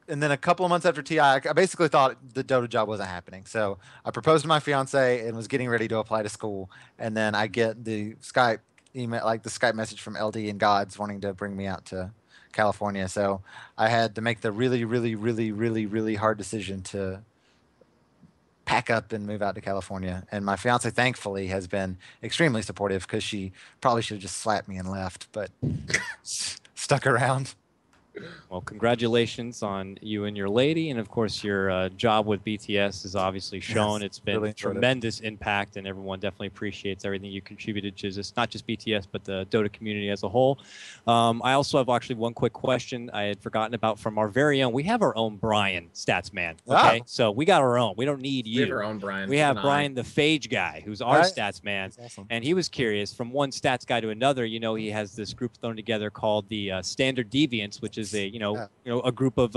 [SPEAKER 2] and then a couple of months after TI, I basically thought the Dota job wasn't happening. So I proposed to my fiance and was getting ready to apply to school. And then I get the Skype email, like the Skype message from LD and Gods wanting to bring me out to California. So I had to make the really, really, really, really, really hard decision to pack up and move out to California. And my fiance, thankfully, has been extremely supportive because she probably should have just slapped me and left, but stuck around.
[SPEAKER 1] Well, congratulations on you and your lady, and of course your job with BTS is obviously shown.
[SPEAKER 2] Yes,
[SPEAKER 1] It's been
[SPEAKER 2] really enjoyed it.
[SPEAKER 1] tremendous impact, and everyone definitely appreciates everything you contributed to not just BTS, but the Dota community as a whole. I also have actually one quick question I had forgotten about from our very own. We have our own Brian Statsman. Okay, so we got our own. We don't need you.
[SPEAKER 4] We have our own Brian.
[SPEAKER 1] We have Brian the Phage guy, who's our stats man.
[SPEAKER 2] Awesome.
[SPEAKER 1] And he was curious from one stats guy to another. You know, he has this group thrown together called the Standard Deviants, which is a a group of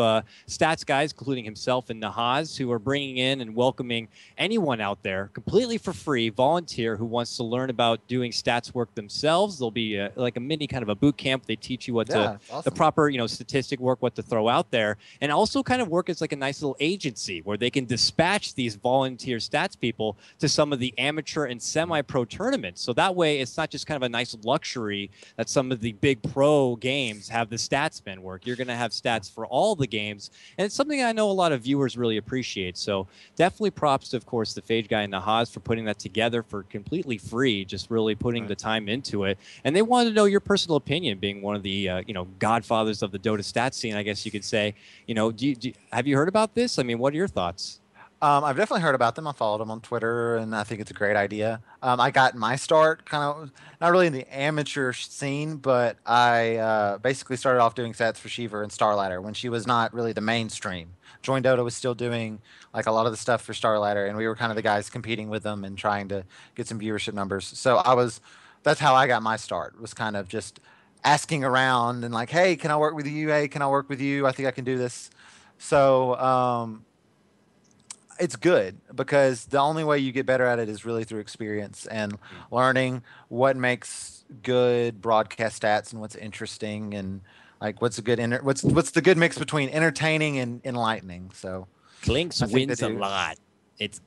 [SPEAKER 1] stats guys, including himself and Nahaz, who are bringing in and welcoming anyone out there completely for free, volunteer, who wants to learn about doing stats work themselves. There'll be like a mini kind of a boot camp. They teach you what the proper statistic work, what to throw out there, and also kind of work as like a nice little agency where they can dispatch these volunteer stats people to some of the amateur and semi-pro tournaments. So that way, it's not just kind of a nice luxury that some of the big pro games have the statsmen work. You're going to have stats for all the games, and it's something I know a lot of viewers really appreciate. So definitely props to, of course, the Phage guy and Nahaz for putting that together for completely free, just really putting the time into it. And they wanted to know your personal opinion, being one of the godfathers of the Dota stats scene, I guess you could say. Have you heard about this? I mean, what are your thoughts?
[SPEAKER 2] I've definitely heard about them. I followed them on Twitter, and I think it's a great idea. I got my start kind of not really in the amateur scene, but I basically started off doing stats for Shiva and Starladder when she was not really the mainstream. Join Dota was still doing like a lot of the stuff for Starladder, and we were kind of the guys competing with them and trying to get some viewership numbers. So that's how I got my start, was kind of just asking around and like, hey, can I work with you? Hey, can I work with you? I think I can do this. So it's good because the only way you get better at it is really through experience and learning what makes good broadcast stats and what's interesting and like what's a good what's the good mix between entertaining and enlightening. So
[SPEAKER 1] Clinks wins a lot. It's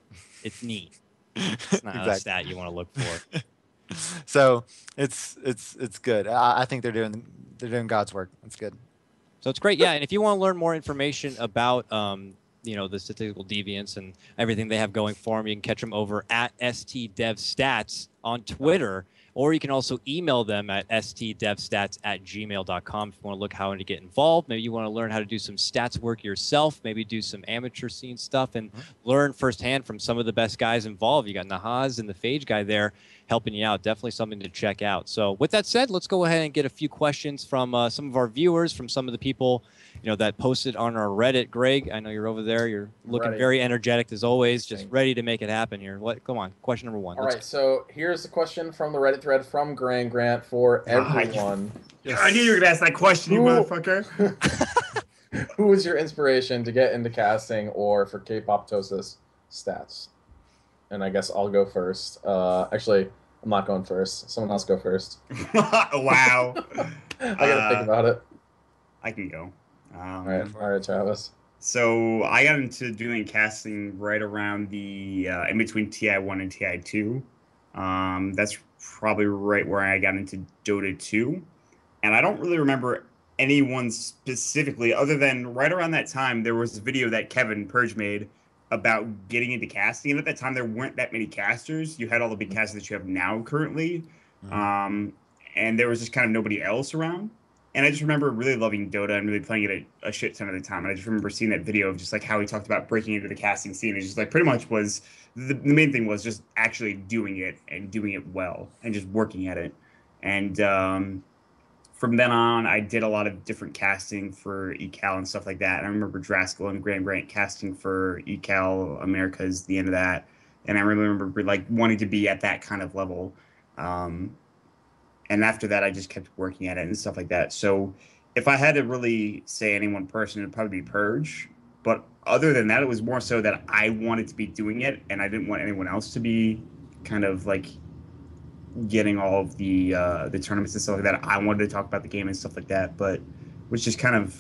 [SPEAKER 1] neat. It's not a stat you want to look for.
[SPEAKER 2] So it's good. I think they're doing God's work. It's good.
[SPEAKER 1] So it's great. Yeah, and if you want to learn more information about the statistical deviants and everything they have going for them, you can catch them over at STDevStats on Twitter, or you can also email them at stdevstats@gmail.com if you want to look how to get involved. Maybe you want to learn how to do some stats work yourself, maybe do some amateur scene stuff and learn firsthand from some of the best guys involved. You got Nahaz and the Phage guy there helping you out. Definitely something to check out. So with that said, let's go ahead and get a few questions from some of our viewers, from some of the people that posted on our Reddit. Greg, I know you're over there. You're looking very energetic as always, just ready to make it happen here. Come on, question number one.
[SPEAKER 4] All right, so here's the question from the Reddit thread from Grant for everyone.
[SPEAKER 3] I knew you were going to ask that question, you motherfucker.
[SPEAKER 4] Who was your inspiration to get into casting or for Kpoptosis stats? And I guess I'll go first. Actually, I'm not going first. Someone else go first.
[SPEAKER 3] Wow.
[SPEAKER 4] I got to think about it.
[SPEAKER 3] I can go.
[SPEAKER 4] All right, Travis.
[SPEAKER 3] So I got into doing casting right around the in between TI1 and TI2. That's probably right where I got into Dota 2. And I don't really remember anyone specifically, other than right around that time, there was a video that Kevin Purge made about getting into casting. And at that time, there weren't that many casters. You had all the big casters that you have now currently. And there was just kind of nobody else around. And I just remember really loving Dota and really playing it a shit ton of the time. And I just remember seeing that video of just like how he talked about breaking into the casting scene. It's just like pretty much was the main thing was just actually doing it and doing it well and just working at it. And from then on, I did a lot of different casting for ECAL and stuff like that. And I remember Draskell and Grant casting for ECAL Americas, the end of that. And I remember like wanting to be at that kind of level. And after that, I just kept working at it and stuff like that. So if I had to really say any one person, it'd probably be Purge. But other than that, it was more so that I wanted to be doing it, and I didn't want anyone else to be kind of like getting all of the tournaments and stuff like that. I wanted to talk about the game and stuff like that, but which just kind of,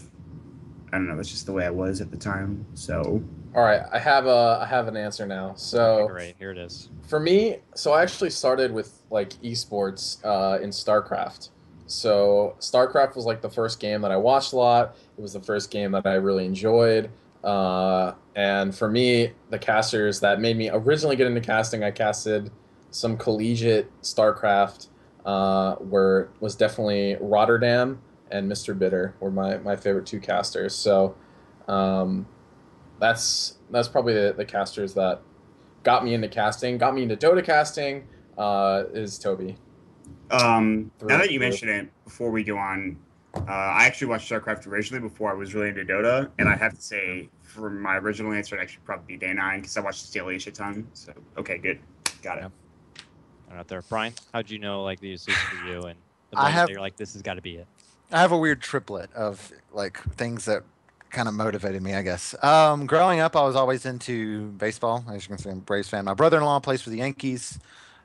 [SPEAKER 3] I don't know. That's just the way I was at the time. So
[SPEAKER 4] All right, I have an answer now. So
[SPEAKER 1] Great, here it is.
[SPEAKER 4] for me, so I actually started with like esports in StarCraft. So StarCraft was like the first game that I watched a lot. It was the first game that I really enjoyed. And for me, the casters that made me originally get into casting, I casted some collegiate StarCraft. Was definitely Rotterdam and Mr. Bitter were my favorite two casters. So um, that's probably the casters that got me into casting, got me into Dota casting, is Toby.
[SPEAKER 3] now that you
[SPEAKER 4] Through.
[SPEAKER 3] mention it, before we go on, I actually watched StarCraft originally before I was really into Dota, and I have to say, for my original answer, it'd actually probably be Day 9 because I watched Steely a shit ton. So okay, good, got it.
[SPEAKER 1] Out there, Brian. How'd you know like these is for you? And the
[SPEAKER 2] I
[SPEAKER 1] moment
[SPEAKER 2] have-
[SPEAKER 1] that you're like, this has got to be it.
[SPEAKER 2] I have a weird triplet of like things that kind of motivated me, I guess. Growing up, I was always into baseball. As you can see, I'm a Braves fan. My brother-in-law plays for the Yankees.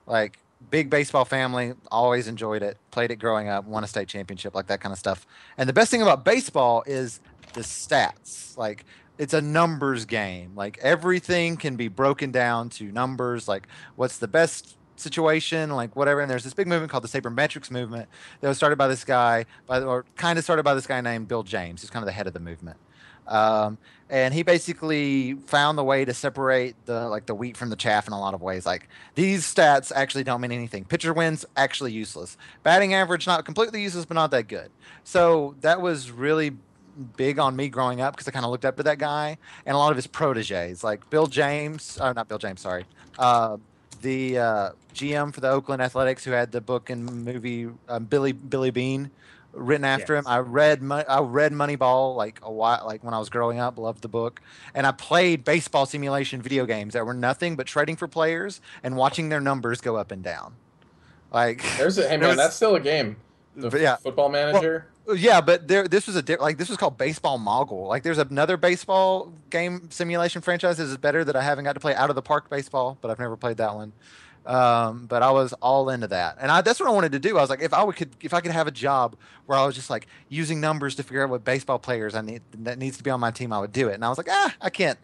[SPEAKER 2] Like big baseball family, always enjoyed it. Played it growing up, won a state championship, like that kind of stuff. And the best thing about baseball is the stats. Like it's a numbers game. Like everything can be broken down to numbers. Like what's the best situation, like whatever. And there's this big movement called the sabermetrics movement that was started by this guy, or kind of started by this guy named Bill James. He's kind of the head of the movement. And he basically found the way to separate the wheat from the chaff in a lot of ways. Like these stats actually don't mean anything. Pitcher wins actually useless. Batting average not completely useless, but not that good. So that was really big on me growing up because I kind of looked up to that guy and a lot of his proteges, like Bill James, not Bill James, sorry. The GM for the Oakland Athletics, who had the book and movie Billy Bean written after him. I read Moneyball like a while, like when I was growing up. Loved the book, and I played baseball simulation video games that were nothing but trading for players and watching their numbers go up and down. Like
[SPEAKER 4] Hey man, that's still a game. The Football Manager.
[SPEAKER 2] Well, yeah, but this was this was called Baseball Mogul. Like there's another baseball game simulation franchise that is better that I haven't got to play, Out of the Park Baseball, but I've never played that one. But I was all into that, and that's what I wanted to do. I was like, if I could have a job where I was just like using numbers to figure out what baseball players that needs to be on my team, I would do it. And I was like, I can't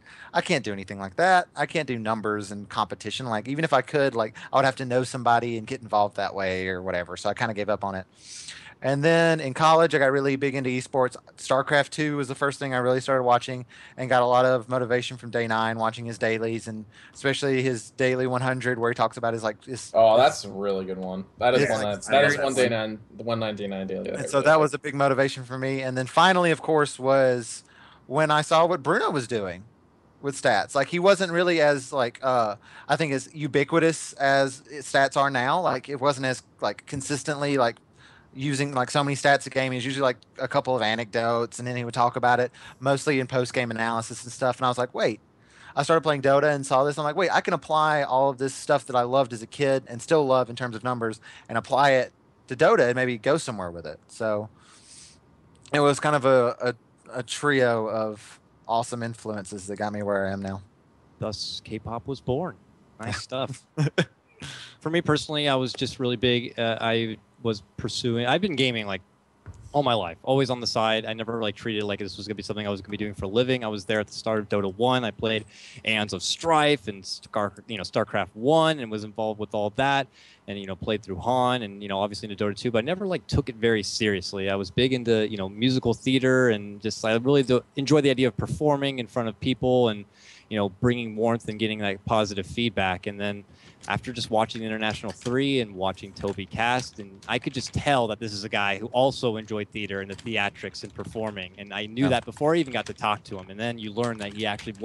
[SPEAKER 2] do anything like that. I can't do numbers and competition. Like even if I could, like I would have to know somebody and get involved that way or whatever. So I kind of gave up on it. And then in college, I got really big into esports. StarCraft 2 was the first thing I really started watching and got a lot of motivation from Day 9, watching his dailies, and especially his daily 100 where he talks about
[SPEAKER 4] that's a really good one. That is one Day 9, the 199 daily.
[SPEAKER 2] And so that was a big motivation for me. And then finally, of course, was when I saw what Bruno was doing with stats. Like he wasn't really as I think as ubiquitous as stats are now. Like it wasn't as like consistently like using like so many stats a game. He's usually like a couple of anecdotes, and then he would talk about it mostly in post-game analysis and stuff. And I was like, wait, I started playing Dota and saw this. I'm like, wait, I can apply all of this stuff that I loved as a kid and still love in terms of numbers and apply it to Dota and maybe go somewhere with it. So it was kind of a trio of awesome influences that got me where I am now.
[SPEAKER 1] Thus, K-pop was born. Nice stuff. For me personally, I was just really big. I've been gaming like all my life, always on the side. I never like treated it like this was gonna be something I was gonna be doing for a living. I was there at the start of Dota 1. I played Aeons of Strife and StarCraft 1 and was involved with all that, and played through Han and obviously into Dota 2, but I never like took it very seriously. I was big into musical theater and just I really enjoy the idea of performing in front of people and bringing warmth and getting like positive feedback. And then after just watching International 3 and watching Toby cast, and I could just tell that this is a guy who also enjoyed theater and the theatrics and performing. And I knew that before I even got to talk to him. And then you learn that he actually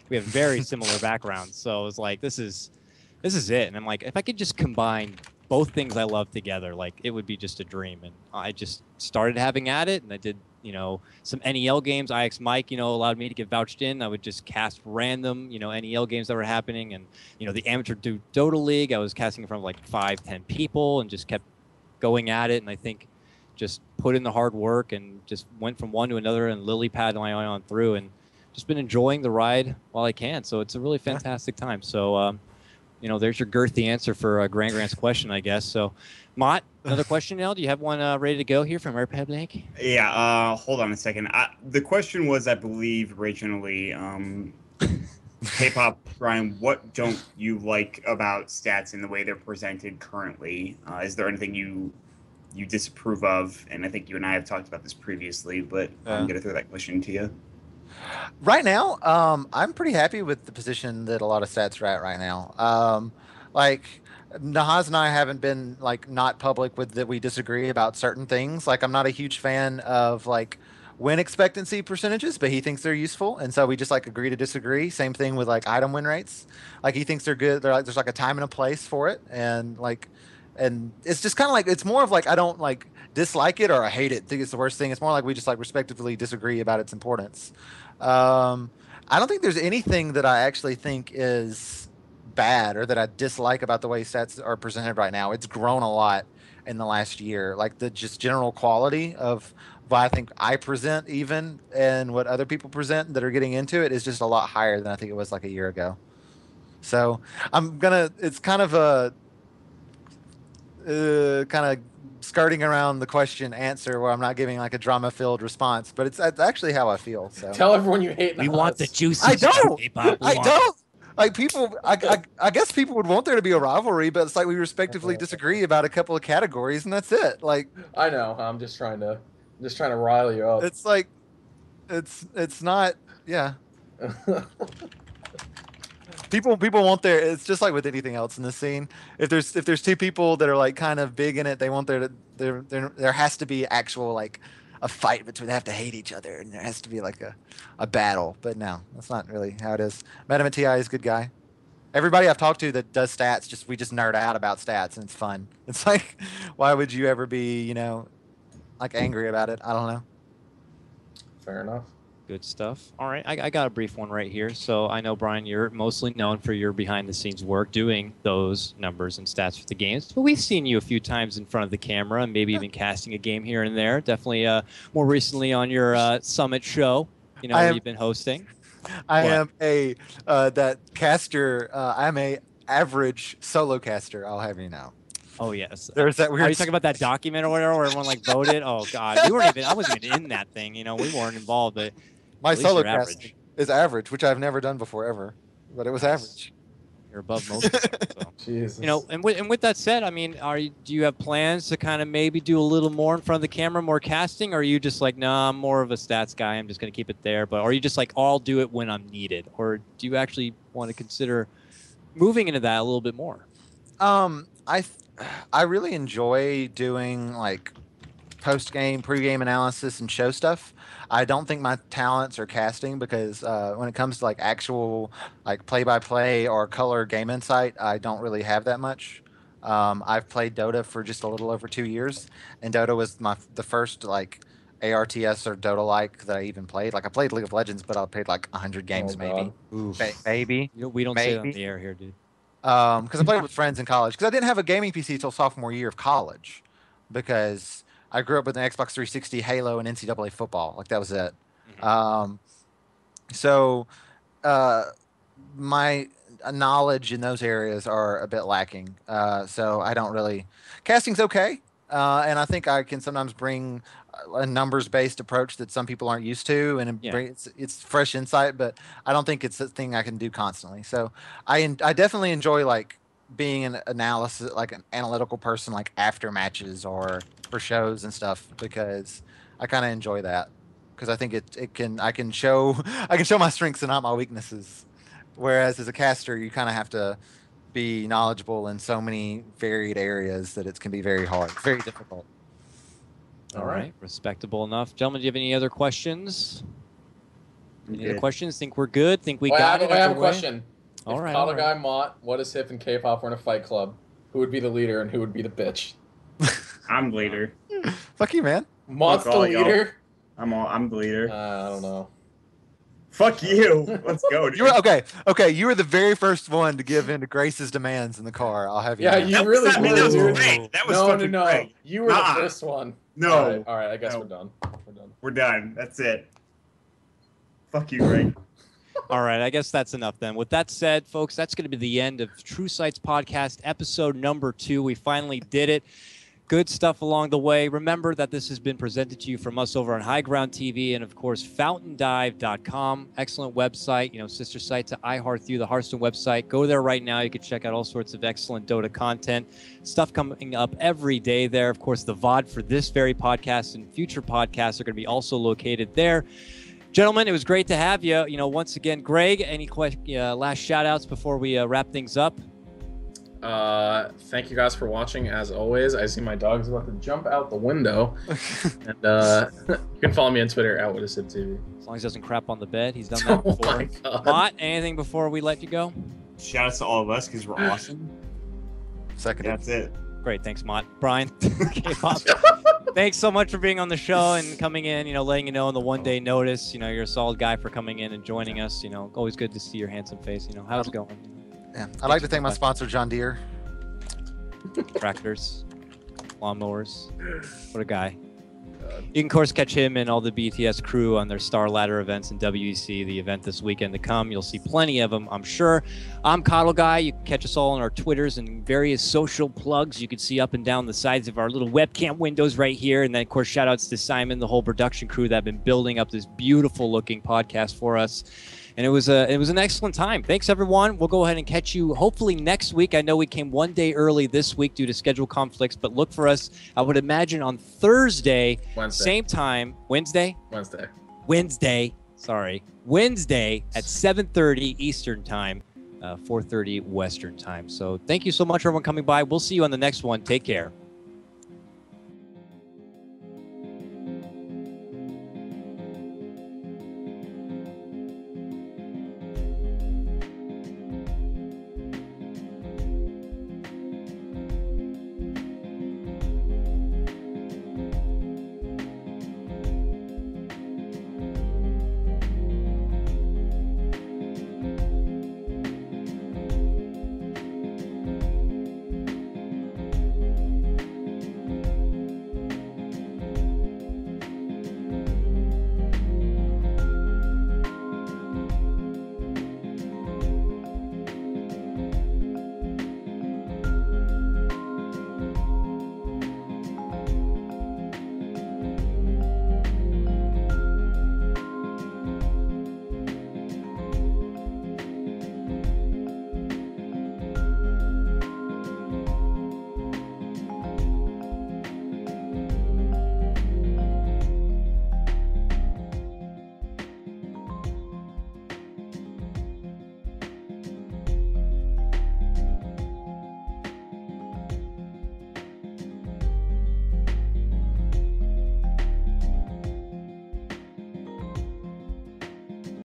[SPEAKER 1] we have very similar backgrounds. So it was like, this is it. And I'm like, if I could just combine both things I love together, like it would be just a dream. And I just started having at it, and I did some NEL games. IX Mike, allowed me to get vouched in. I would just cast random, NEL games that were happening. And, the amateur Dota League, I was casting in front of like 5-10 people and just kept going at it. And I think just put in the hard work and just went from one to another and lily pad my way on through and just been enjoying the ride while I can. So it's a really fantastic time. So there's your girthy answer for Grant's question, I guess. So, Maut, another question now. Do you have one ready to go here from our public?
[SPEAKER 3] Yeah. Hold on a second. The question was, I believe, originally, K-pop, Brian, what don't you like about stats and the way they're presented currently? Is there anything you disapprove of? And I think you and I have talked about this previously, but I'm going to throw that question to you.
[SPEAKER 2] Right now, I'm pretty happy with the position that a lot of stats are at right now. Like Nahaz and I haven't been like not public with that we disagree about certain things. Like I'm not a huge fan of like win expectancy percentages, but he thinks they're useful, and so we just like agree to disagree. Same thing with like item win rates. Like he thinks they're good. They're like there's like a time and a place for it, and it's just kind of like it's more of like I don't like dislike it or I hate it. Think it's the worst thing. It's more like we just like respectively disagree about its importance. I don't think there's anything that I actually think is bad or that I dislike about the way stats are presented right now. It's grown a lot in the last year. Like the just general quality of what I think I present even and what other people present that are getting into it is just a lot higher than I think it was like a year ago. So it's kind of a kind of skirting around the question answer where I'm not giving like a drama filled response, but it's actually how I feel. So
[SPEAKER 4] tell everyone you hate.
[SPEAKER 1] We want the juicy.
[SPEAKER 2] I don't.
[SPEAKER 1] K-pop.
[SPEAKER 2] I don't. Like people, I guess people would want there to be a rivalry, but it's like we respectively disagree about a couple of categories, and that's it. Like
[SPEAKER 4] I know. I'm just trying to rile you up.
[SPEAKER 2] it's like, it's not. Yeah. People want there. It's just like with anything else in the scene. If there's two people that are like kind of big in it, they want there has to be actual like a fight between. They have to hate each other, and there has to be like a battle. But no, that's not really how it is. Madam Ti is a good guy. Everybody I've talked to that does stats, we just nerd out about stats, and it's fun. It's like, why would you ever be like angry about it? I don't know.
[SPEAKER 4] Fair enough.
[SPEAKER 1] Good stuff. All right, I got a brief one right here. So I know, Brian, you're mostly known for your behind-the-scenes work doing those numbers and stats for the games. But we've seen you a few times in front of the camera and maybe even casting a game here and there. Definitely more recently on your Summit show, where you've been hosting.
[SPEAKER 2] I am that caster. I'm a average solo caster. I'll have you know.
[SPEAKER 1] Oh yes.
[SPEAKER 2] There's that weird.
[SPEAKER 1] Are you talking about that document or whatever where everyone like voted? Oh god, I wasn't even in that thing. We weren't involved, but
[SPEAKER 2] my solo cast is average, which I've never done before ever, but it was average.
[SPEAKER 1] You're above most of them, so.
[SPEAKER 4] Jesus.
[SPEAKER 1] And with that said, I mean, do you have plans to kind of maybe do a little more in front of the camera, more casting, or are you just like, nah, I'm more of a stats guy, I'm just gonna keep it there? But are you just like, I'll do it when I'm needed, or do you actually want to consider moving into that a little bit more?
[SPEAKER 2] I really enjoy doing like post-game, pre-game analysis and show stuff. I don't think my talents are casting because when it comes to like actual like play-by-play or color game insight, I don't really have that much. I've played Dota for just a little over 2 years, and Dota was the first like ARTS or Dota-like that I even played. Like I played League of Legends, but I played like 100 games maybe. Maybe.
[SPEAKER 1] We don't say it on the air here, dude.
[SPEAKER 2] Because I played with friends in college. Because I didn't have a gaming PC until sophomore year of college, because I grew up with an Xbox 360, Halo, and NCAA football. Like that was it.
[SPEAKER 1] Mm-hmm.
[SPEAKER 2] So my knowledge in those areas are a bit lacking. So I don't really. Casting's okay, and I think I can sometimes bring a numbers-based approach that some people aren't used to, and it's fresh insight. But I don't think it's a thing I can do constantly. So I definitely enjoy like being an analysis, like an analytical person, like after matches or for shows and stuff, because I kind of enjoy that, because I think I can show my strengths and not my weaknesses. Whereas as a caster, you kind of have to be knowledgeable in so many varied areas that it can be very hard, very difficult.
[SPEAKER 1] All right, respectable enough, gentlemen. Do you have any other questions? Any other questions? Think we're good? Think we got it?
[SPEAKER 4] I have a question.
[SPEAKER 1] All right.
[SPEAKER 4] KOTLGuy, Maut, WhatIsHip, and K-pop were in a fight club, who would be the leader and who would be the bitch?
[SPEAKER 3] I'm the leader.
[SPEAKER 2] Fuck you, man.
[SPEAKER 4] Maut's the leader?
[SPEAKER 3] I'm the leader.
[SPEAKER 4] I don't know.
[SPEAKER 3] Fuck you. Let's go, dude.
[SPEAKER 2] Okay. You were the very first one to give in to Grace's demands in the car. I'll have you.
[SPEAKER 4] Yeah,
[SPEAKER 2] know.
[SPEAKER 4] you really
[SPEAKER 3] That was great. That was fucking great.
[SPEAKER 4] You were the first one.
[SPEAKER 3] No.
[SPEAKER 4] All right. I guess we're done.
[SPEAKER 3] We're done. That's it. Fuck you, Greg.
[SPEAKER 1] All right, I guess that's enough then. With that said, folks, that's going to be the end of True Sights Podcast, episode number 2. We finally did it. Good stuff along the way. Remember that this has been presented to you from us over on HighGroundTV and, of course, FountainDive.com. Excellent website, sister site to iHeartThrough, the Hearthstone website. Go there right now. You can check out all sorts of excellent Dota content. Stuff coming up every day there. Of course, the VOD for this very podcast and future podcasts are going to be also located there. Gentlemen, it was great to have you. Once again, Greg, any last shout-outs before we wrap things up?
[SPEAKER 4] Thank you guys for watching. As always, I see my dog's about to jump out the window. And you can follow me on Twitter at WhatIsHip
[SPEAKER 1] As long as he doesn't crap on the bed. He's done that before.
[SPEAKER 4] Oh my God.
[SPEAKER 1] Maut, anything before we let you go?
[SPEAKER 3] Shout outs to all of us because we're awesome.
[SPEAKER 2] Second.
[SPEAKER 3] That's it.
[SPEAKER 1] Great, thanks, Maut. Brian, K-pop. Thanks so much for being on the show and coming in, letting you know on the one-day notice. You're a solid guy for coming in and joining us. Always good to see your handsome face. How's it going?
[SPEAKER 2] Yeah. I'd like to thank my sponsor, John Deere.
[SPEAKER 1] Tractors, lawnmowers. What a guy. You can, of course, catch him and all the BTS crew on their Star Ladder events in WEC, the event this weekend to come. You'll see plenty of them, I'm sure. I'm KOTLGuy. You can catch us all on our Twitters and various social plugs. You can see up and down the sides of our little webcam windows right here. And then, of course, shout outs to Simon, the whole production crew that have been building up this beautiful looking podcast for us. And it was an excellent time. Thanks, everyone. We'll go ahead and catch you hopefully next week. I know we came one day early this week due to schedule conflicts, but look for us, I would imagine, on Thursday, same time. Wednesday at 7:30 Eastern time, 4:30 Western time. So thank you so much, everyone, coming by. We'll see you on the next one. Take care.